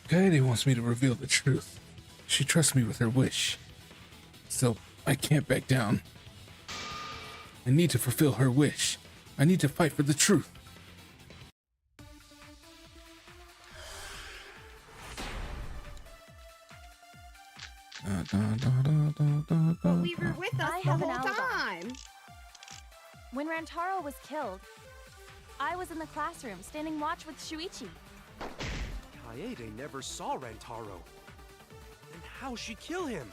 Kaede wants me to reveal the truth. She trusts me with her wish. So, I can't back down. I need to fulfill her wish. I need to fight for the truth. But we were with us I the have an whole alibi. time. When Rantaro was killed, I was in the classroom standing watch with Shuichi. Kaede never saw Rantaro. Then how'd she kill him?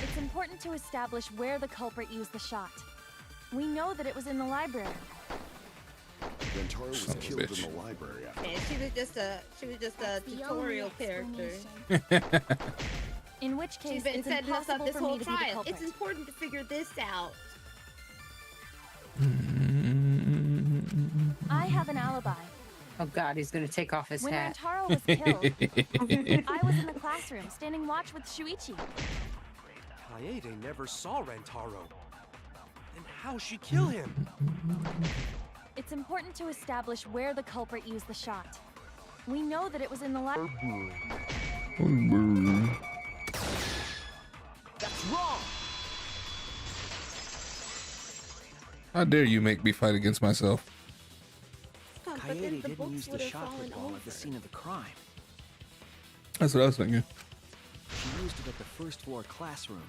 It's important to establish where the culprit used the shot. We know that it was in the library. Rantaro was Son of a killed bitch. in the library after. And she was just a That's the tutorial only character. explanation. In which case, She's been it's setting us up impossible this for me whole to be the trial. culprit. It's important to figure this out. I have an alibi. Oh God, he's gonna take off his When hat. Rantaro was killed, I was in the classroom standing watch with Shuichi. Kaede never saw Rantaro. Then how'd she kill him? It's important to establish where the culprit used the shot. We know that it was in the library. That's wrong! How dare you make me fight against myself? But then Kaede the didn't books use the would have shot fallen put ball at the over. scene of the crime. That's what I was thinking. She used it at the first floor classroom,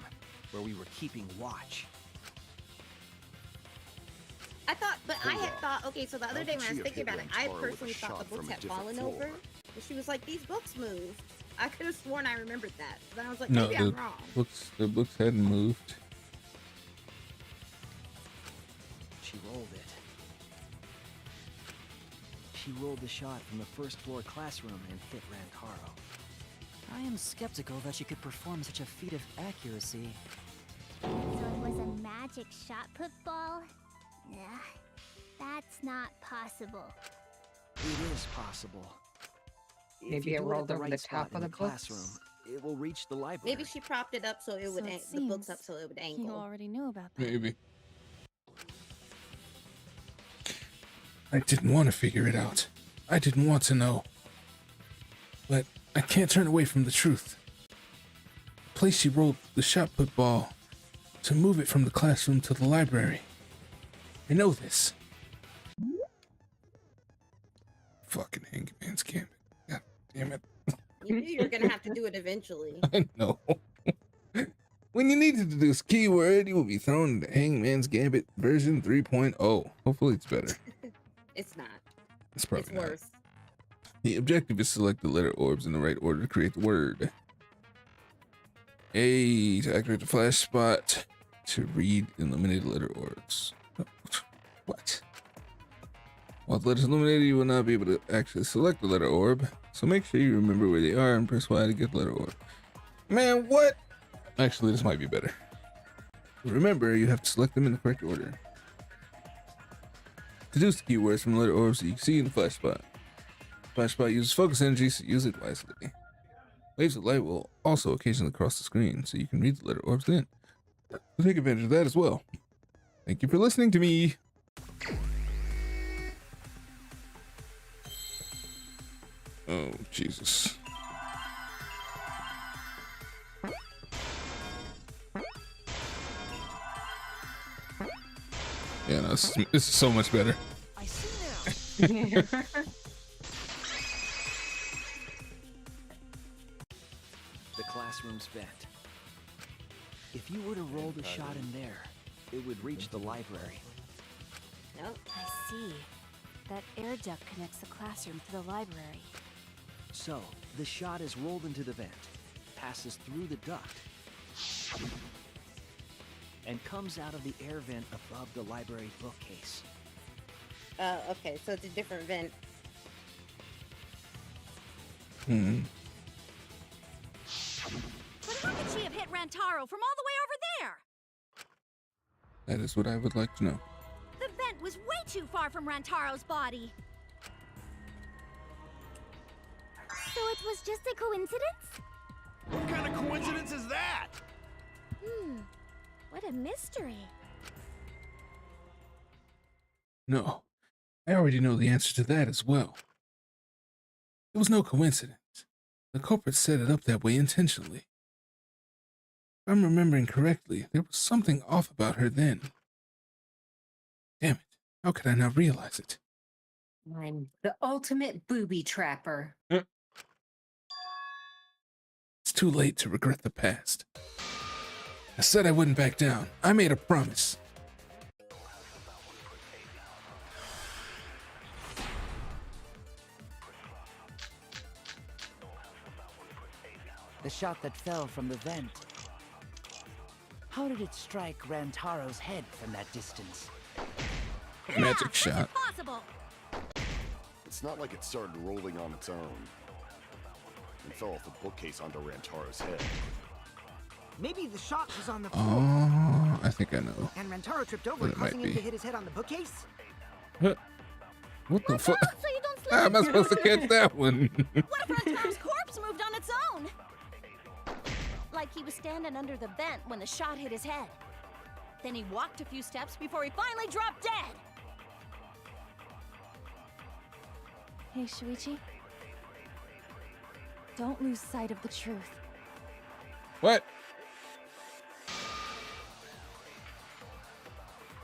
where we were keeping watch. I thought, but I Hold had on. thought, okay, so the other How day could when I she was have thinking hit about it, I Rantaro with a personally thought the shot from books a had different fallen floor? over. But she was like, these books moved. I could have sworn I remembered that. Then I was like, No, maybe the I'm wrong. the books hadn't moved. She rolled it. She rolled the shot from the first floor classroom and hit Rantaro. I am skeptical that she could perform such a feat of accuracy. So it was a magic shot put ball? Ugh, that's not possible. It is possible. If Maybe you it do at rolled the over right the spot top in of the classroom, books. it will reach the library. Maybe she propped it up so it would the books up so it would angle. You already knew about that. Maybe. I didn't want to figure it out. I didn't want to know. But I can't turn away from the truth. The place she rolled the shot put ball to move it from the classroom to the library. I know this. Fucking Hangman's Gambit. God damn it. You knew you were gonna have to do it eventually. I know. When you need to do this keyword, you will be thrown into Hangman's Gambit version 3.0. Hopefully it's better. It's not. It's probably It's not. worse. The objective is to select the letter orbs in the right order to create the word. A, to activate the flash spot. To read illuminated letter orbs. What? While the letters illuminated, you will not be able to actually select the letter orb. So make sure you remember where they are and press Y to get the letter orb. Man, what? Actually, this might be better. Remember, you have to select them in the correct order. Deduce the keywords from the letter orbs that you see in the flash spot. Flash spot uses focus energy, so use it wisely. Waves of light will also occasionally cross the screen, so you can read the letter orbs then. Take advantage of that as well. Thank you for listening to me. Oh, Jesus. Yeah, no, this is so much better. I see now. The classroom's vent. If you were to roll the shot in there, it would reach the library. Nope. I see. That air duct connects the classroom to the library. So, the shot is rolled into the vent, passes through the duct, and comes out of the air vent above the library bookcase. Okay, so it's a different vent. But how could she have hit Rantaro from all the way over there? That is what I would like to know. The vent was way too far from Rantaro's body. So it was just a coincidence? What kind of coincidence is that? What a mystery. No, I already know the answer to that as well. It was no coincidence. The culprit set it up that way intentionally. If I'm remembering correctly, there was something off about her then. Damn it, how could I not realize it? I'm the ultimate booby trapper. It's too late to regret the past. I said I wouldn't back down. I made a promise. The shot that fell from the vent. How did it strike Rantaro's head from that distance? Magic shot. Possible. It's not like it started rolling on its own and fell off the bookcase onto Rantaro's head. Maybe the shot was on the floor. Oh, I think I know. And Rantaro tripped over, What it might causing him be. to hit his head on the bookcase? What the fuck? So you don't slip How am I supposed to catch that one? What if Rantaro's corpse moved on its own? Like he was standing under the vent when the shot hit his head. Then he walked a few steps before he finally dropped dead. Hey, Shuichi. Don't lose sight of the truth. What?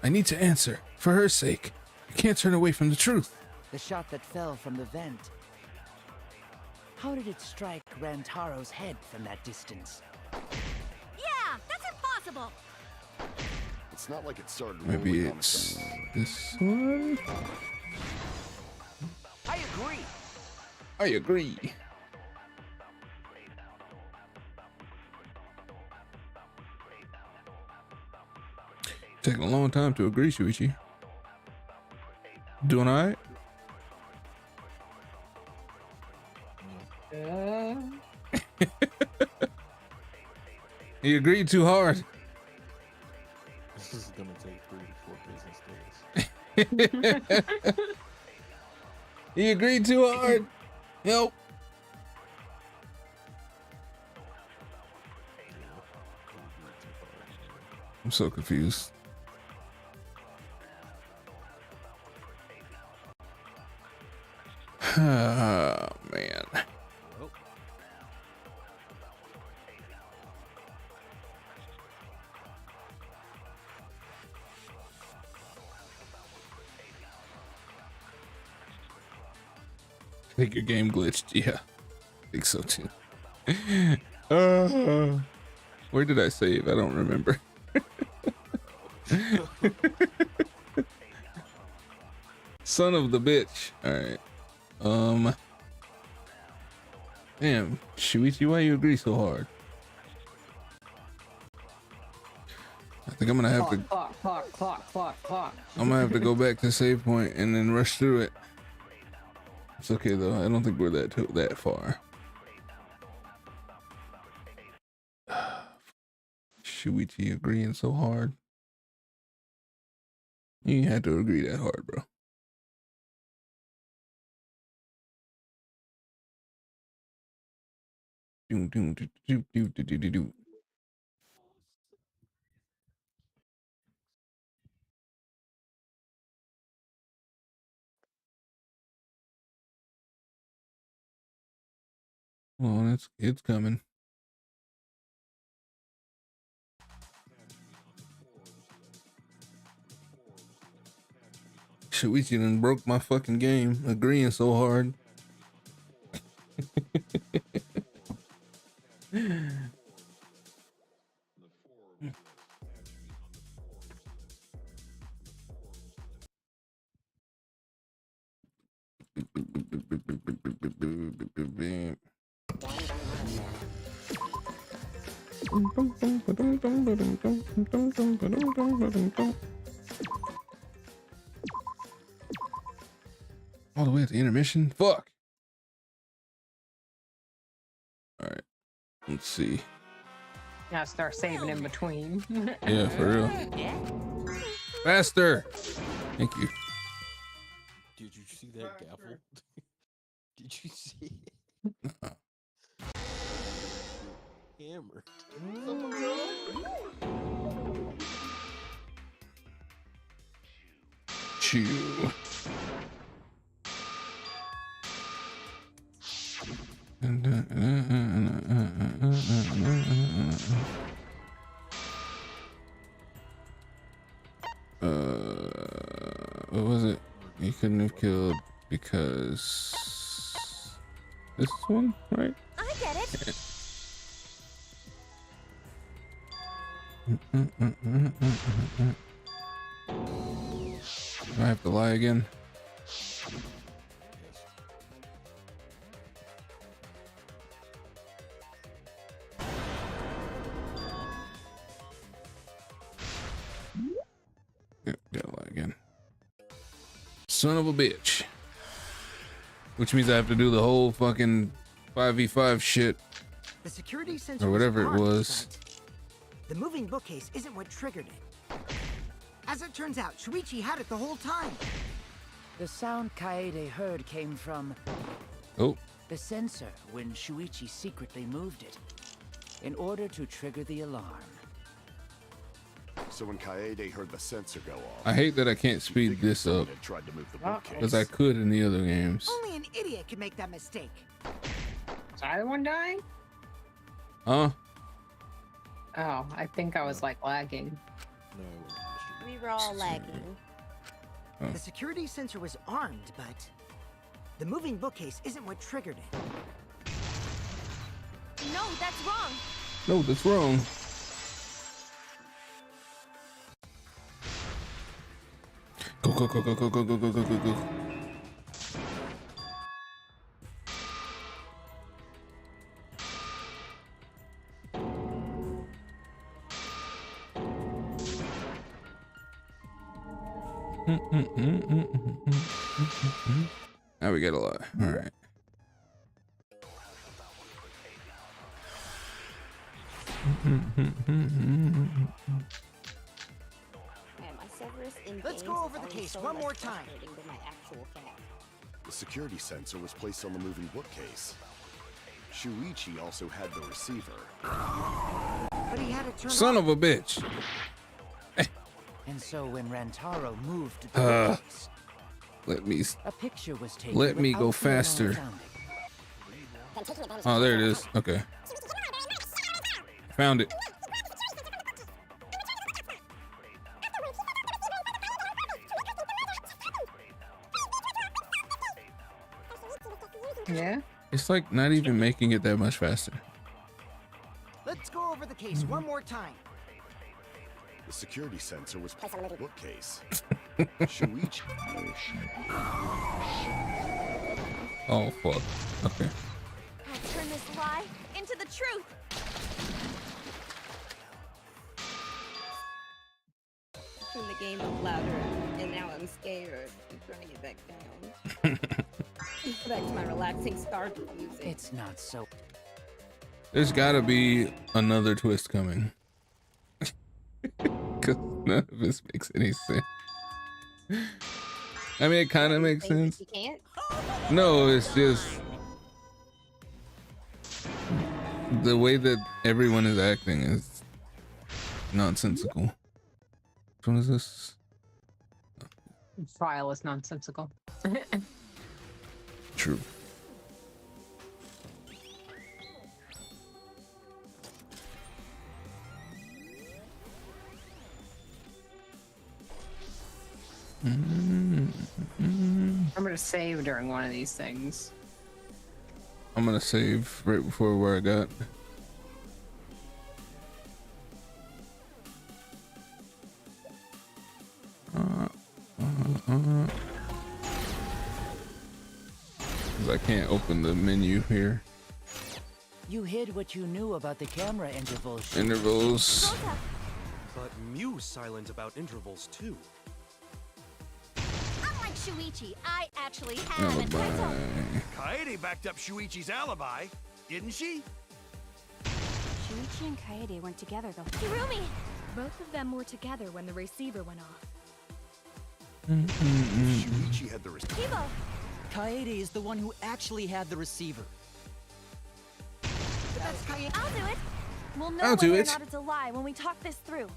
I need to answer. For her sake. I can't turn away from the truth. The shot that fell from the vent. How did it strike Rantaro's head from that distance? Yeah, that's impossible. It's not like it started Maybe rolling on its it's own. this one? I agree. I agree. Taking a long time to agree, Shuichi. Doing all right? He agreed too hard. This is gonna take 3 to 4 business days. He agreed too hard. Help. I'm so confused. Oh, man. I think your game glitched. Yeah, I think so too. Where did I save? I don't remember. Son of the bitch. All right. Damn, Shuichi, why you agree so hard? I think I'm gonna have to. Clock. I'm gonna have to go back to save point and then rush through it. It's okay though. I don't think we're that far. Shuichi agreeing so hard. You had to agree that hard, bro. Well, it's coming. Shuichi done broke my fucking game, agreeing so hard. All the way at the intermission? Fuck. All right. Let's see. Now start saving in between. Yeah, for real. Faster. Thank you. Did you see that gavel? Did you see it? Hammered. Chew. What was it? You couldn't have killed because this one, right? I get it. Do I have to lie again? Yep, gotta lie again. Son of a bitch. Which means I have to do the whole fucking 5v5 shit. The security sensor Or whatever it armed, was. but the moving bookcase isn't what triggered it. As it turns out, Shuichi had it the whole time. The sound Kaede heard came from the sensor when Shuichi secretly moved it in order to trigger the alarm. So when Kaede heard the sensor go off, I hate that I can't speed this up tried to move the bookcase. because I could in the other games. Only an idiot could make that mistake. Is I the one dying? Huh? Oh, I think I was like lagging. We were all lagging. The security sensor was armed, but the moving bookcase isn't what triggered it. No, that's wrong. No, that's wrong. Go, go, go, go, go, go, go, go, go, go, go. Now we got a lot. All right. Let's go over the case one more time. The security sensor was placed on the moving bookcase. Shuichi also had the receiver. But he had it turned Son off. of a bitch. And so when Rantaro moved the bookcase, a picture was taken. Let me go without the owner faster. found it. Oh, there it is. Okay. Found it. Yeah. It's like not even making it that much faster. Let's go over the case one more time. The security sensor was placed on the bookcase. Shuichi. Oh fuck. Okay. I'll turn this lie into the truth. Turn the game up louder, and now I'm scared. I'm trying to get back down. Go back to my relaxing Stargate music. It's not so. There's gotta be another twist coming. Cause none of this makes any sense. I mean, it kind of makes sense. You can't? No, it's just the way that everyone is acting is nonsensical. Which one is this? Trial is nonsensical. True. I'm gonna save during one of these things. I'm gonna save right before where I got. Cause I can't open the menu here. You hid what you knew about the camera intervals. Intervals. But Mew's silent about intervals too. Unlike Shuichi, I actually have an Alibi. Kaede backed up Shuichi's alibi, didn't she? Shuichi and Kaede weren't together the whole Kirumi! Both of them were together when the receiver went off. Shuichi had the Kibo! Kaede is the one who actually had the receiver. That's Kaede. I'll do it! We'll know I'll do whether or it. not it's a lie when we talk this through.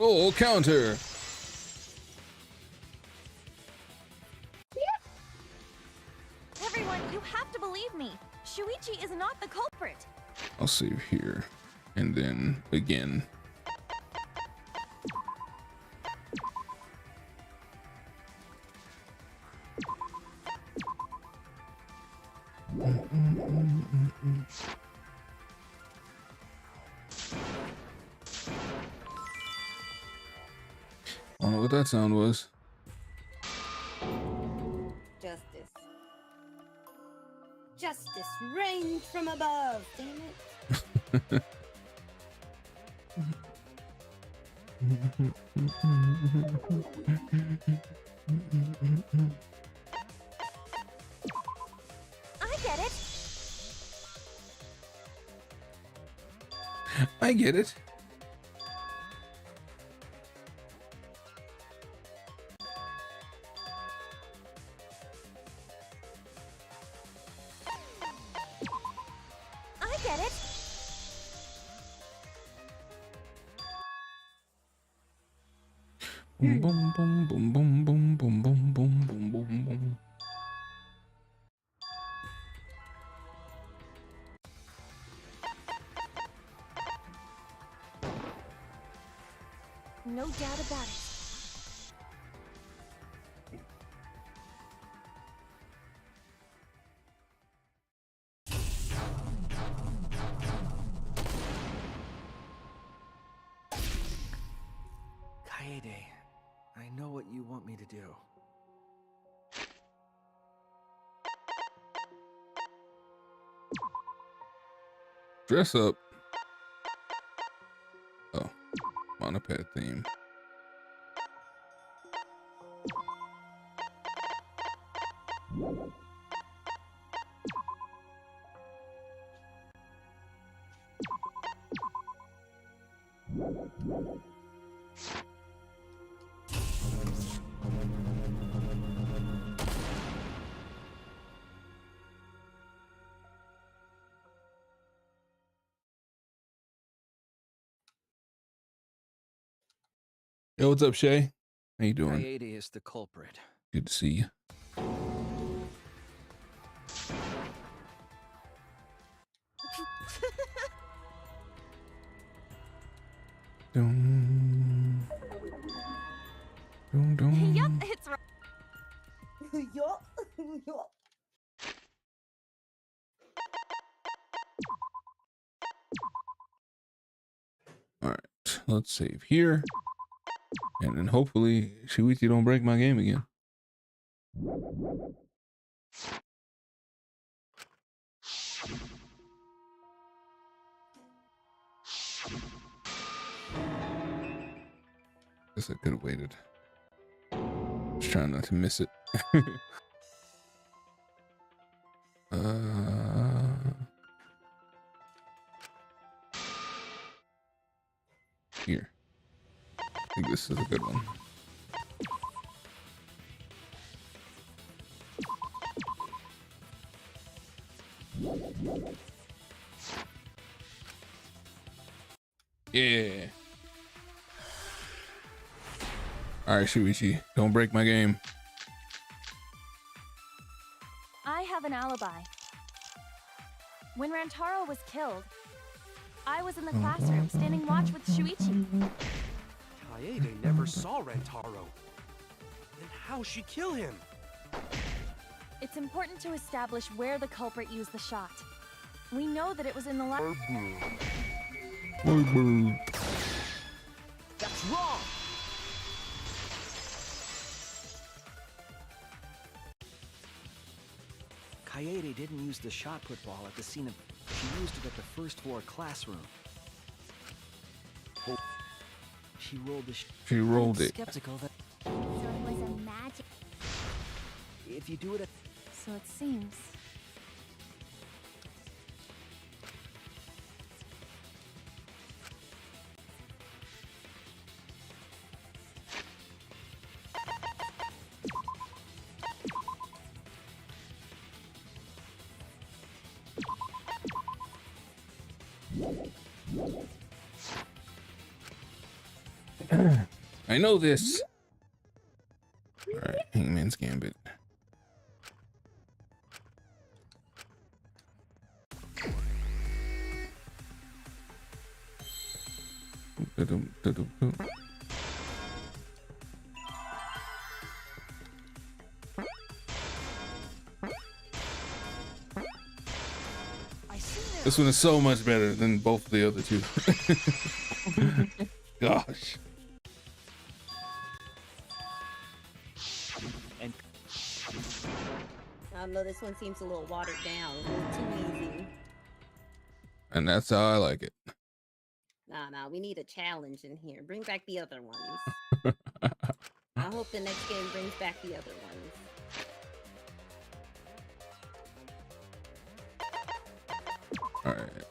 Oh, counter. Everyone, you have to believe me. Shuichi is not the culprit. I'll save here and then again. I don't know what that sound was. Justice. Justice reigns from above, damn it. I get it! I get it. I get it! Boom, boom, boom, boom, boom, boom, boom, boom, boom, boom, boom, boom. No doubt about it. Kaede, I know what you want me to do. Dress up. Oh, monoped theme. Yo, what's up, Shay? How you doing? Coyote is the culprit. Good to see you. Dum, dum, dum. Yep, it's right. All right, let's save here, and then hopefully Shuichi don't break my game again. Guess I could have waited. Just trying not to miss it. Here. I think this is a good one. Yeah. All right, Shuichi, don't break my game. I have an alibi. When Rantaro was killed, I was in the classroom standing watch with Shuichi. Kaede never saw Rantaro. Then how'd she kill him? It's important to establish where the culprit used the shot. We know that it was in the lab. That's wrong! Kaede didn't use the shot put ball at the scene of... She used it at the first floor classroom. She rolled the... She rolled it. Skeptical that... So it was a magic. If you do it at... So it seems. I know this. All right, Hangman's Gambit. This one is so much better than both the other two. Gosh. I don't know, this one seems a little watered down, a little too easy. And that's how I like it. Nah, we need a challenge in here. Bring back the other ones. I hope the next game brings back the other ones. All right.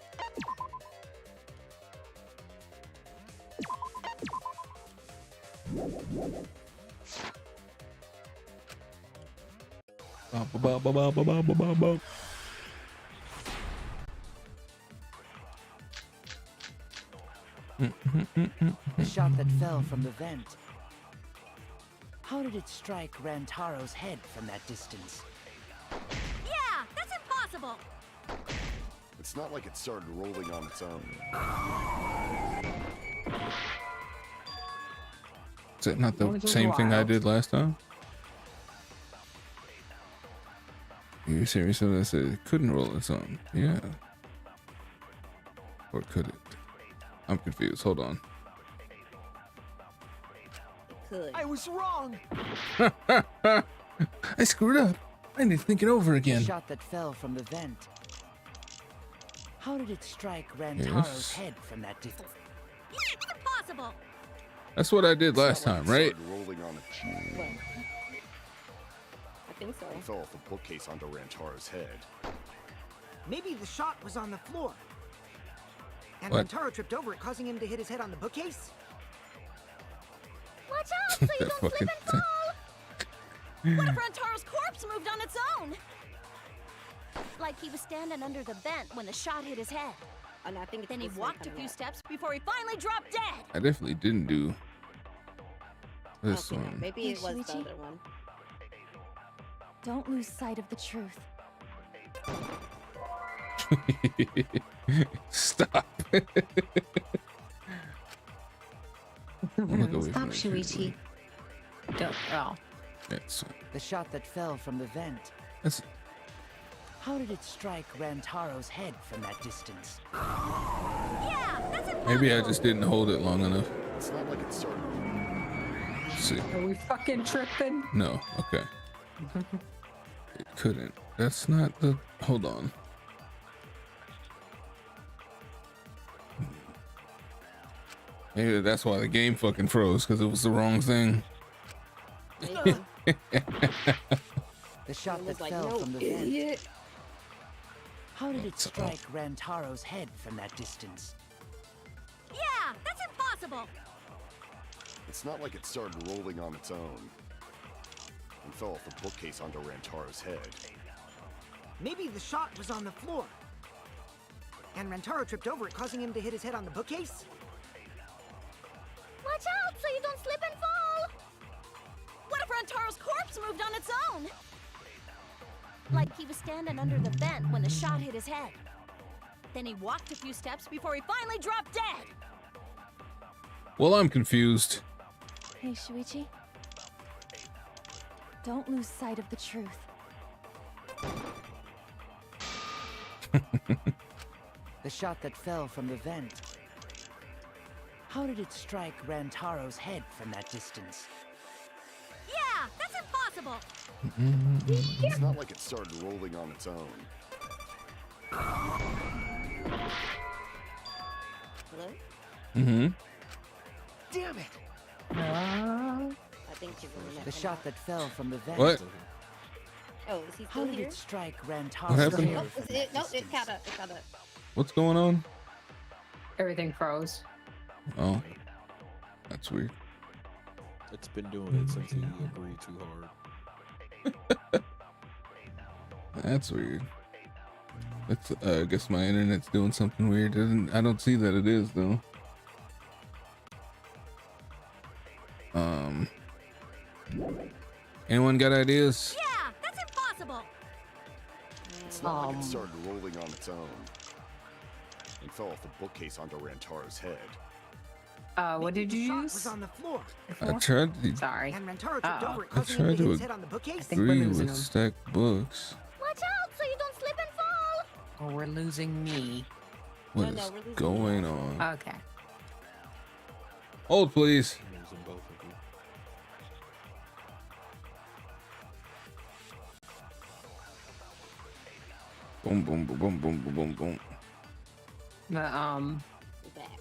The shot that fell from the vent. How did it strike Rantaro's head from that distance? Yeah, that's impossible. It's not like it started rolling on its own. Is that not the same thing I did last time? Are you serious? So I said it couldn't roll its own. Yeah. Or could it? I'm confused. Hold on. I was wrong. I screwed up. I need to think it over again. The shot that fell from the vent. How did it strike Rantaro's head from that distance? Yeah, it's impossible. That's what I did last time, right? Rolling on its own. I think so. It fell off the bookcase onto Rantaro's head. Maybe the shot was on the floor. And What? Rantaro tripped over it, causing him to hit his head on the bookcase? Watch out so you That don't slip fucking and fall. What if Rantaro's corpse moved on its own? Like he was standing under the vent when the shot hit his head. And I think Then he this way walked a coming few up. steps before he finally dropped dead. I definitely didn't do This Okay, one. maybe it was the other one. Don't lose sight of the truth. Stop. Stop, Shuichi. Don't. Oh. That's The shot that fell from the vent. That's. How did it strike Rantaro's head from that distance? Yeah, that's impossible. Maybe I just didn't hold it long enough. It's not like it started. Let's see. Are we fucking tripping? No. Okay. It couldn't. That's not the. Hold on. Maybe that's why the game fucking froze, because it was the wrong thing. The shot that like, fell no, from the idiot. vent. How did it strike Rantaro's head from that distance? Yeah, that's impossible. It's not like it started rolling on its own and fell off the bookcase onto Rantaro's head. Maybe the shot was on the floor. And Rantaro tripped over it, causing him to hit his head on the bookcase? Watch out so you don't slip and fall. What if Rantaro's corpse moved on its own? Like he was standing under the vent when the shot hit his head. Then he walked a few steps before he finally dropped dead. Well, I'm confused. Hey, Shuichi. Don't lose sight of the truth. The shot that fell from the vent. How did it strike Rantaro's head from that distance? Yeah, that's impossible. It's not like it started rolling on its own. Hello? Mm-hmm. Damn it! I think you're going The shot that fell from the vent. What? Oh, is he How still did here? it strike Rantaro's What happened? head Oh, from is that it? No, it's distance? Kata. It's Kata. What's going on? Everything froze. Oh. That's weird. It's been doing it since he agreed too hard. That's weird. That's, I guess my internet's doing something weird. I don't see that it is, though. Anyone got ideas? Yeah, that's impossible. It's not like it started rolling on its own and fell off the bookcase onto Rantaro's head. What did you The shot use? was on the floor. I tried to Sorry. And Rantaro tripped over it, I causing him tried to hit to his head on the bookcase? think we're agree losing with them. stacked books. Watch out so you don't slip and fall. Oh, we're losing me. What no, is we're losing going on? Okay. Hold, please. I'm losing both of you. Boom, boom, boom, boom, boom, boom, boom, boom. The We're back.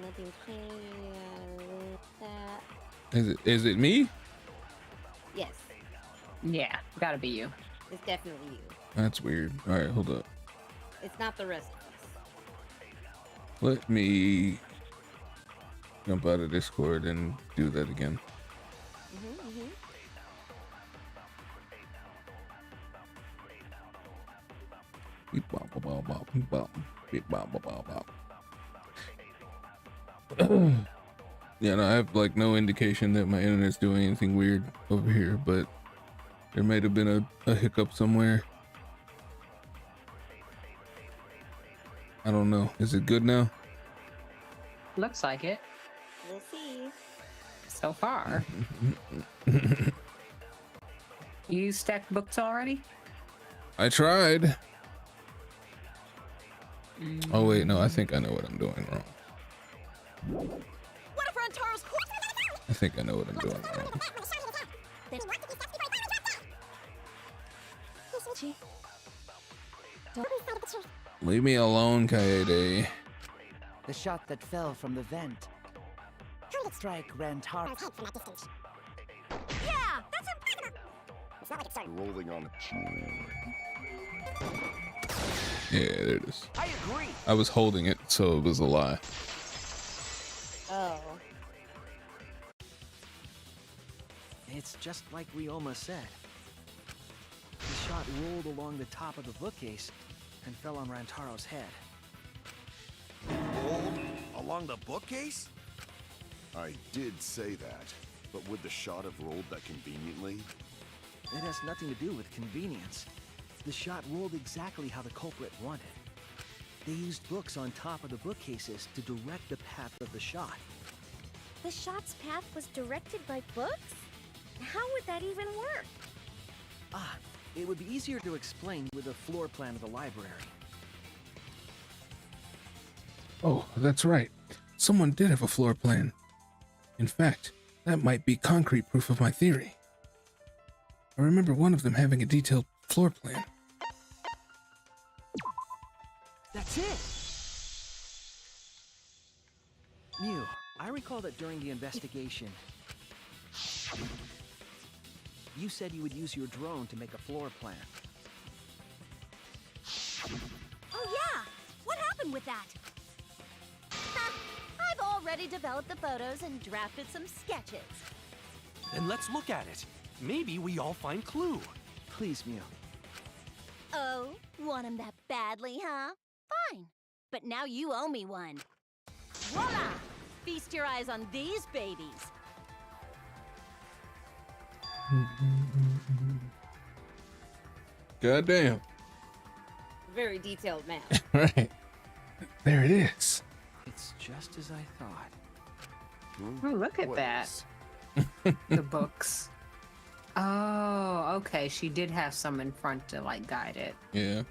Nothing changed. That. Is it me? Yes, yeah, gotta be you. it's definitely you. That's weird. All right, hold up. It's not the rest of us. Let me jump out of Discord and do that again. Beep, bop, bop, bop, bop, beep, bop, beep, bop, bop, bop, bop. Yeah, no, I have like no indication that my internet's doing anything weird over here, but there might have been a hiccup somewhere. I don't know. Is it good now? Looks like it We'll see. so far. You stacked books already? I tried. Oh wait, no, I think I know what I'm doing wrong. What if Rantaro's corpse? I think I know what I'm doing wrong. Leave me alone, Kaede. The shot that fell from the vent. How did it strike Rantaro's head from that distance? Yeah, that's impossible. It's not like it started rolling on its own. Yeah, there it is. I agree. I was holding it, so it was a lie. Oh. It's just like Ryoma said. The shot rolled along the top of the bookcase and fell on Rantaro's head. Rolled along the bookcase? I did say that, but would the shot have rolled that conveniently? It has nothing to do with convenience. The shot rolled exactly how the culprit wanted. They used books on top of the bookcases to direct the path of the shot. The shot's path was directed by books? How would that even work? Ah, it would be easier to explain with a floor plan of the library. Oh, that's right. Someone did have a floor plan. In fact, that might be concrete proof of my theory. I remember one of them having a detailed floor plan. That's it! Mew, I recall that during the investigation, you said you would use your drone to make a floor plan. Oh yeah! What happened with that? I've already developed the photos and drafted some sketches. Then let's look at it. Maybe we all find clue. Please, Mew. Oh, want him that badly, huh? Fine. But now you owe me one. Voila! Feast your eyes on these babies. Goddamn. Very detailed map. Right. There it is. It's just as I thought. Oh, look at that. The books. Oh, okay. She did have some in front to like guide it. Yeah.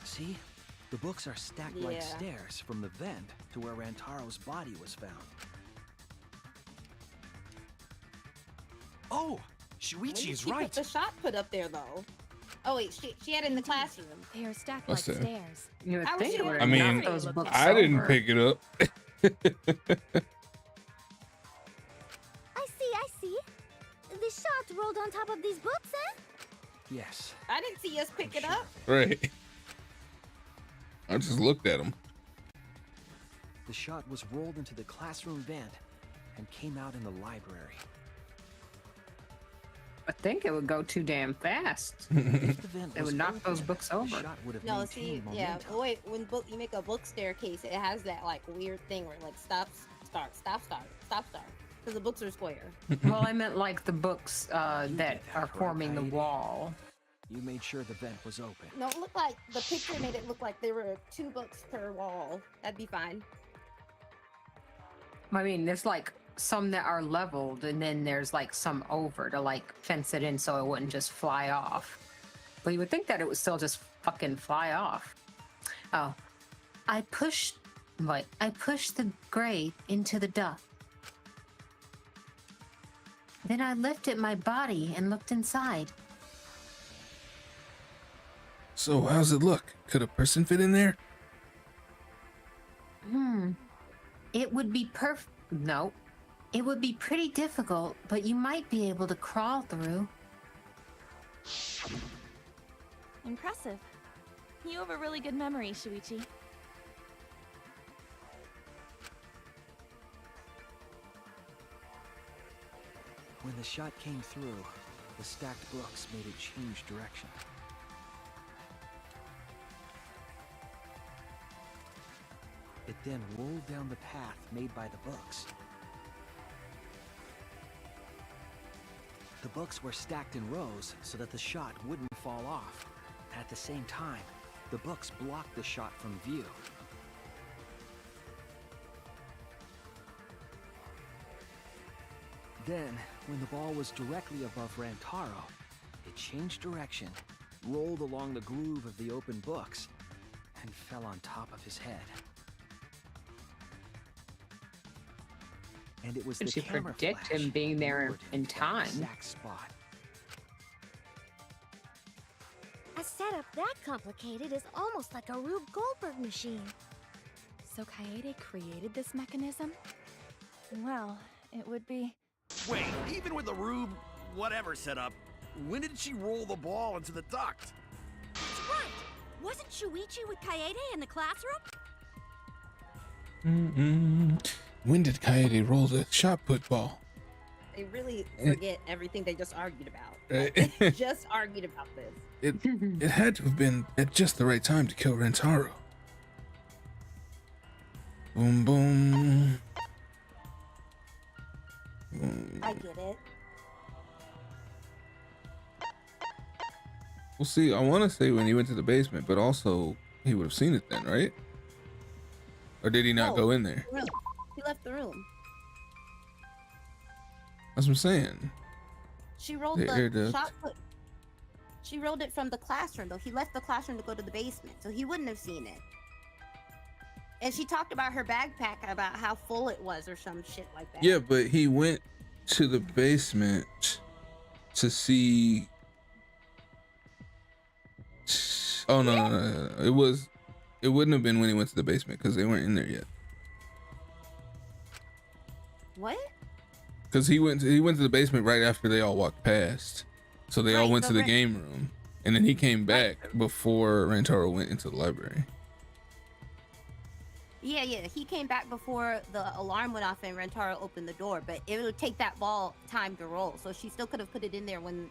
See? The books are stacked like Yeah. stairs from the vent to where Rantaro's body was found. Oh, When Shuichi did is she right. put the shot put up there though? Oh wait, she had it in the classroom. They are stacked What's like that? stairs. You would I think was it would I have mean, knocked those books I didn't over. pick it up. I see. The shot rolled on top of these books, eh? Yes. I didn't see us pick it up. Right. I just looked at him. The shot was rolled into the classroom vent and came out in the library. I think it would go too damn fast. If the vent It was would knock those open, books the over. shot would have No, maintained see, yeah. momentum. Wait, when you make a book staircase, it has that like weird thing where it, like stops, start, stop, start, stop, start. Because the books are square. Well, I meant like the books that that are right, forming the Heidi. wall. You made sure the vent was open. No, it looked like the picture made it look like there were 2 books per wall. That'd be fine. I mean, there's like some that are leveled, and then there's like some over to like fence it in so it wouldn't just fly off. But you would think that it would still just fucking fly off. Oh, I pushed the grate into the duct. Then I lifted my body and looked inside. So how's it look? Could a person fit in there? It would be No. It would be pretty difficult, but you might be able to crawl through. Impressive. You have a really good memory, Shuichi. When the shot came through, the stacked books made it change direction. It then rolled down the path made by the books. The books were stacked in rows so that the shot wouldn't fall off. At the same time, the books blocked the shot from view. Then, when the ball was directly above Rantaro, it changed direction, rolled along the groove of the open books, and fell on top of his head. And it was Did the she camera predict flash him being there lured him in to that time? exact spot. A setup that complicated is almost like a Rube Goldberg machine. So Kaede created this mechanism? Well, it would be... Wait, even with the Rube whatever setup, when did she roll the ball into the duct? That's right! Wasn't Shuichi with Kaede in the classroom? When did Kaede roll the shot put ball? They really forget everything they just argued about. Right. They just argued about this. It had to have been at just the right time to kill Rentaro. Boom, boom. I get it. Well, see, I want to say when he went to the basement, but also he would have seen it then, right? Or did he not go in there? Room. He left the room. That's what I'm saying. She rolled The air the duct. shot put. She rolled it from the classroom, though. He left the classroom to go to the basement, so he wouldn't have seen it. And she talked about her backpack, about how full it was, or some shit like that. Yeah, but he went to the basement to see. Oh no. It wouldn't have been when he went to the basement because they weren't in there yet. What? Because he went to the basement right after they all walked past, so they all Right, went to but the Ren- game room, and then he came back before Rantaro went into the library. Yeah, he came back before the alarm went off and Rentaro opened the door, but it would take that ball time to roll, so she still could have put it in there when.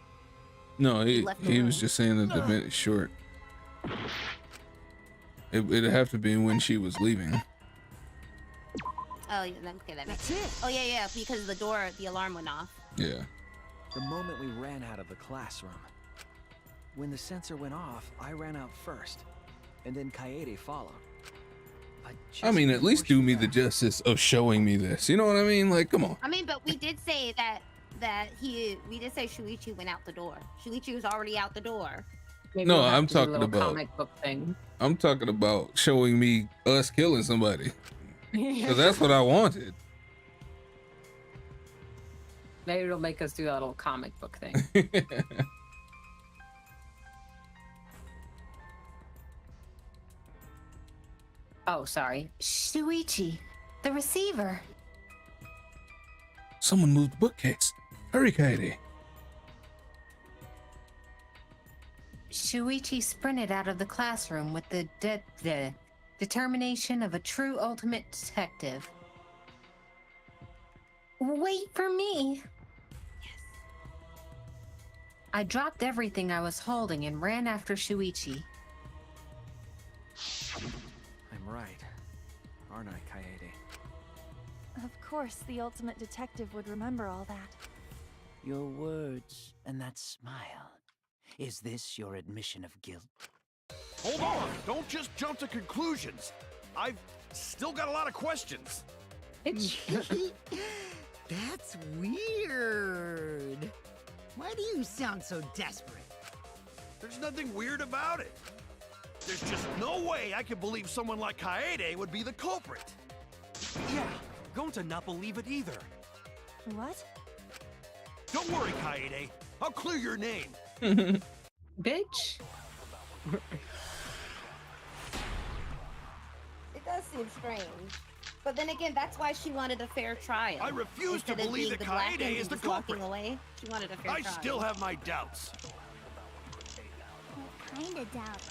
No, he left the was room. just saying that the event is short. It'd have to be when she was leaving. Oh, yeah, okay, that makes sense. Oh, yeah, because the alarm went off. Yeah. The moment we ran out of the classroom. When the sensor went off, I ran out first, and then Kaede followed. I mean, at least do me the justice of showing me this. You know what I mean? Like, come on. I mean, but we did say we did say Shuichi went out the door. Shuichi was already out the door. Maybe No, we'll have I'm to do a talking little about. comic book thing. I'm talking about showing me us killing somebody. Because that's what I wanted. Maybe it'll make us do that little comic book thing. Oh, sorry. Shuichi, the receiver. Someone moved the bookcase. Hurry, Kaede. Shuichi sprinted out of the classroom with the determination of a true ultimate detective. Wait for me. Yes. I dropped everything I was holding and ran after Shuichi. I'm right, aren't I, Kaede? Of course, the ultimate detective would remember all that. Your words and that smile. Is this your admission of guilt? Hold on! Don't just jump to conclusions! I've still got a lot of questions. That's weird. Why do you sound so desperate? There's nothing weird about it. There's just no way I can believe someone like Kaede would be the culprit. Yeah, going to not believe it either. What? Don't worry, Kaede. I'll clear your name. Bitch. It does seem strange. But then again, that's why she wanted a fair trial. I refuse to Instead of believe being that the black Kaede end is the just walking culprit. away, she wanted a fair I trial. still have my doubts. What kind of doubts?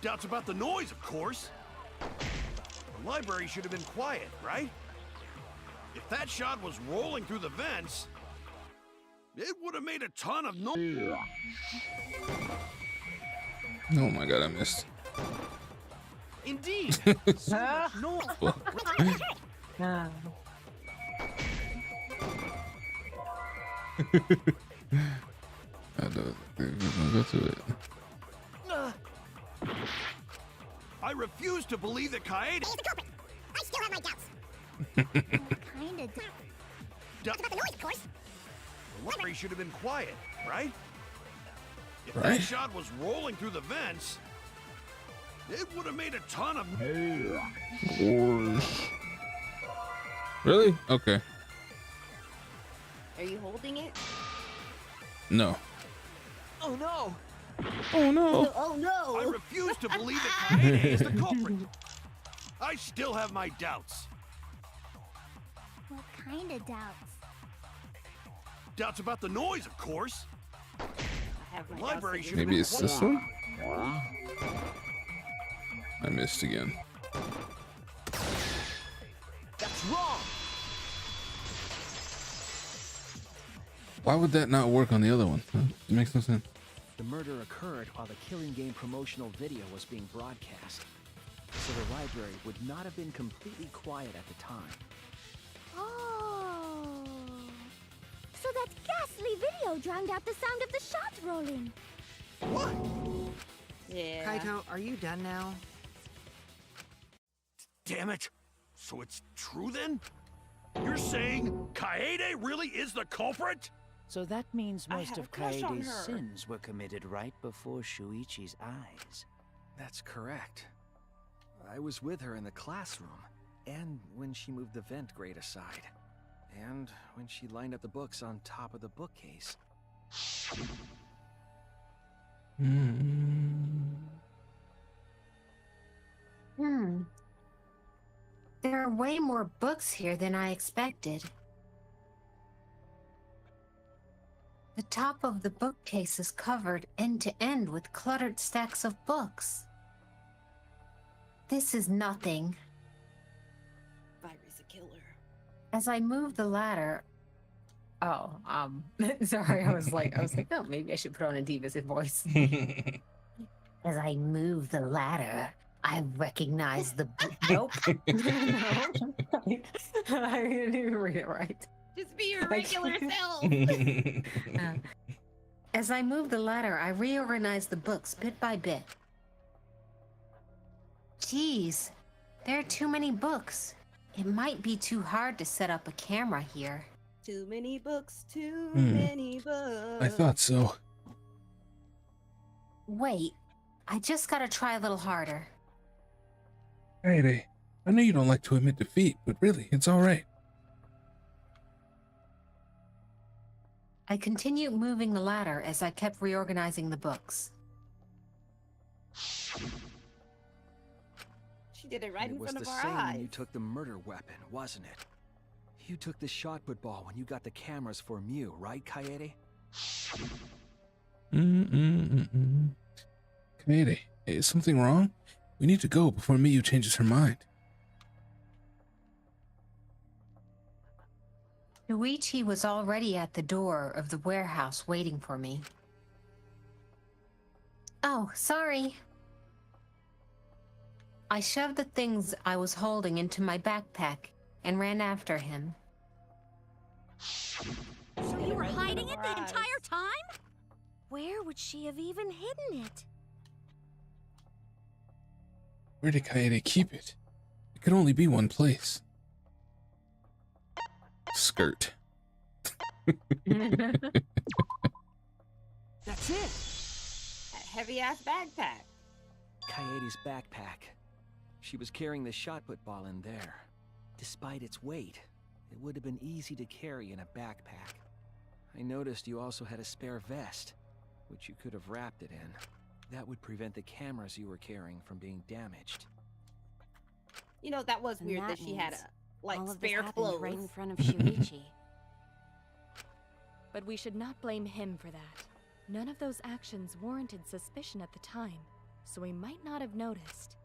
Doubts about the noise, of course. The library should have been quiet, right? If that shot was rolling through the vents, it would have made a ton of noise. Oh my god, I missed. Indeed. So much noise. Ah. I don't think we're gonna go to it. I refuse to believe that Kaede is the culprit. I still have my doubts. What kind of doubts? Doubts about the noise, of course. The library should have been quiet, right? If Right. that shot was rolling through the vents, it would have made a ton of noise. Really? Okay. Are you holding it? No. Oh no! Oh no! Oh no! I refuse to believe that Kaede is the culprit. I still have my doubts. What kind of doubts? Doubts about the noise, of course. I have my The library doubts should that have Maybe been it's this quiet. one? I missed again. That's wrong! Why would that not work on the other one? It makes no sense. The murder occurred while the Killing Game promotional video was being broadcast. so the library would not have been completely quiet at the time. Oh. So that ghastly video drowned out the sound of the shot rolling. What? Yeah. Kaito, are you done now? Damn it! So it's true then? You're saying Kaede really is the culprit? So that means I most had of a crush on Kaede's her. sins were committed right before Shuichi's eyes. That's correct. I was with her in the classroom, and when she moved the vent grate aside, and when she lined up the books on top of the bookcase. There are way more books here than I expected. The top of the bookcase is covered end to end with cluttered stacks of books. This is nothing. Virus a killer. As I move the ladder, sorry, I was like, oh, maybe I should put on a Divas voice. As I move the ladder, I recognize the nope. No, I didn't even read it right. Just be your regular self. As I move the ladder, I reorganize the books bit by bit. Geez, there are too many books. It might be too hard to set up a camera here. Too many books, too many books. I thought so. Wait, I just gotta try a little harder. Kaede, I know you don't like to admit defeat, but really, it's alright. I continued moving the ladder as I kept reorganizing the books. She did it right in It was front the of our same when eyes. you took the murder weapon, wasn't it? You took the shot put ball when you got the cameras for Mew, right, Kaede? Kaede, is something wrong? We need to go before Miyu changes her mind. Shuichi was already at the door of the warehouse waiting for me. Oh, sorry. I shoved the things I was holding into my backpack and ran after him. So you were hiding it the entire time? Where would she have even hidden it? Where did Kaede keep it? It could only be one place. Skirt. That's it! That heavy-ass backpack. Kaede's backpack. She was carrying the shot put ball in there. Despite its weight, it would have been easy to carry in a backpack. I noticed you also had a spare vest, which you could have wrapped it in. That would prevent the cameras you were carrying from being damaged. You know, that was And weird that that she had means a, like, all of this spare happened clothes. right in front of Shuichi. But we should not blame him for that. None of those actions warranted suspicion at the time, so we might not have noticed.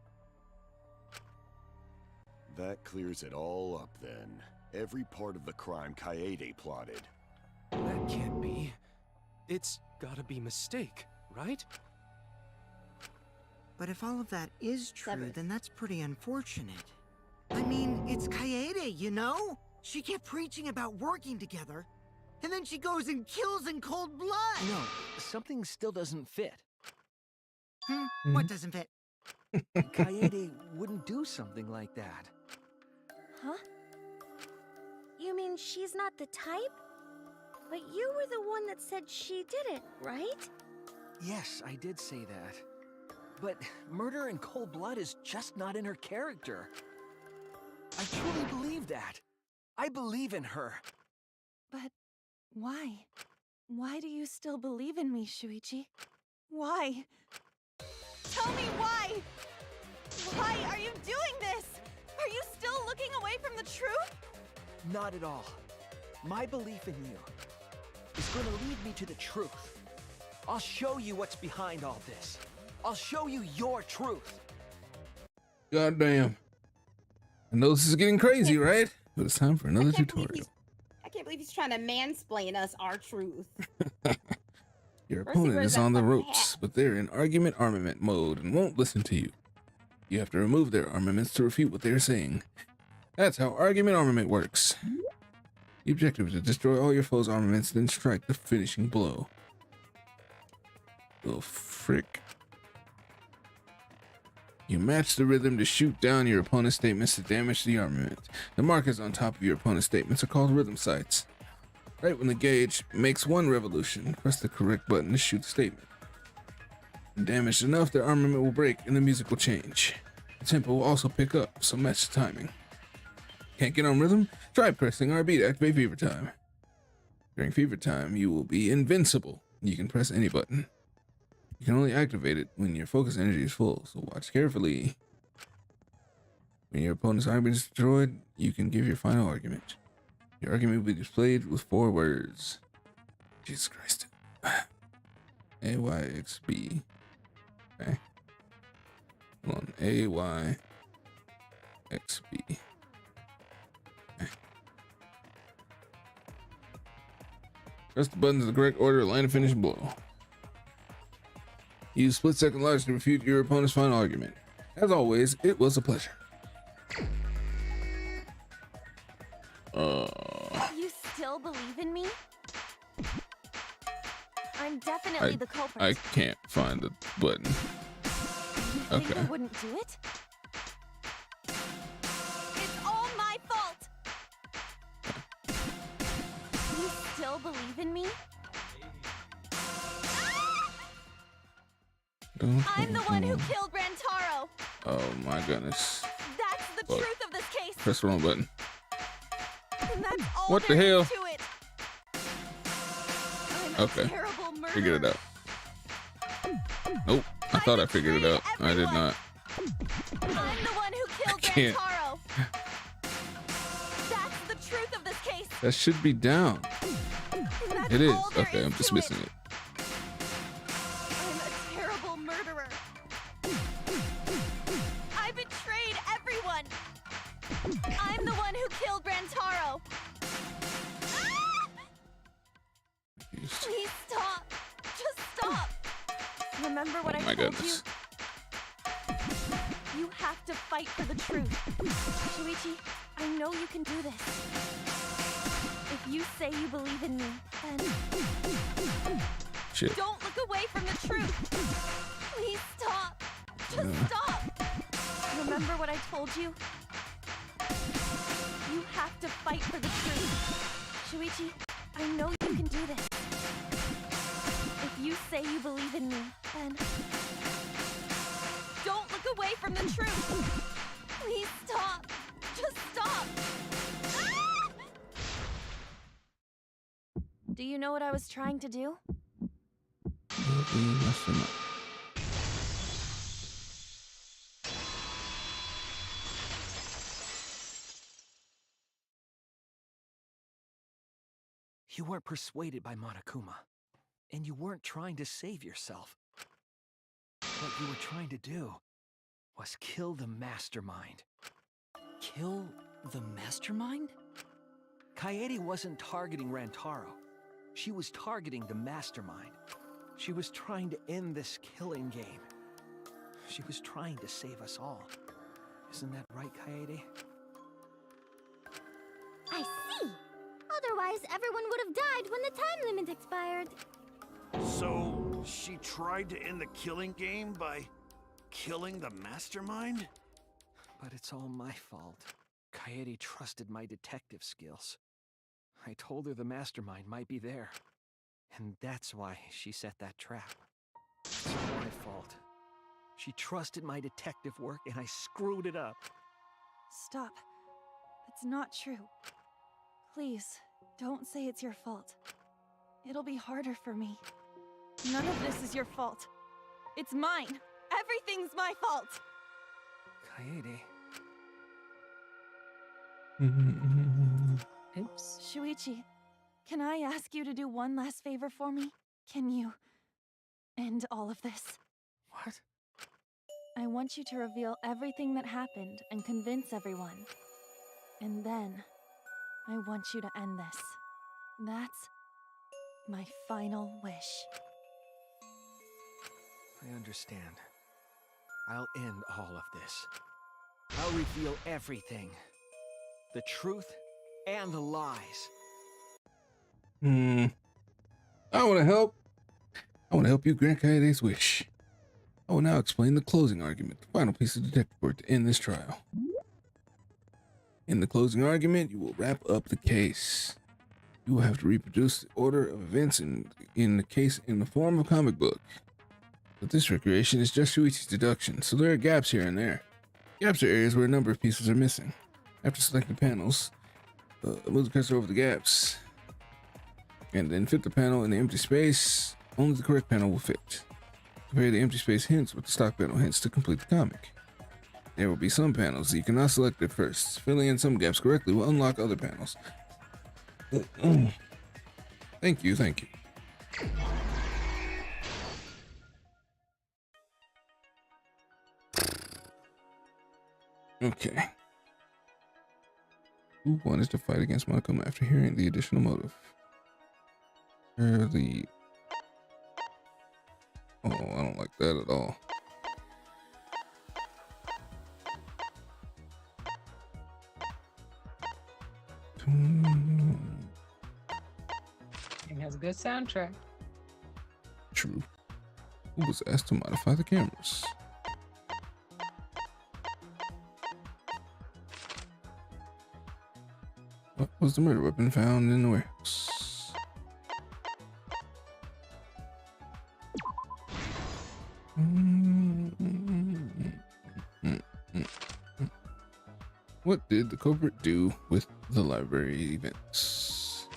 That clears it all up then. Every part of the crime Kaede plotted. That can't be. It's gotta be mistake, right? But if all of that is true, then that's pretty unfortunate. I mean, it's Kaede, you know? She kept preaching about working together, and then she goes and kills in cold blood! No, something still doesn't fit. What doesn't fit? Kaede wouldn't do something like that. Huh? You mean she's not the type? But you were the one that said she did it, right? Yes, I did say that. But murder in cold blood is just not in her character. I truly believe that. I believe in her. But why? Why do you still believe in me, Shuichi? Why? Tell me why! Why are you doing this? Are you still looking away from the truth? Not at all. My belief in you is going to lead me to the truth. I'll show you what's behind all this. I'll show you your truth. Goddamn. I know this is getting crazy, right? But it's time for another tutorial. I can't believe he's trying to mansplain us our truth. Your First he opponent wears is that on the fucking ropes, but they're in argument armament mode and won't listen to you. You have to remove their armaments to refute what they are saying. That's how argument armament works. The objective is to destroy all your foe's armaments, then strike the finishing blow. Little frick. You match the rhythm to shoot down your opponent's statements to damage the armament. The markers on top of your opponent's statements are called rhythm sights. Right when the gauge makes one revolution, press the correct button to shoot the statement. When damaged enough, their armament will break and the music will change. The tempo will also pick up, so match the timing. Can't get on rhythm? Try pressing RB to activate Fever Time. During Fever Time, you will be invincible. You can press any button. You can only activate it when your focus energy is full, so watch carefully. When your opponent's argument is destroyed, you can give your final argument. Your argument will be displayed with 4 words. Jesus Christ. AYXB. Okay. Hold on. AYXB. Okay. Press the buttons in the correct order, land and finish blow. Use split-second logic to refute your opponent's final argument. As always, it was a pleasure. You still believe in me? I'm definitely the culprit. I can't find the button. You think I wouldn't do it? It's all my fault! You still believe in me? I'm the one who killed Rantaro! Oh my goodness. That's the truth of this case! Press the wrong button. And that's all What the hell? To it. Okay. Figured it out. Nope. I thought I figured it out. I did not. I'm the one who killed can't. Rantaro! That's the truth of this case! That should be down. It is. Okay, I'm dismissing it. I'm a terrible murderer. I betrayed everyone. I'm the one who killed Rantaro. Please stop. Just stop. Remember what I told you? You have to fight for the truth. Shuichi, I know you can do this. If you say you believe in me, then Shit. don't look away from the truth. Please stop. Just stop. Remember what I told you? You have to fight for the truth. Shuichi, I know you can do this. If you say you believe in me, then don't look away from the truth. Please stop. Just stop. Do you know what I was trying to do? You weren't persuaded by Monokuma, and you weren't trying to save yourself. What you were trying to do was kill the mastermind. Kill the mastermind? Kaede wasn't targeting Rantaro. She was targeting the mastermind. She was trying to end this killing game. She was trying to save us all. Isn't that right, Kaede? I see. Otherwise, everyone would have died when the time limit expired. So, she tried to end the killing game by killing the mastermind? But it's all my fault. Kaede trusted my detective skills. I told her the mastermind might be there. And that's why she set that trap. It's all my fault. She trusted my detective work and I screwed it up. Stop. It's not true. Please, don't say it's your fault. It'll be harder for me. None of this is your fault. It's mine. Everything's my fault. Kaede. Oops. Shuichi, can I ask you to do one last favor for me? Can you end all of this? What? I want you to reveal everything that happened and convince everyone. And then, I want you to end this. That's my final wish. I understand. I'll end all of this. I'll reveal everything. The truth and the lies. I want to help. I want to help you grant Kaede's wish. I will now explain the closing argument, the final piece of detective work to end this trial. In the closing argument, you will wrap up the case. You will have to reproduce the order of events in the case in the form of a comic book. But this recreation is just Shuichi's deduction, so there are gaps here and there. Gaps are areas where a number of pieces are missing. After selecting panels, move the cursor over the gaps, and then fit the panel in the empty space. Only the correct panel will fit. Compare the empty space hints with the stock panel hints to complete the comic. There will be some panels that you cannot select at first. Filling in some gaps correctly will unlock other panels. Thank you. Okay. Who wanted to fight against Monokuma after hearing the additional motive? Oh, I don't like that at all. It has a good soundtrack. True. Who was asked to modify the cameras? What was the murder weapon found in the warehouse? What did the culprit do with the library events?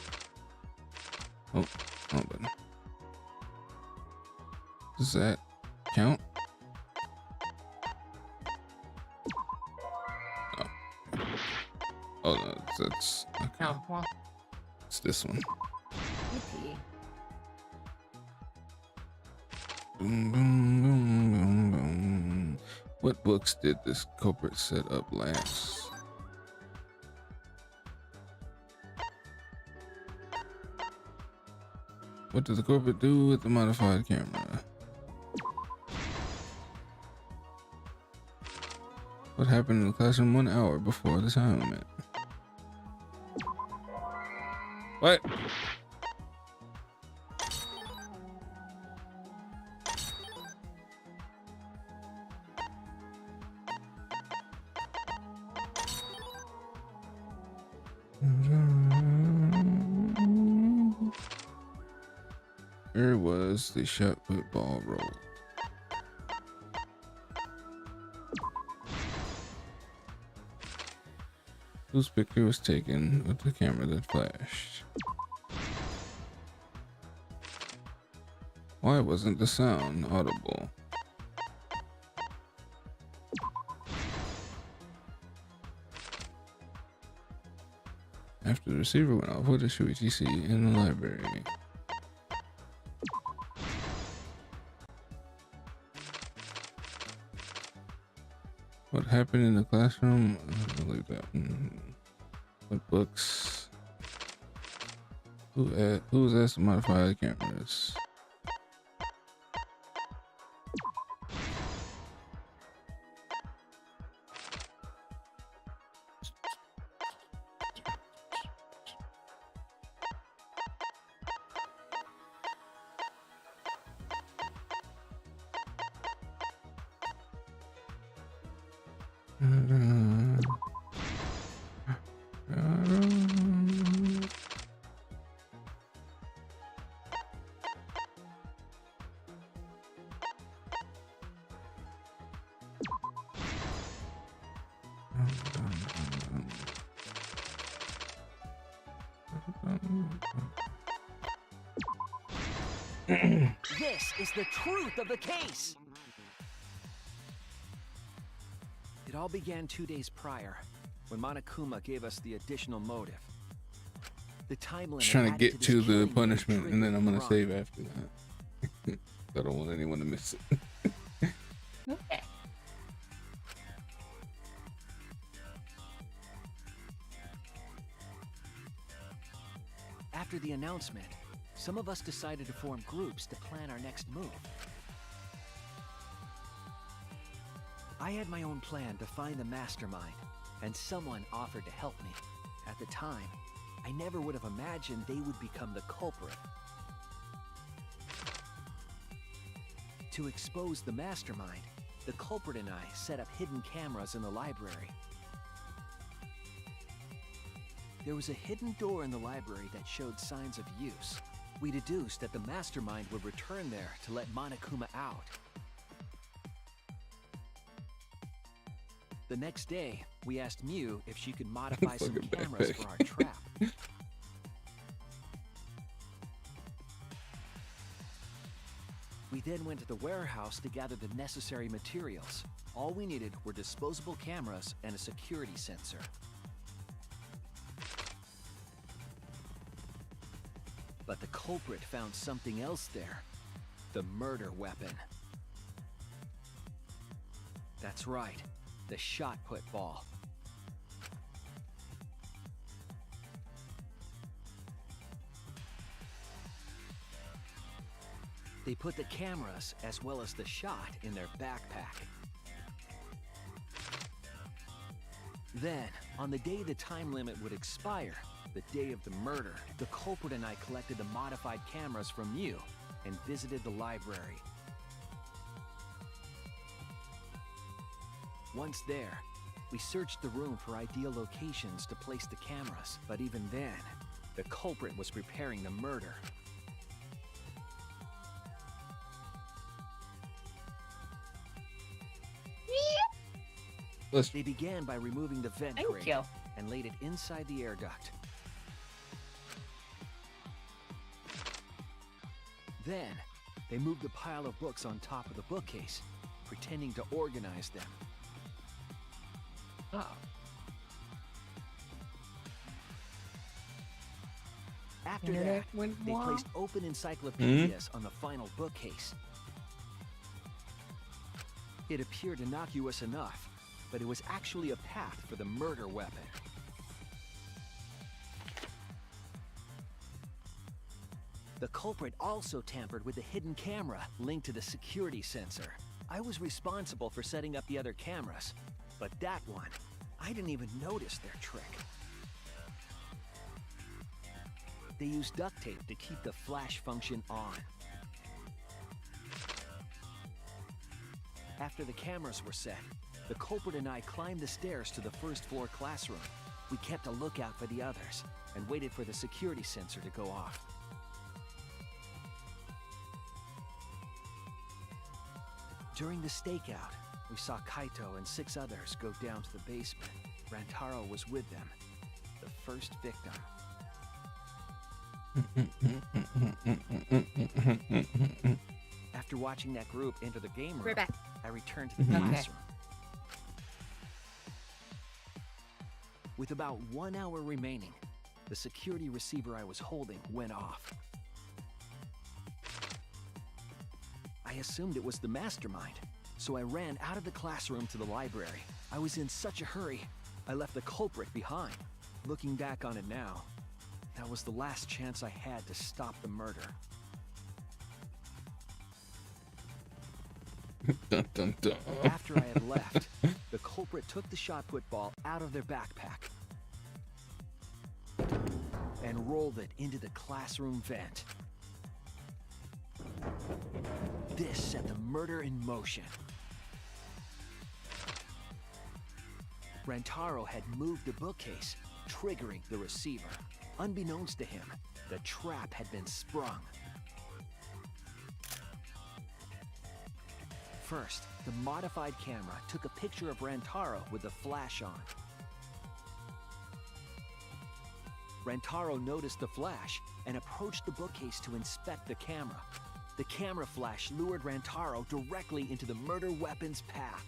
Oh, hold on. Does that count? Oh. Oh no, that's okay. Oh, well. It's this one. Yippee. Boom, boom, boom, boom, boom. What books did this culprit set up last? What did the culprit do with the modified camera? What happened in the classroom 1 hour before the time limit? What? Where was the shot put ball rolled? Whose picture was taken with the camera that flashed? Why wasn't the sound audible? After the receiver went off, what did Shuichi see in the library? What happened in the classroom? I'll leave that. What books? Who was asked to modify the cameras? This is the truth of the case! It all began 2 days prior, when Monokuma gave us the additional motive. The time limit Just trying to added get this to the killing punishment, and then I'm gonna run. save after that. I don't want anyone to miss it. Okay. After the announcement, some of us decided to form groups to plan our next move. I had my own plan to find the mastermind, and someone offered to help me. At the time, I never would have imagined they would become the culprit. To expose the mastermind, the culprit and I set up hidden cameras in the library. There was a hidden door in the library that showed signs of use. We deduced that the mastermind would return there to let Monokuma out. The next day, we asked Mew if she could modify some Fucking cameras backpack. for our trap. We then went to the warehouse to gather the necessary materials. All we needed were disposable cameras and a security sensor. But the culprit found something else there. The murder weapon. That's right, the shot put ball. They put the cameras as well as the shot in their backpack. Then, on the day the time limit would expire, the day of the murder, the culprit and I collected the modified cameras from you and visited the library. Once there, we searched the room for ideal locations to place the cameras, but even then, the culprit was preparing the murder. They began by removing the vent grate and laid it inside the air duct. Then, they moved the pile of books on top of the bookcase, pretending to organize them. After that, they placed open encyclopedias on the final bookcase. It appeared innocuous enough, but it was actually a path for the murder weapon. The culprit also tampered with the hidden camera linked to the security sensor. I was responsible for setting up the other cameras, but that one, I didn't even notice their trick. They used duct tape to keep the flash function on. After the cameras were set, the culprit and I climbed the stairs to the first floor classroom. We kept a lookout for the others and waited for the security sensor to go off. During the stakeout, we saw Kaito and 6 others go down to the basement. Rantaro was with them, the first victim. After watching that group enter the game room, We're back. I returned to the classroom. With about 1 hour remaining, the security receiver I was holding went off. I assumed it was the mastermind, so I ran out of the classroom to the library. I was in such a hurry, I left the culprit behind. Looking back on it now, that was the last chance I had to stop the murder. Dun, dun, dun. After I had left, the culprit took the shot put ball out of their backpack and rolled it into the classroom vent. This set the murder in motion. Rantaro had moved the bookcase, triggering the receiver. Unbeknownst to him, the trap had been sprung. First, the modified camera took a picture of Rantaro with the flash on. Rantaro noticed the flash and approached the bookcase to inspect the camera. The camera flash lured Rantaro directly into the murder weapon's path.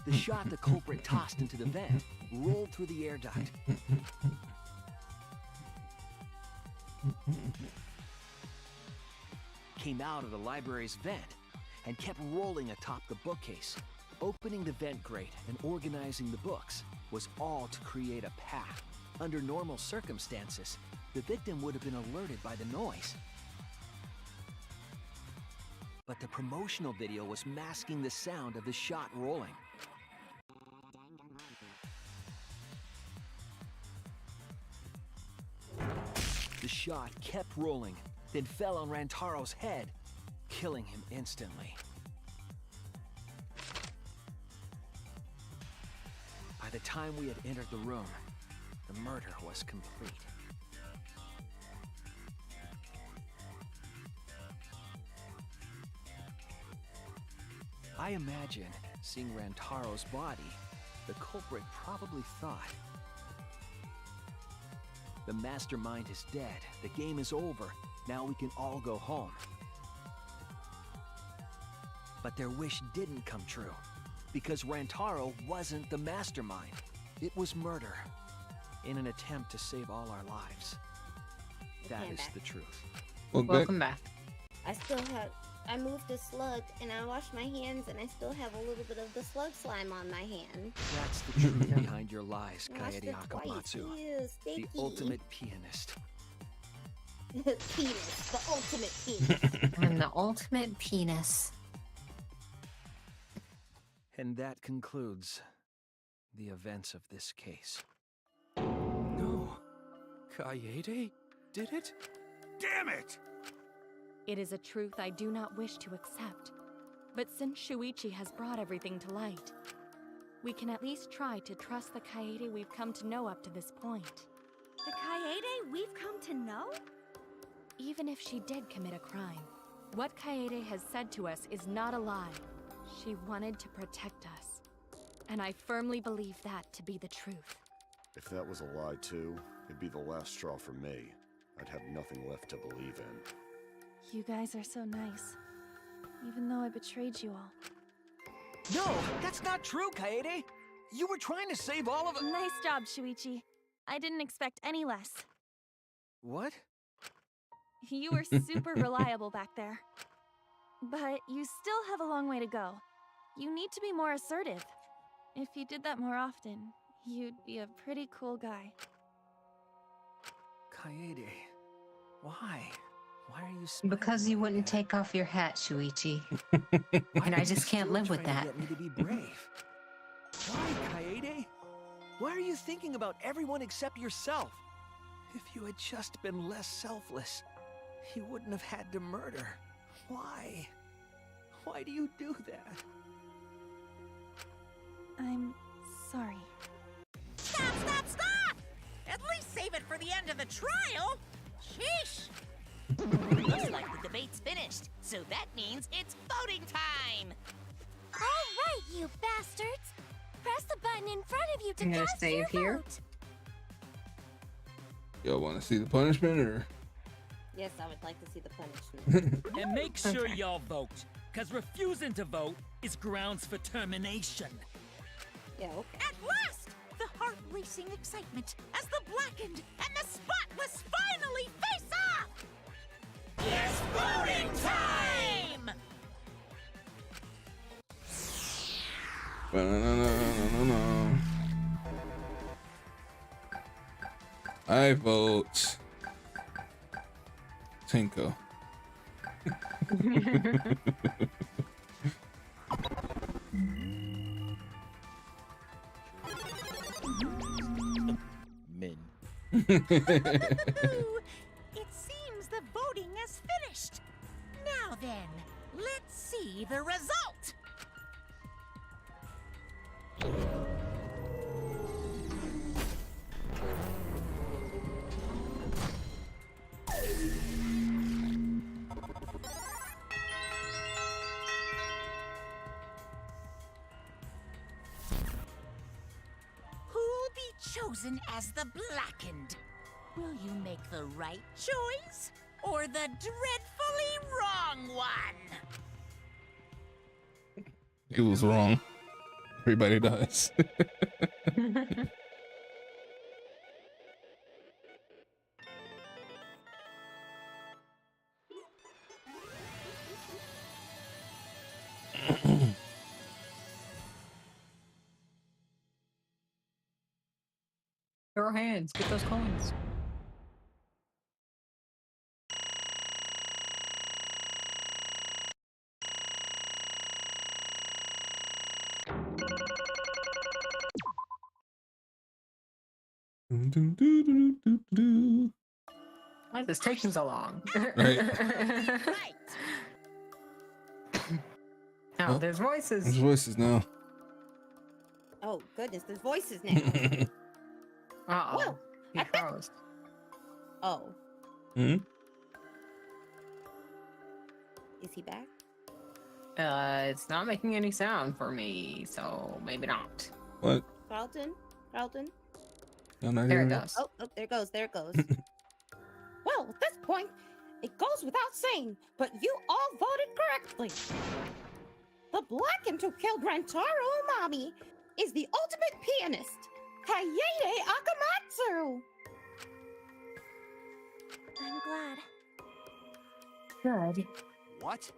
The shot the culprit tossed into the vent rolled through the air duct. Came out of the library's vent and kept rolling atop the bookcase. Opening the vent grate and organizing the books was all to create a path. Under normal circumstances, the victim would have been alerted by the noise. but the promotional video was masking the sound of the shot rolling. The shot kept rolling, then fell on Rantaro's head, killing him instantly. By the time we had entered the room, the murder was complete. I imagine, seeing Rantaro's body, the culprit probably thought, the mastermind is dead, the game is over, now we can all go home. But their wish didn't come true, because Rantaro wasn't the mastermind. It was murder, in an attempt to save all our lives. That is the truth. Welcome back. I moved the slug and I washed my hands and I still have a little bit of the slug slime on my hand. That's the truth behind your lies, Washed Kaede it twice. Akamatsu. Ew, The sticky. ultimate pianist. Penis, the ultimate penis. I'm the ultimate penis. And that concludes the events of this case. No. Kaede did it? Damn it! It is a truth I do not wish to accept. But since Shuichi has brought everything to light, we can at least try to trust the Kaede we've come to know up to this point. The Kaede we've come to know? Even if she did commit a crime, what Kaede has said to us is not a lie. She wanted to protect us. And I firmly believe that to be the truth. If that was a lie too, it'd be the last straw for me. I'd have nothing left to believe in. You guys are so nice. Even though I betrayed you all. No, that's not true, Kaede! You were trying to save all of us. Nice job, Shuichi. I didn't expect any less. What? You were super reliable back there. But you still have a long way to go. You need to be more assertive. If you did that more often, you'd be a pretty cool guy. Kaede, why? Why are you Because you wouldn't take off your hat, Shuichi. And I just can't live with that. Get me to be brave. Why, Kaede? Why are you thinking about everyone except yourself? If you had just been less selfless, you wouldn't have had to murder. Why? Why do you do that? I'm sorry. Stop, stop, stop! At least save it for the end of the trial! Sheesh! Looks like the debate's finished, so that means it's voting time! All right, you bastards! Press the button in front of you to I'm gonna cast save your here. vote. Y'all want to see the punishment or? Yes, I would like to see the punishment. And make sure y'all vote, because refusing to vote is grounds for termination. Yeah, okay. At last! The heart-racing excitement as the Blackened and the Spotless finally face off! It's voting time! Ba-na-na-na-na-na. I vote Tinko. Men. It seems the voting is finished. Now then, let's see the result. Who'll be chosen as the Blackened? Will you make the right choice or the dreadfully wrong one? It was wrong. Everybody dies. Your hands, get those coins. Dun, dun, dun, dun, dun, dun. Why is this taking so long? Right. Oh, there's voices. There's voices now. Oh, goodness, there's voices now. Uh-oh. Well, He froze. Oh, Hmm? is he back? It's not making any sound for me, so maybe not. What? Carlton? Carlton? Y'all not There hearing it me? goes. Oh, oh, there it goes, there it goes. Well, at this point, it goes without saying, but you all voted correctly. The Blackened who killed Rentaro Umami is the ultimate pianist, Kaede Akamatsu. I'm glad. Good. What?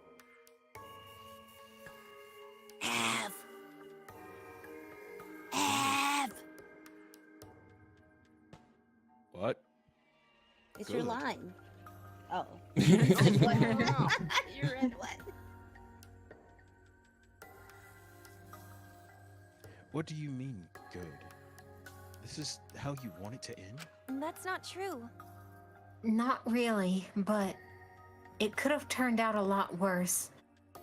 What? It's your Good. line. Oh. You read what? What do you mean, good? This is how you want it to end? That's not true. Not really, but it could have turned out a lot worse.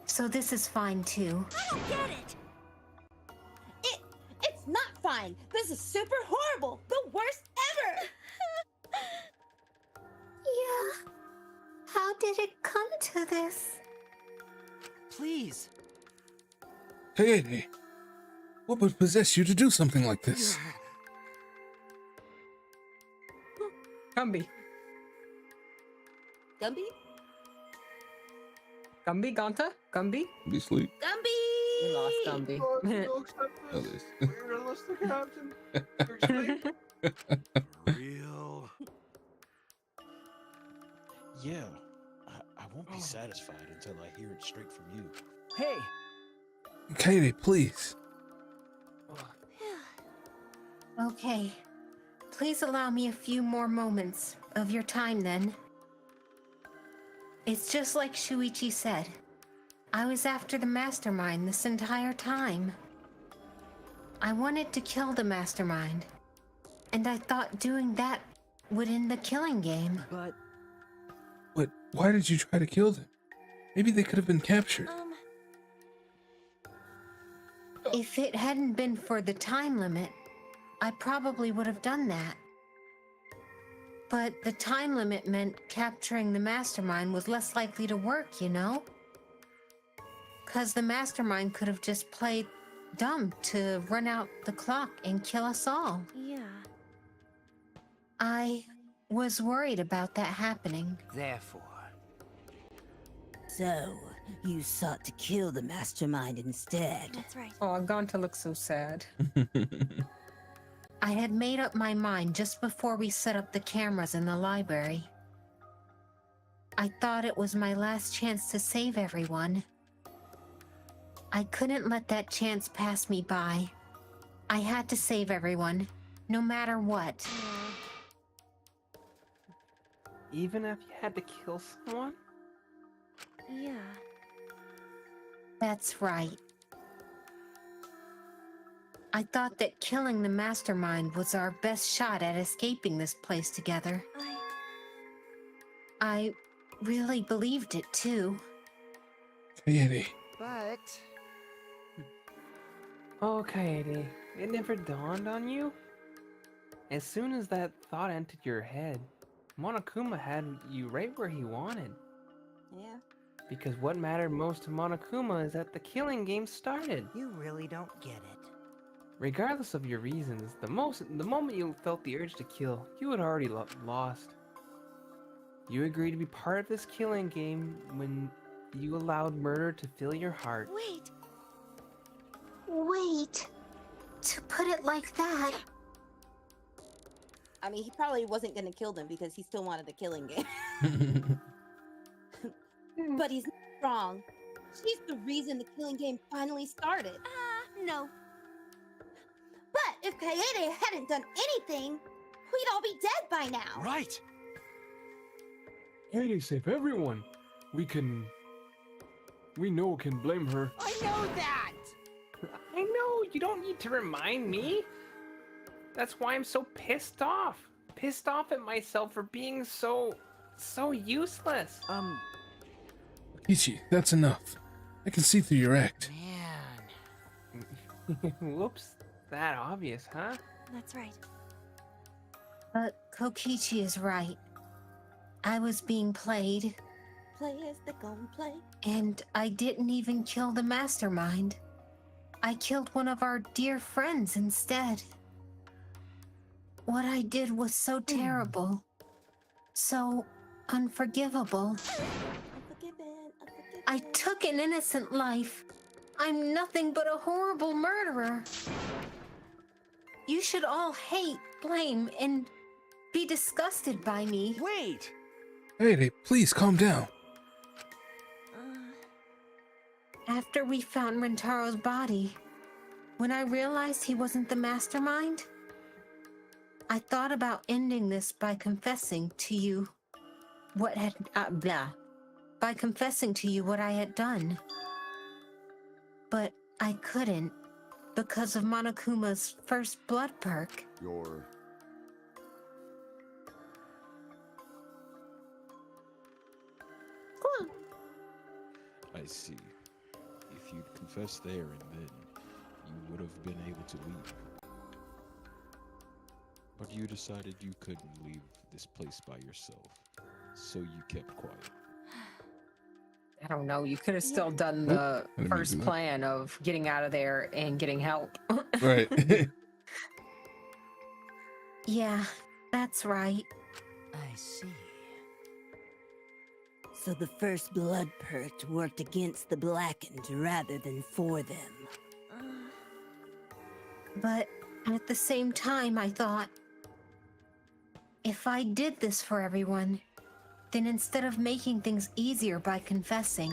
So this is fine too. I don't get it. It's not fine. This is super horrible. The worst ever. Yeah. How did it come to this? Please. Kaede, what would possess you to do something like this? Gumby. Gumby? Gumby? Ganta? Gumby? Be sleep. Gumby! We lost Gumby. At least. Real. Yeah. I won't be satisfied until I hear it straight from you. Hey, Kaede, please. Okay. Please allow me a few more moments of your time then. It's just like Shuichi said. I was after the mastermind this entire time. I wanted to kill the mastermind. And I thought doing that would end the killing game. but Why did you try to kill them? Maybe they could have been captured. If it hadn't been for the time limit, I probably would have done that. But the time limit meant capturing the mastermind was less likely to work, you know? 'Cause the mastermind could have just played dumb to run out the clock and kill us all. Yeah. I was worried about that happening. Therefore, So, you sought to kill the mastermind instead. That's right. Oh, Ganta looks so sad. I had made up my mind just before we set up the cameras in the library. I thought it was my last chance to save everyone. I couldn't let that chance pass me by. I had to save everyone, no matter what. Even if you had to kill someone? Yeah. That's right. I thought that killing the mastermind was our best shot at escaping this place together. I really believed it too. Kaede. But Okay, Eddie. It never dawned on you? As soon as that thought entered your head, Monokuma had you right where he wanted. Yeah. Because what mattered most to Monokuma is that the killing game started. you really don't get it. Regardless of your reasons, the moment you felt the urge to kill, you had already lost. You agreed to be part of this killing game when you allowed murder to fill your heart. Wait. To put it like that. I mean, he probably wasn't gonna kill them because he still wanted the killing game. But he's not wrong. She's the reason the killing game finally started. No. But if Kaede hadn't done anything, we'd all be dead by now. Right. Kaede saved everyone. We know can blame her. I know that. I know, you don't need to remind me. That's why I'm so pissed off. Pissed off at myself for being so useless. Ichi, that's enough. I can see through your act. Whoops. That obvious, huh? That's right. But Kokichi is right. I was being played. Play as they gon' play. And I didn't even kill the mastermind. I killed one of our dear friends instead. What I did was so terrible. So unforgivable. I took an innocent life. I'm nothing but a horrible murderer. You should all hate, blame, and be disgusted by me. Wait! Hey, please calm down. After we found Rentaro's body, when I realized he wasn't the mastermind, I thought about ending this by confessing to you what had by confessing to you what I had done. But I couldn't because of Monokuma's first blood perk. Your... I see. If you'd confessed there and then, you would have been able to leave. But you decided you couldn't leave this place by yourself, so you kept quiet. I don't know. You could have still done the first plan of getting out of there and getting help. Right. Yeah, that's right. I see. So the first blood perk worked against the Blackened rather than for them. But at the same time, I thought, if I did this for everyone, then instead of making things easier by confessing,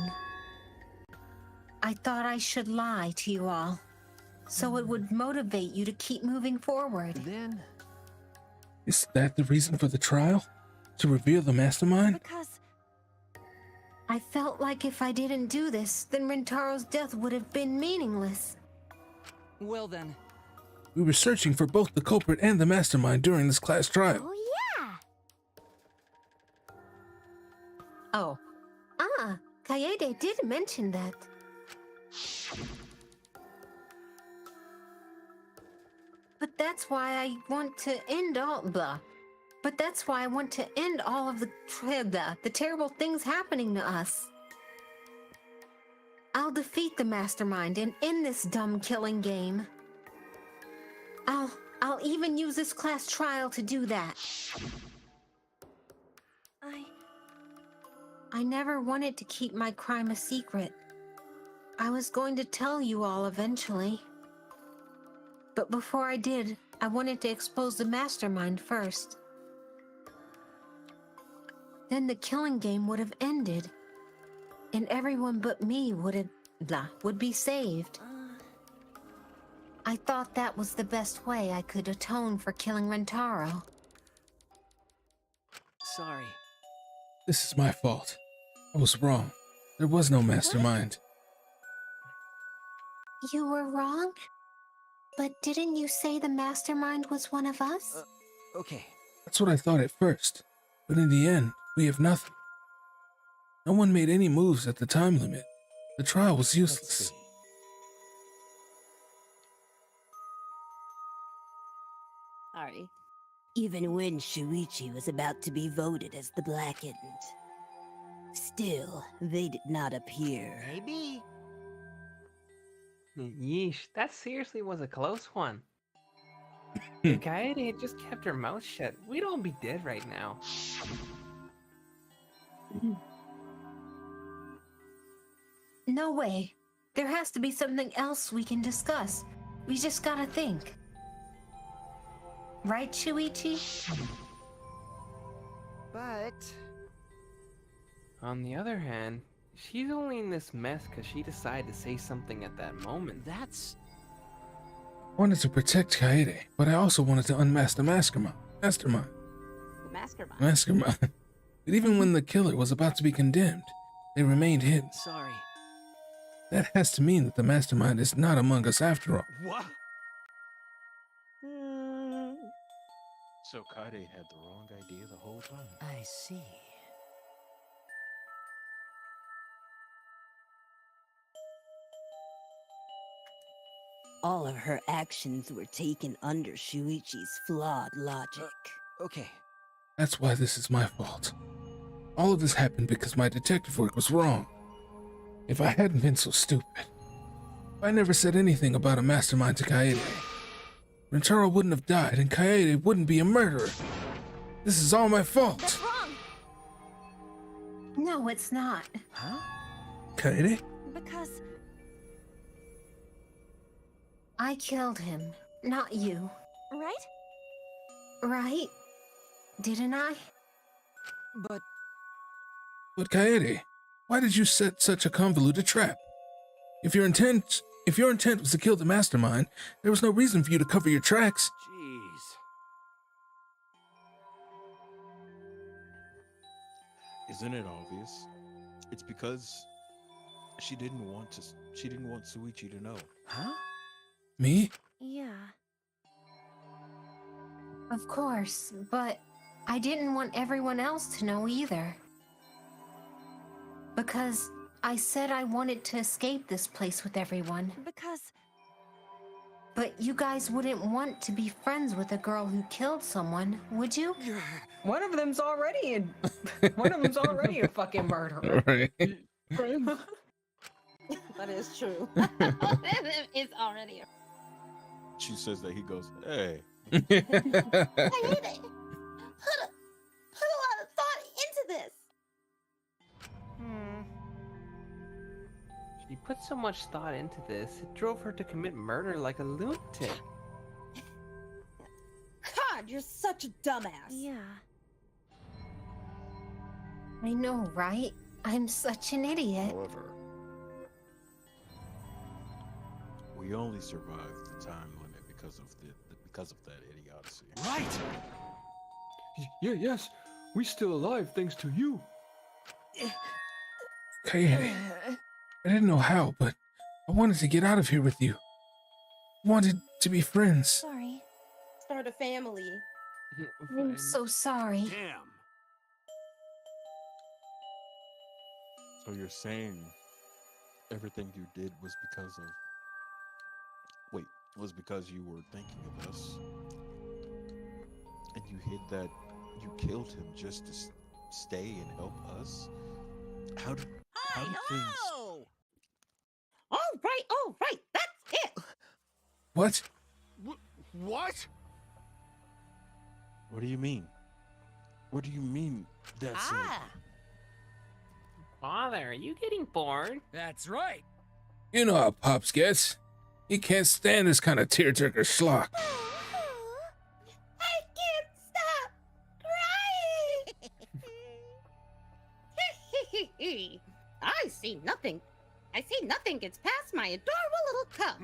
I thought I should lie to you all, so it would motivate you to keep moving forward. Then... Is that the reason for the trial? To reveal the mastermind? Because I felt like if I didn't do this, then Rentaro's death would have been meaningless. Well then. We were searching for both the culprit and the mastermind during this class trial. Oh, yeah! Oh. Kaede did mention that. But that's why I want to end all of the terrible things happening to us. I'll defeat the mastermind and end this dumb killing game. I'll even use this class trial to do that. I never wanted to keep my crime a secret. I was going to tell you all eventually. But before I did, I wanted to expose the mastermind first. Then the killing game would have ended, and everyone but me would be saved. I thought that was the best way I could atone for killing Rentaro. Sorry. This is my fault. I was wrong. There was no mastermind. You were wrong? But didn't you say the mastermind was one of us? Okay. That's what I thought at first. But in the end, we have nothing. No one made any moves at the time limit. The trial was useless. Sorry. Even when Shuichi was about to be voted as the Blackened. Still, they did not appear. Maybe. Yeesh, that seriously was a close one. If Kaede had just kept her mouth shut, we'd all be dead right now. No way. There has to be something else we can discuss. We just gotta think. Right, Shuichi? But... On the other hand, she's only in this mess because she decided to say something at that moment. That's... I wanted to protect Kaede, but I also wanted to unmask the mastermind. Mastermind. But even when the killer was about to be condemned, they remained hidden. Sorry. That has to mean that the mastermind is not among us after all. What? So Kaede had the wrong idea the whole time. I see. All of her actions were taken under Shuichi's flawed logic. Okay. That's why this is my fault. All of this happened because my detective work was wrong. If I hadn't been so stupid, if I never said anything about a mastermind to Kaede, Rentaro wouldn't have died and Kaede wouldn't be a murderer. This is all my fault. That's wrong. No, it's not. Huh? Kaede? Because I killed him, not you. right? Right? Didn't I? But Kaede, why did you set such a convoluted trap? If your intent was to kill the mastermind, there was no reason for you to cover your tracks. Jeez. Isn't it obvious? It's because she didn't want Shuichi to know. Huh? Me? Yeah. Of course, but I didn't want everyone else to know either. Because I said I wanted to escape this place with everyone. Because But you guys wouldn't want to be friends with a girl who killed someone, would you? One of them's already a fucking murderer. Right. That is true. It's already. She says that, he goes, hey. I hate it. Put a lot of thought into this. She put so much thought into this, it drove her to commit murder like a lunatic. God, you're such a dumbass. Yeah. I know, right? I'm such an idiot. However, we only survived the time limit because of that idiocy. Right! Yes, we're still alive thanks to you. Kaede, I didn't know how, but I wanted to get out of here with you. I wanted to be friends. Sorry. Start a family. I'm so sorry. Damn. So you're saying everything you did was because you were thinking of us, and you hid that you killed him just to stay and help us? How did things? All right, that's it. What? What? What do you mean? What do you mean that's it? Father, are you getting bored? That's right. You know how Pops gets. He can't stand this kind of tearjerker schlock. I can't stop crying. I see nothing. Gets past my adorable little cub.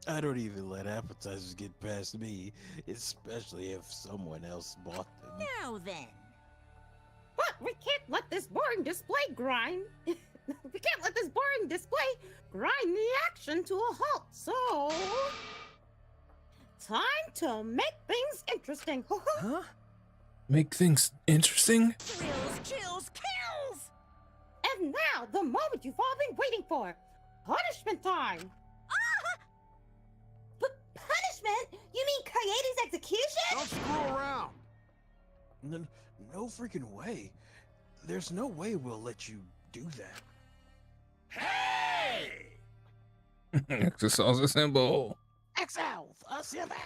I don't even let appetizers get past me, especially if someone else bought them. Now then. But we can't let this boring display grind. We can't let this boring display grind the action to a halt. So, time to make things interesting. Huh? Make things interesting? Thrills, chills, kills! And now, the moment you've all been waiting for. Punishment time. But punishment? You mean Kaede's execution? Don't screw around. No freaking way. There's no way we'll let you do that. Hey! Exercise assemble. Exiles, assemble!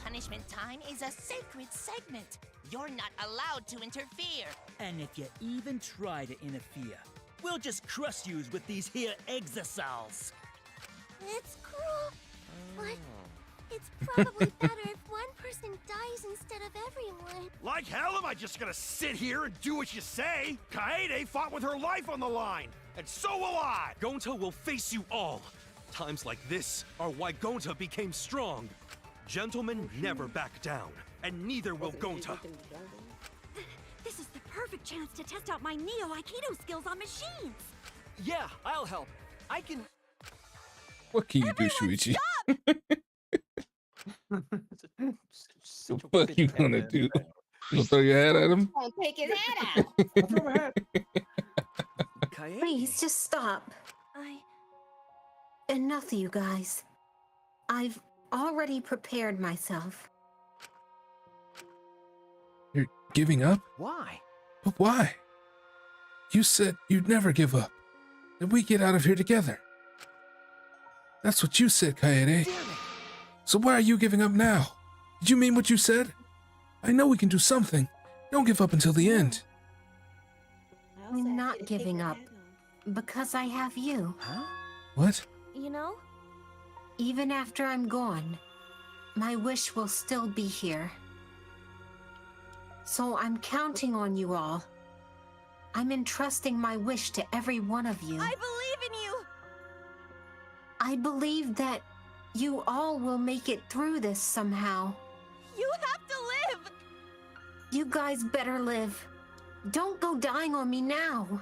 Punishment time is a sacred segment. You're not allowed to interfere. And if you even try to interfere, we'll just crush yous with these here exosols. It's cruel, but it's probably better if one person dies instead of everyone. Like hell am I just gonna sit here and do what you say? Kaede fought with her life on the line, and so will I! Gonta will face you all. Times like this are why Gonta became strong. Gentlemen never back down, and neither will Gonta. This is the perfect chance to test out my Neo Aikido skills on machines. Yeah, I'll help. I can. What can you do, Shuichi? Such a What you bitch. gonna do? You gonna throw your hat at him? Gonna take his head out. Please, just stop. Enough, you guys. I've already prepared myself. You're giving up? Why? But why? You said you'd never give up. And we get out of here together. That's what you said, Kaede. So why are you giving up now? Did you mean what you said? I know we can do something. Don't give up until the end. I'm not giving up. Because I have you. Huh? What? You know? Even after I'm gone, my wish will still be here. So I'm counting on you all. I'm entrusting my wish to every one of you. I believe in you! I believe that you all will make it through this somehow. You have to live! You guys better live. Don't go dying on me now.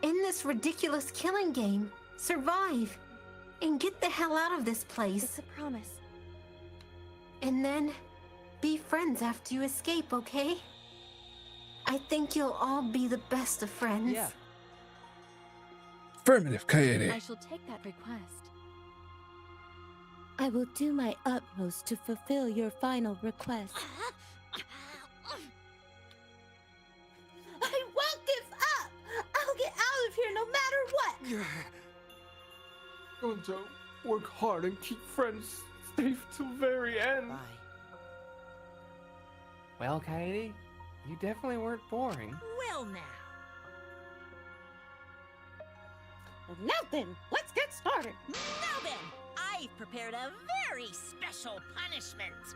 In this ridiculous killing game, survive and get the hell out of this place. It's a promise. And then be friends after you escape, okay? I think you'll all be the best of friends. Yeah. Affirmative, Kaede. I shall take that request. I will do my utmost to fulfill your final request. I won't give up! I'll get out of here no matter what! Going to work hard and keep friends safe till very end. Bye. Well, Kaede, you definitely weren't boring. Well, now. Now then, let's get started. Now then, I've prepared a very special punishment.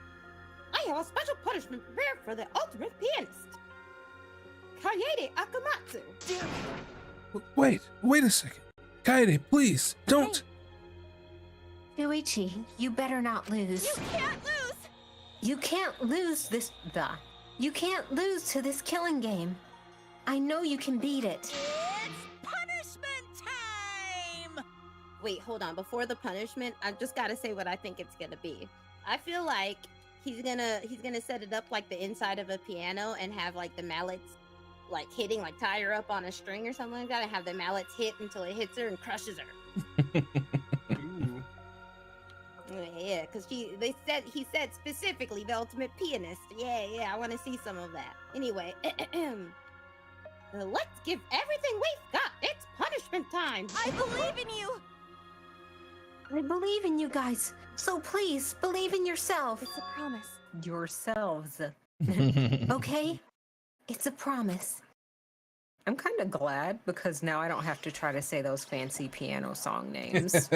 I have a special punishment prepared for the ultimate pianist. Kaede Akamatsu. Wait a second. Kaede, please, don't. Shuichi, you better not lose. You can't lose! You can't lose this. You can't lose to this killing game. I know you can beat it. It's punishment time! Wait, hold on. Before the punishment, I've just got to say what I think it's gonna be. I feel like he's gonna set it up like the inside of a piano and have like the mallets like hitting, like tie her up on a string or something like that, and have the mallets hit until it hits her and crushes her. Ooh. Yeah, because he said specifically the ultimate pianist. Yeah, I want to see some of that. Anyway, let's give everything we've got. It's punishment time. I believe in you! I believe in you guys. So please, believe in yourself. It's a promise. Yourselves. Okay? It's a promise. I'm kind of glad because now I don't have to try to say those fancy piano song names.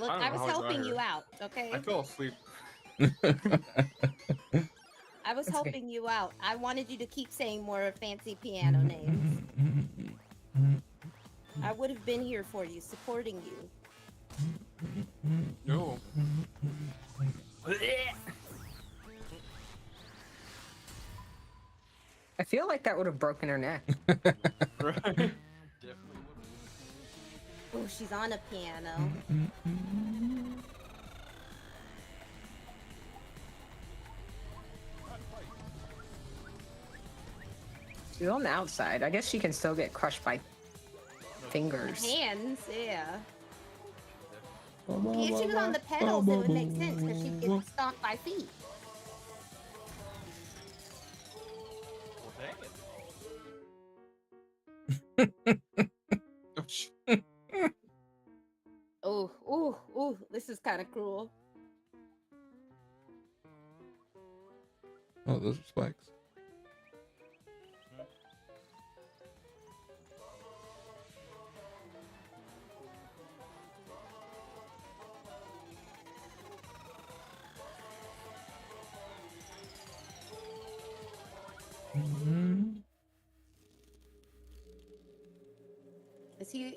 Look, I was helping you out, okay? I fell asleep. I was helping you out. I wanted you to keep saying more fancy piano names. I would have been here for you, supporting you. No. I feel like that would have broken her neck. Right. Oh, she's on a piano. She's on the outside. I guess she can still get crushed by fingers. Hands, yeah. If she was on the pedals, it would make sense because she'd get stomped by feet. Oh, this is kind of cruel. Oh, those are spikes.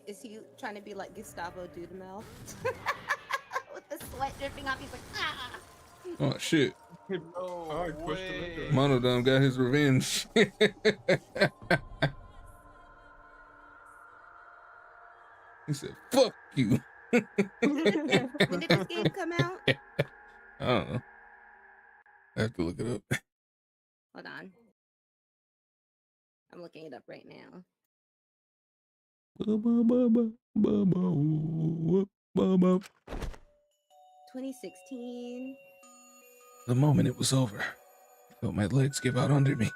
Is he trying to be like Gustavo Dudamel? With the sweat dripping off, he's like, ah! Oh shit. No way. Monodome got his revenge. He said, "Fuck you." When did this game come out? I don't know. I have to look it up. Hold on. I'm looking it up right now. Ba, ba, ba, ba, ba, ba, whoop, ba, ba. 2016. The moment it was over, I felt my legs give out under me.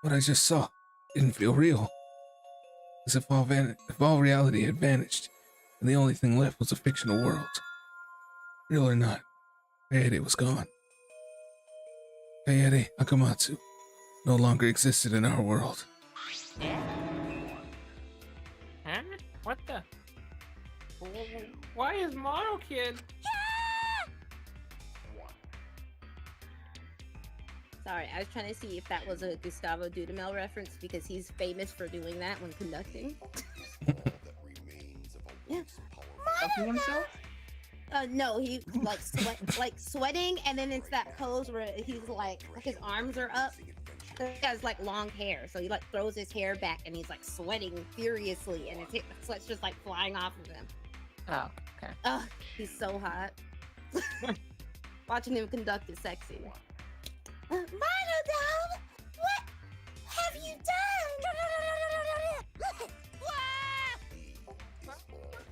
What I just saw didn't feel real. As if all reality had vanished, and the only thing left was a fictional world. Real or not, Kaede was gone. Kaede Akamatsu no longer existed in our world. Huh? What the? Why is Mono Kid? Sorry, I was trying to see if that was a Gustavo Dudamel reference because he's famous for doing that when conducting. Yeah. Stuffing himself? No, he like sweating, and then it's that pose where he's like his arms are up. He has like long hair, so he like throws his hair back, and he's like sweating furiously, and his sweat's just like flying off of him. Oh, okay. Oh, he's so hot. Watching him conduct is sexy. Monodome, what have you done?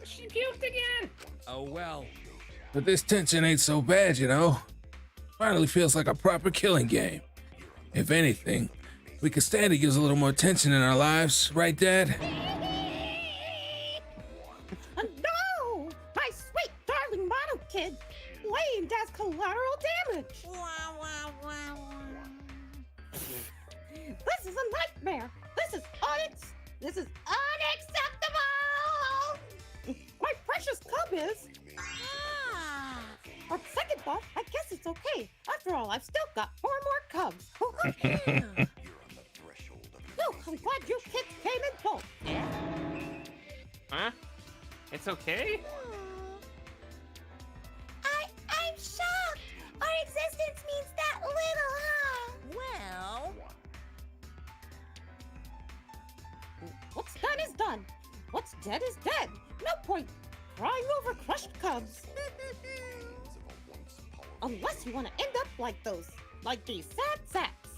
She puked again. Oh well. But this tension ain't so bad, you know. Finally feels like a proper killing game. If anything, we could stand to use a little more tension in our lives, right, Dad? No! My sweet darling Mono Kid blamed as collateral damage. This is a nightmare. This is unacceptable. My precious cub is. On second thought, I guess it's okay. After all, I've still got 4 more cubs. Oh, I'm glad you kids came in bulk. Huh? It's okay? I'm shocked. Our existence means that little, huh? Well, what's done is done. What's dead is dead. No point crying over crushed cubs. Unless you want to end up like these sad sacks.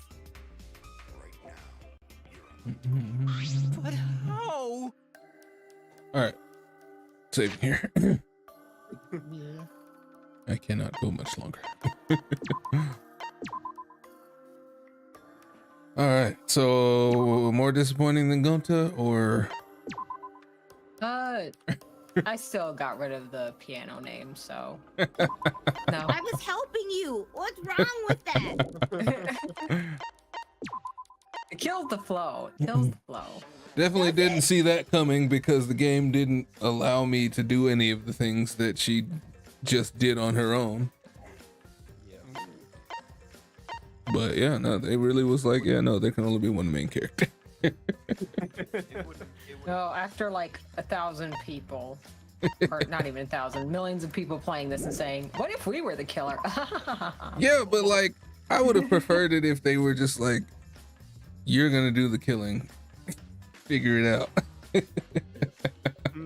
But how? Alright. Saving here. I cannot go much longer. Alright, so more disappointing than Gonta, or? I still got rid of the piano name, so no. I was helping you. What's wrong with that? It kills the flow. It kills the flow. Definitely didn't see that coming because the game didn't allow me to do any of the things that she just did on her own. But yeah, no, they really was like, yeah, no, there can only be one main character. No, after like 1,000 people, or not even 1,000, millions of people playing this and saying, "What if we were the killer?" Yeah, but like, I would have preferred it if they were just like, "You're gonna do the killing, figure it out."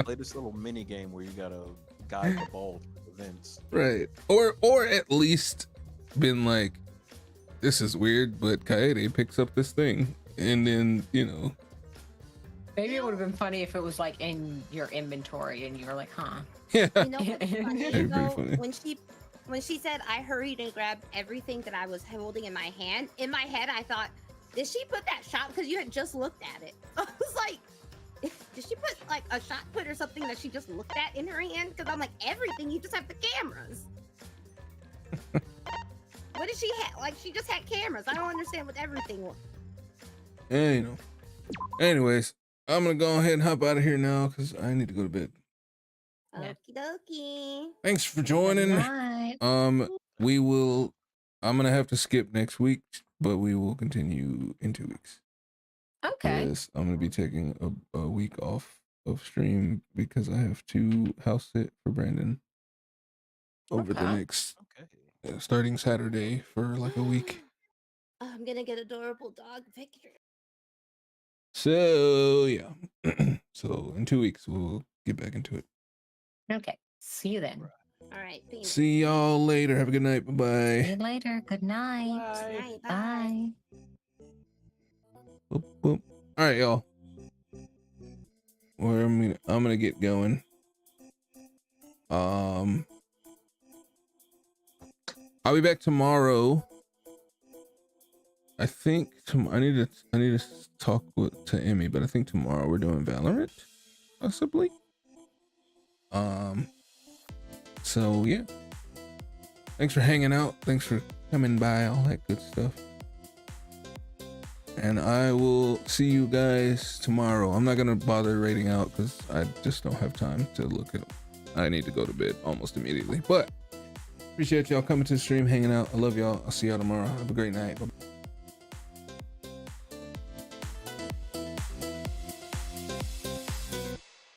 Play this little mini game where you gotta guide the ball to events. Right. Or at least been like, this is weird, but Kaede picks up this thing, and then, you know. Maybe it would have been funny if it was like in your inventory and you were like, huh. Yeah. You know what's funny That'd be though? funny. When she said I hurried and grabbed everything that I was holding in my hand, in my head I thought, did she put that shot because you had just looked at it? I was like, did she put like a shot put or something that she just looked at in her hand? Because I'm like, everything, you just have the cameras. What did she have? Like, she just had cameras. I don't understand what everything was. Yeah, you know. Anyways, I'm gonna go ahead and hop out of here now because I need to go to bed. Okie dokie. Thanks for joining. Night. I'm gonna have to skip next week, but we will continue in 2 weeks. Okay. Yes, I'm gonna be taking a week off of stream because I have to house sit for Brandon over the next starting Saturday for like a week. I'm gonna get adorable dog pictures. So yeah. So in 2 weeks we'll get back into it. Okay. See you then. All right. See y'all later. Have a good night. See Bye you later. Good night. Night. Bye. bye. Boop, boop. All right, y'all. I'm gonna get going. I'll be back tomorrow. I think I need to talk to Emmy, but I think tomorrow we're doing Valorant, possibly. So yeah. Thanks for hanging out. Thanks for coming by. All that good stuff. And I will see you guys tomorrow. I'm not gonna bother rating out because I just don't have time to look at them. I need to go to bed almost immediately. But appreciate y'all coming to the stream, hanging out. I love y'all. I'll see y'all tomorrow. Have a great night. Bye.